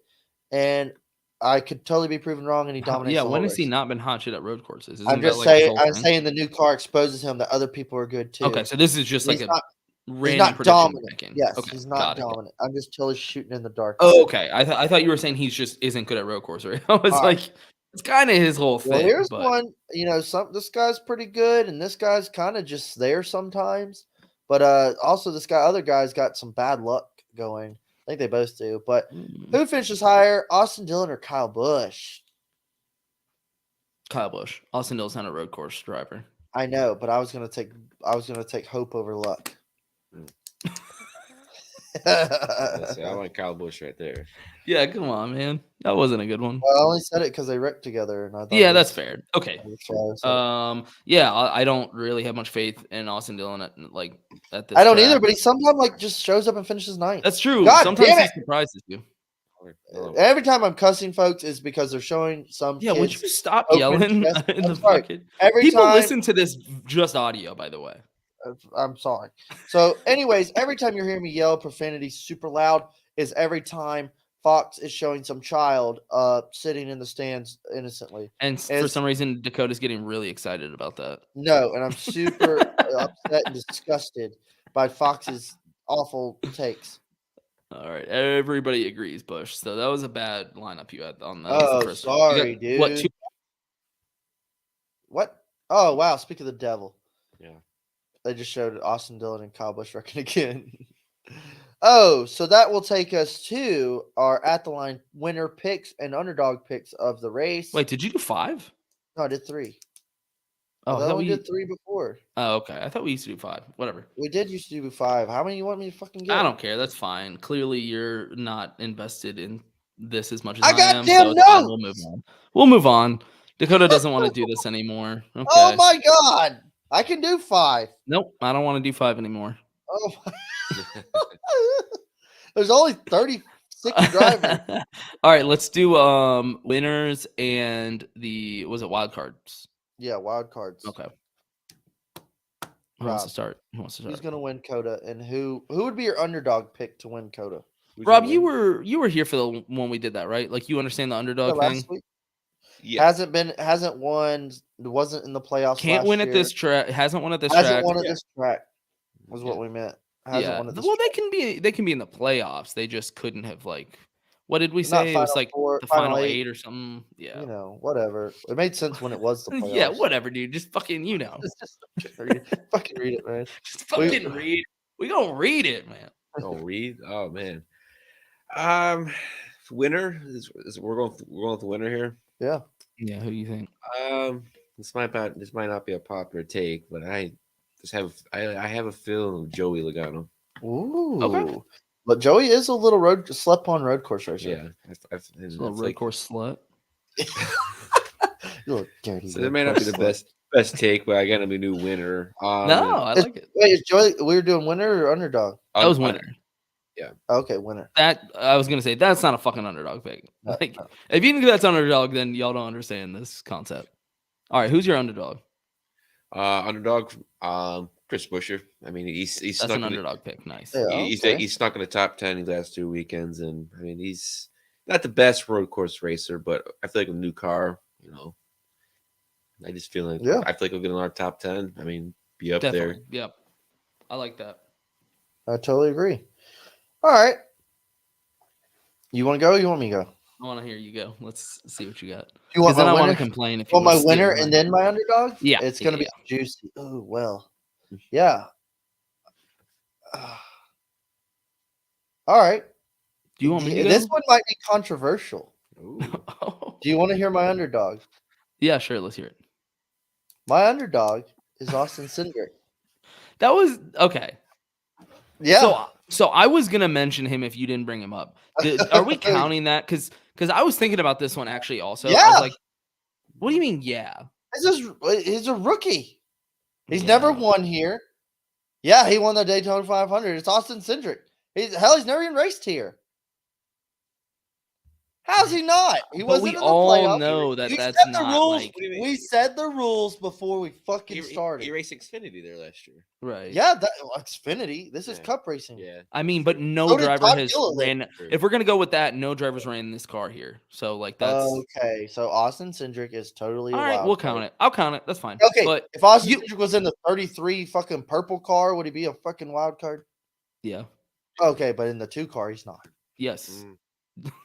Speaker 2: And I could totally be proven wrong, and he dominates.
Speaker 1: Yeah, when has he not been hot shit at road courses?
Speaker 2: I'm just saying. I'm saying the new car exposes him that other people are good too.
Speaker 1: Okay, so this is just like
Speaker 2: he's
Speaker 1: a random
Speaker 2: not dominant.
Speaker 1: Making.
Speaker 2: Yes,
Speaker 1: okay,
Speaker 2: he's not dominant. I'm just totally shooting in the dark.
Speaker 1: Oh, okay. I thought you were saying he's just isn't good at road course, right? I was like, it's kind of his whole thing.
Speaker 2: Well, here's one. This guy's pretty good, and this guy's kind of just there sometimes. But also this other guy's got some bad luck going. I think they both do. But who finishes higher, Austin Dillon or Kyle Busch?
Speaker 1: Kyle Busch. Austin Dillon's not a road course driver.
Speaker 2: I know, but I was gonna take hope over luck.
Speaker 3: I like Kyle Busch right there.
Speaker 1: Yeah, come on, man. That wasn't a good one.
Speaker 2: Well, I only said it because they wrecked together, and I thought
Speaker 1: that's fair. Okay. I don't really have much faith in Austin Dillon at this.
Speaker 2: I don't either, but he sometimes just shows up and finishes ninth.
Speaker 1: That's true.
Speaker 2: God
Speaker 1: sometimes he surprises you.
Speaker 2: Every time I'm cussing folks is because they're showing some.
Speaker 1: Yeah, would you stop yelling in the bucket?
Speaker 2: People
Speaker 1: listen to this just audio, by the way.
Speaker 2: I'm sorry. So, anyways, every time you're hearing me yell profanity super loud is every time Fox is showing some child sitting in the stands innocently.
Speaker 1: And for some reason, Dakota's getting really excited about that.
Speaker 2: No, and I'm super upset and disgusted by Fox's awful takes.
Speaker 1: All right, everybody agrees, Busch. So that was a bad lineup you had on that.
Speaker 2: Oh, sorry, dude. What? Oh, wow. Speak of the devil.
Speaker 3: Yeah.
Speaker 2: They just showed Austin Dillon and Kyle Busch wrecking again. Oh, so that will take us to our at the line winner picks and underdog picks of the race.
Speaker 1: Wait, did you do 5?
Speaker 2: No, I did 3.
Speaker 1: Oh,
Speaker 2: I only did 3 before.
Speaker 1: Oh, okay. I thought we used to do 5. Whatever.
Speaker 2: We did used to do 5. How many you want me to fucking get?
Speaker 1: I don't care. That's fine. Clearly, you're not invested in this as much as
Speaker 2: I
Speaker 1: am.
Speaker 2: Goddamn no!
Speaker 1: We'll move on. We'll move on. Dakota doesn't want to do this anymore. Okay.
Speaker 2: Oh my god! I can do 5.
Speaker 1: Nope, I don't want to do 5 anymore.
Speaker 2: Oh my. There's only 36 drivers.
Speaker 1: All right, let's do winners and was it wild cards?
Speaker 2: Yeah, wild cards.
Speaker 1: Okay. Who wants to start?
Speaker 2: Who's gonna win COTA, and who would be your underdog pick to win COTA?
Speaker 1: Rob, you were here for the one we did that, right? Like you understand the underdog thing.
Speaker 2: Week? Yeah. Hasn't won. Wasn't in the playoffs.
Speaker 1: Can't win at this track. Hasn't won at this track.
Speaker 2: Hasn't won at this track. Was what we meant.
Speaker 1: Yeah. Well, they can be in the playoffs. They just couldn't have what did we say? It was like the final 8 or something. Yeah.
Speaker 2: Whatever. It made sense when it was the playoffs.
Speaker 1: Yeah, whatever, dude. Just fucking
Speaker 2: fucking read it, man.
Speaker 1: Just fucking read. We gonna read it, man.
Speaker 3: Gonna read? Oh man. Winner is we're going with the winner here.
Speaker 2: Yeah.
Speaker 1: Yeah. Who do you think?
Speaker 3: This might not be a popular take, but I have a feeling of Joey Logano.
Speaker 2: Ooh.
Speaker 1: Okay.
Speaker 2: But Joey is a little slept on road course racer.
Speaker 3: Yeah.
Speaker 1: A little road course slut.
Speaker 2: Little dirty.
Speaker 3: So that may not be the best take, but I got him a new winner.
Speaker 1: No, I like it.
Speaker 2: Wait, is Joey? We were doing winner or underdog?
Speaker 1: That was winner.
Speaker 3: Yeah.
Speaker 2: Okay, winner.
Speaker 1: That I was gonna say that's not a fucking underdog pick.
Speaker 2: No.
Speaker 1: If you think that's underdog, then y'all don't understand this concept. All right, who's your underdog?
Speaker 3: Underdog, Chris Buescher. I mean, he's
Speaker 1: That's
Speaker 3: snuck
Speaker 1: an
Speaker 3: in.
Speaker 1: underdog pick. Nice.
Speaker 2: Yeah,
Speaker 3: He's
Speaker 2: okay.
Speaker 3: he's snuck in the top 10 the last 2 weekends, and I mean, he's not the best road course racer, but I feel like a new car. I just feel like
Speaker 2: Yeah.
Speaker 3: I feel like he'll get in our top 10. I mean, be up
Speaker 1: Definitely.
Speaker 3: there.
Speaker 1: Yep. I like that.
Speaker 2: I totally agree. All right. You want to go? Or you want me to go?
Speaker 1: I want to hear you go. Let's see what you got.
Speaker 2: You want
Speaker 1: Because then
Speaker 2: my
Speaker 1: I want
Speaker 2: winner?
Speaker 1: to complain if you
Speaker 2: Want my
Speaker 1: were
Speaker 2: winner
Speaker 1: stealing
Speaker 2: and
Speaker 1: mine.
Speaker 2: then my underdog?
Speaker 1: Yeah,
Speaker 2: It's gonna
Speaker 1: yeah,
Speaker 2: be juicy. Oh well. Yeah. All right.
Speaker 1: Do you want me to go?
Speaker 2: This one might be controversial.
Speaker 3: Ooh.
Speaker 2: Do you want to hear my underdog?
Speaker 1: Yeah, sure. Let's hear it.
Speaker 2: My underdog is Austin Cindric.
Speaker 1: That was okay.
Speaker 2: Yeah.
Speaker 1: So I was gonna mention him if you didn't bring him up. Are we counting that? Because I was thinking about this one actually. Also, I
Speaker 2: Yeah.
Speaker 1: was like, "What do you mean? Yeah,
Speaker 2: He's a rookie. He's
Speaker 1: Yeah.
Speaker 2: never won here. Yeah, he won the Daytona 500. It's Austin Cindric. He's never even raced here. How's he not? He
Speaker 1: But
Speaker 2: wasn't
Speaker 1: we
Speaker 2: in the
Speaker 1: all
Speaker 2: playoffs.
Speaker 1: know that
Speaker 2: We
Speaker 1: that's
Speaker 2: set the
Speaker 1: not
Speaker 2: rules.
Speaker 1: like
Speaker 3: What do you mean?
Speaker 2: We said the rules before we fucking
Speaker 3: He
Speaker 2: started.
Speaker 3: raced Xfinity there last year.
Speaker 1: right.
Speaker 2: Yeah, Xfinity. This is
Speaker 3: Yeah.
Speaker 2: Cup racing.
Speaker 3: Yeah.
Speaker 1: I mean, but no
Speaker 2: So did
Speaker 1: driver
Speaker 2: Todd
Speaker 1: has
Speaker 2: Gilliland.
Speaker 1: ran.
Speaker 3: True.
Speaker 1: If we're gonna go with that, no drivers ran this car here. So like that's
Speaker 2: Okay, so Austin Cindric is totally
Speaker 1: all
Speaker 2: a
Speaker 1: right.
Speaker 2: wild
Speaker 1: We'll
Speaker 2: card.
Speaker 1: count it. I'll count it. That's fine.
Speaker 2: Okay,
Speaker 1: but
Speaker 2: if Austin
Speaker 1: you-
Speaker 2: Cindric was in the 33 fucking purple car, would he be a fucking wild card?
Speaker 1: yeah,
Speaker 2: Okay, but in the 2 car, he's not.
Speaker 1: yes.
Speaker 3: Mm.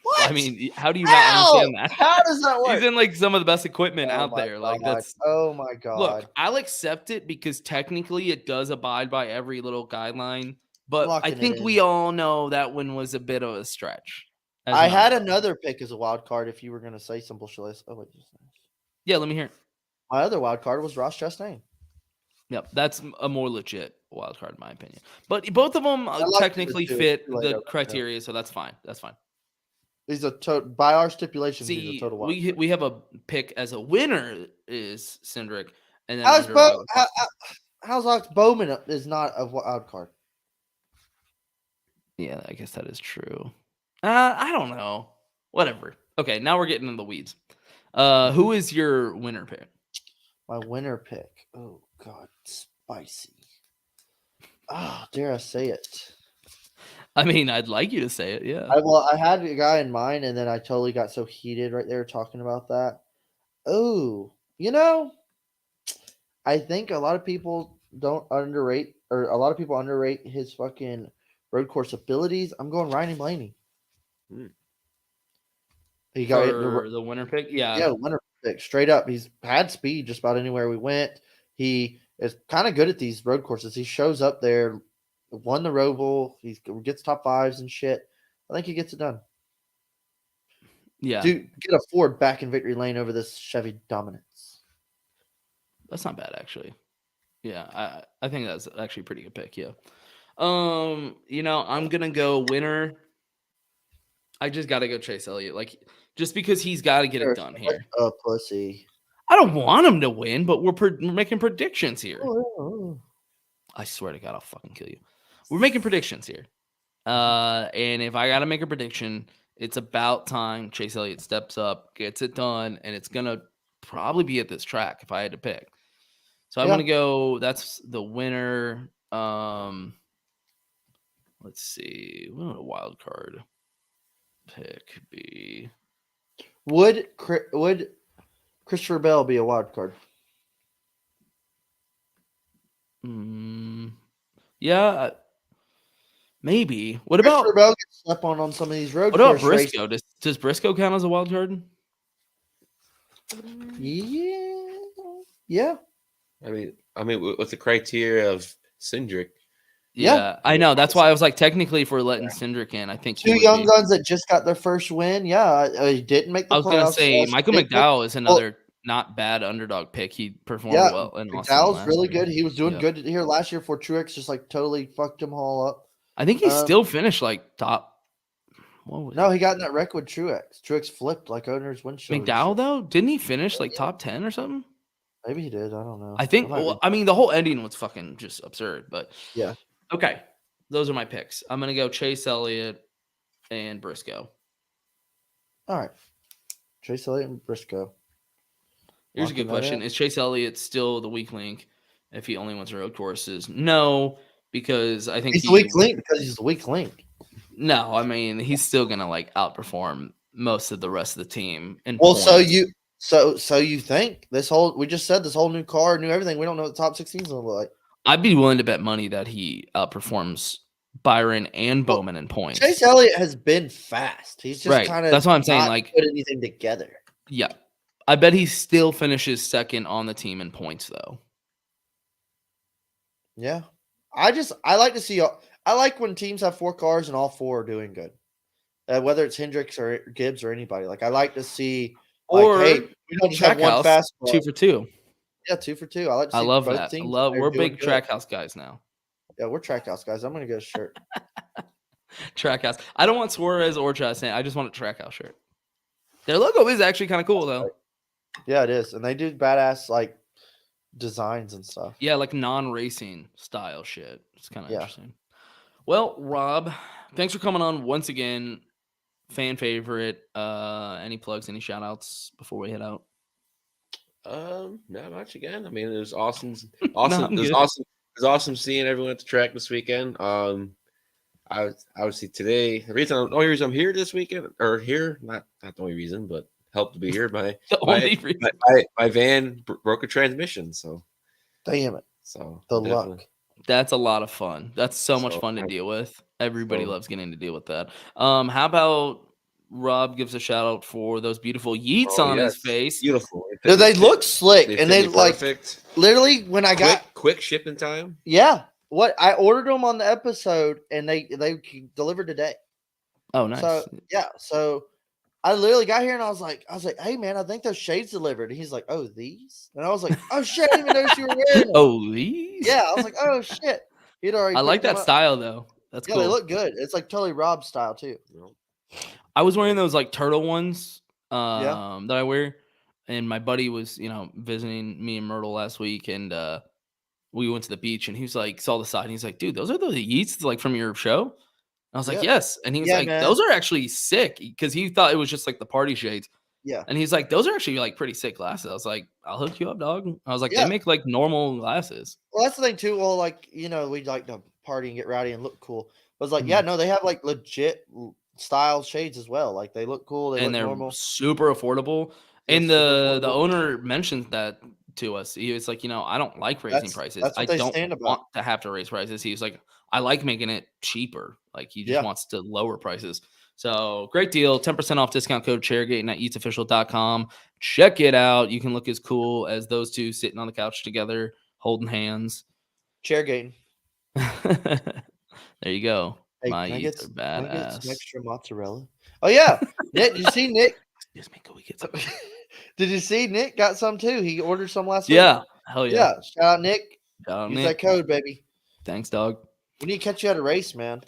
Speaker 2: What?
Speaker 1: I mean, how do you
Speaker 2: How?
Speaker 1: not understand that?
Speaker 2: How does that work?
Speaker 1: He's in like some of the best equipment
Speaker 2: Oh
Speaker 1: out
Speaker 2: my
Speaker 1: there. Like
Speaker 2: God.
Speaker 1: that's
Speaker 2: Oh my god.
Speaker 1: look. I'll accept it because technically it does abide by every little guideline. But I
Speaker 2: Locking it
Speaker 1: think
Speaker 2: in.
Speaker 1: we all know that one was a bit of a stretch. as
Speaker 2: I
Speaker 1: an
Speaker 2: had
Speaker 1: underdog.
Speaker 2: another pick as a wild card if you were going to say some bullshit. Oh, wait.
Speaker 1: Yeah, let me hear it.
Speaker 2: My other wild card was Ross Chastain.
Speaker 1: Yep, that's a more legit wild card in my opinion. But both of them
Speaker 2: like him
Speaker 1: technically
Speaker 2: too.
Speaker 1: fit
Speaker 2: Too late,
Speaker 1: the
Speaker 2: I like
Speaker 1: criteria, so that's fine. That's fine.
Speaker 2: He's by our stipulations, he's a
Speaker 1: See,
Speaker 2: total wild card.
Speaker 1: we have a pick as a winner is Cindric, and then
Speaker 2: How's
Speaker 1: underdog.
Speaker 2: how's Ox Bowman is not a wild card?
Speaker 1: Yeah, I guess that is true. I don't know. Whatever. Okay, now we're getting into the weeds. Who is your winner pick?
Speaker 2: My winner pick. Oh god, spicy. Oh, dare I say it?
Speaker 1: I mean, I'd like you to say it. Yeah.
Speaker 2: I had a guy in mind, and then I totally got so heated right there talking about that. Oh, I think a lot of people underrate his fucking road course abilities. I'm going Ryan Blaney. He got
Speaker 1: For the winner pick.
Speaker 2: yeah, winner pick straight up. He's had speed just about anywhere we went. He is kind of good at these road courses. He shows up there, won the Roval. He gets top 5s and shit. I think he gets it done.
Speaker 1: Yeah.
Speaker 2: Dude, get a Ford back in victory lane over this Chevy Dominance.
Speaker 1: That's not bad, actually. Yeah, I think that's actually a pretty good pick. Yeah. I'm gonna go winner. I just gotta go Chase Elliott, like just because he's got to get it done here.
Speaker 2: A pussy.
Speaker 1: I don't want him to win, but we're making predictions here.
Speaker 2: Oh.
Speaker 1: I swear to God, I'll fucking kill you. We're making predictions here. And if I gotta make a prediction, it's about time Chase Elliott steps up, gets it done, and it's gonna probably be at this track if I had to pick. So I'm gonna go. That's the winner. Let's see. What would a wild card pick be?
Speaker 2: Would Christopher Bell be a wild card?
Speaker 1: Yeah, maybe. What
Speaker 2: Christopher
Speaker 1: about
Speaker 2: Bell gets slept on some of these road
Speaker 1: what about
Speaker 2: course races.
Speaker 1: Briscoe? Does Briscoe count as a wild card?
Speaker 2: Yeah.
Speaker 3: I mean, with the criteria of Cindric.
Speaker 1: Yeah, I know. That's why I was like, technically, if we're letting Cindric in, I think he
Speaker 2: 2
Speaker 1: would
Speaker 2: young
Speaker 1: be.
Speaker 2: guns that just got their first win. Yeah, he didn't make the
Speaker 1: I was gonna
Speaker 2: playoffs.
Speaker 1: say Michael McDowell is another not bad underdog pick. He performed well in Austin.
Speaker 2: McDowell's really
Speaker 1: year.
Speaker 2: good. He was doing good here last year for Truex, just like totally fucked them all up.
Speaker 1: I think he still finished like top.
Speaker 2: No, he got in that wreck with Truex. Truex flipped like owner's windshield.
Speaker 1: McDowell though, didn't he finish like top 10 or something?
Speaker 2: Maybe he did. I don't know.
Speaker 1: I think. Well, I mean, the whole ending was fucking just absurd. But
Speaker 2: yeah.
Speaker 1: Okay, those are my picks. I'm gonna go Chase Elliott and Briscoe.
Speaker 2: All right, Chase Elliott and Briscoe.
Speaker 1: Here's a good
Speaker 2: Locking that
Speaker 1: question:
Speaker 2: in.
Speaker 1: Is Chase Elliott still the weak link if he only wants road courses? No, because I think
Speaker 2: He's the weak link because he's the weak link.
Speaker 1: No, I mean he's still gonna like outperform most of the rest of the team. In
Speaker 2: Well,
Speaker 1: points.
Speaker 2: so you think we just said this whole new car, new everything. We don't know what the top 16 is gonna look like.
Speaker 1: I'd be willing to bet money that he outperforms Byron and
Speaker 2: Well,
Speaker 1: Bowman in points.
Speaker 2: Chase Elliott has been fast. He's just
Speaker 1: Right.
Speaker 2: kind of
Speaker 1: That's what I'm saying.
Speaker 2: not
Speaker 1: Like,
Speaker 2: put anything together.
Speaker 1: yeah, I bet he still finishes second on the team in points though.
Speaker 2: Yeah, I like to see. I like when teams have 4 cars and all 4 are doing good. Whether it's Hendricks or Gibbs or anybody, like I like to see. Like,
Speaker 1: Or
Speaker 2: hey, we don't just have one
Speaker 1: Trackhouse,
Speaker 2: fast car.
Speaker 1: 2 for 2.
Speaker 2: Yeah, 2 for 2. I like to
Speaker 1: I
Speaker 2: see
Speaker 1: love
Speaker 2: both
Speaker 1: that.
Speaker 2: teams.
Speaker 1: We're
Speaker 2: doing
Speaker 1: big
Speaker 2: good.
Speaker 1: Trackhouse guys now.
Speaker 2: Yeah, we're Trackhouse guys. I'm gonna get a shirt.
Speaker 1: Trackhouse. I don't want Suarez or Chastain. I just want a Trackhouse shirt. Their logo is actually kind of cool though.
Speaker 2: Yeah, it is, and they do badass like designs and stuff.
Speaker 1: Yeah, like non-racing style shit. It's kind of
Speaker 2: Yeah.
Speaker 1: interesting. Well, Rob, thanks for coming on once again. Fan favorite. Any plugs, any shout outs before we head out?
Speaker 3: Not much again. I mean, it was awesome.
Speaker 1: I'm
Speaker 3: It was
Speaker 1: good.
Speaker 3: awesome. It was awesome seeing everyone at the track this weekend. I was obviously today. The only reason I'm here this weekend, or here, not the only reason, but helped to be here. My van broke a transmission, so
Speaker 2: Damn it.
Speaker 3: so
Speaker 2: The
Speaker 3: definitely-
Speaker 2: luck.
Speaker 1: That's a lot of fun. That's so much fun to deal with. Everybody loves getting to deal with that. How about Rob gives a shout out for those beautiful yeets on his face?
Speaker 3: Beautiful.
Speaker 2: Dude, they look slick, and they like
Speaker 3: perfect.
Speaker 2: literally when I got
Speaker 3: Quick shipping time.
Speaker 2: Yeah, what I ordered them on the episode, and they delivered today.
Speaker 1: Oh, nice.
Speaker 2: So yeah, so I literally got here and I was like, hey man, I think those shades delivered. And he's like, oh, these? And I was like, oh shit, I didn't even notice you were wearing them.
Speaker 1: Oh, these?
Speaker 2: Yeah, I was like, oh shit. He'd already
Speaker 1: I like
Speaker 2: picked them
Speaker 1: that
Speaker 2: up.
Speaker 1: style though. That's
Speaker 2: Yeah,
Speaker 1: cool.
Speaker 2: they look good. It's like totally Rob style too.
Speaker 1: I was wearing those like turtle ones
Speaker 2: Yeah.
Speaker 1: that I wear. And my buddy was, visiting me and Myrtle last week, and we went to the beach, and he was like, saw the side, and he's like, dude, those are the yeets like from your show? I was like,
Speaker 2: Yeah.
Speaker 1: yes. And he was
Speaker 2: Yeah,
Speaker 1: like,
Speaker 2: man.
Speaker 1: those are actually sick, because he thought it was just like the party shades.
Speaker 2: Yeah.
Speaker 1: And he's like, those are actually like pretty sick glasses. I was like, I'll hook you up, dog. I was like,
Speaker 2: Yeah.
Speaker 1: they make like normal glasses.
Speaker 2: Well, that's the thing too. Well, like, we like to party and get rowdy and look cool. But it's like,
Speaker 1: Mhm.
Speaker 2: yeah, no, they have like legit style shades as well. Like they look cool. They
Speaker 1: And
Speaker 2: look
Speaker 1: they're
Speaker 2: normal.
Speaker 1: super affordable.
Speaker 2: They're
Speaker 1: And
Speaker 2: super
Speaker 1: the
Speaker 2: affordable.
Speaker 1: owner mentioned that to us. He was like, I don't like raising prices.
Speaker 2: That's
Speaker 1: I
Speaker 2: what they
Speaker 1: don't
Speaker 2: stand about.
Speaker 1: want to have to raise prices. He was like, I like making it cheaper. Like he just
Speaker 2: Yeah.
Speaker 1: wants to lower prices. So great deal. 10% off discount code Chairgatin at eatsofficial.com. Check it out. You can look as cool as those two sitting on the couch together, holding hands.
Speaker 2: Chairgatin.
Speaker 1: There you go.
Speaker 2: Hey,
Speaker 1: My
Speaker 2: can I
Speaker 1: yeets are
Speaker 2: get some
Speaker 1: badass.
Speaker 2: extra mozzarella? Oh yeah, Nick. Did you see Nick?
Speaker 1: Excuse me, can we get some?
Speaker 2: Did you see Nick got some too? He ordered some last week.
Speaker 1: Yeah. Hell yeah.
Speaker 2: Yeah. Shout out Nick.
Speaker 1: Shout out,
Speaker 2: Use
Speaker 1: Nick.
Speaker 2: that code, baby.
Speaker 1: Thanks, dog.
Speaker 2: We need to catch you at a race, man.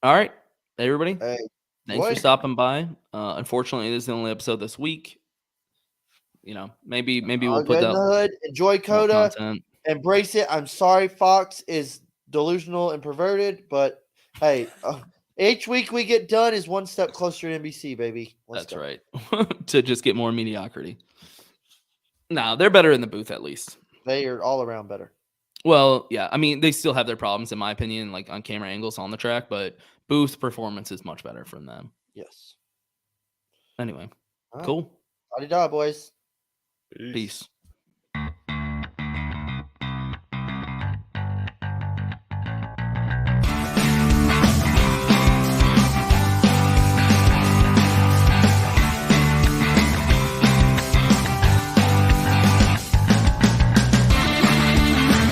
Speaker 1: All right, everybody.
Speaker 2: Hey,
Speaker 1: Thanks for
Speaker 2: boy.
Speaker 1: stopping by. Unfortunately, this is the only episode this week. Maybe
Speaker 2: All
Speaker 1: we'll
Speaker 2: good
Speaker 1: put
Speaker 2: in the
Speaker 1: out
Speaker 2: hood. Enjoy
Speaker 1: more
Speaker 2: Coda.
Speaker 1: content.
Speaker 2: Embrace it. I'm sorry, Fox is delusional and perverted, but hey, each week we get done is one step closer to NBC, baby.
Speaker 1: That's right. To just get more mediocrity. No, they're better in the booth at least.
Speaker 2: They are all around better.
Speaker 1: Well, yeah. I mean, they still have their problems, in my opinion, like on camera angles on the track, but booth performance is much better from them.
Speaker 2: Yes.
Speaker 1: Anyway,
Speaker 2: All right.
Speaker 1: cool.
Speaker 2: Howdy-da, boys.
Speaker 1: Peace.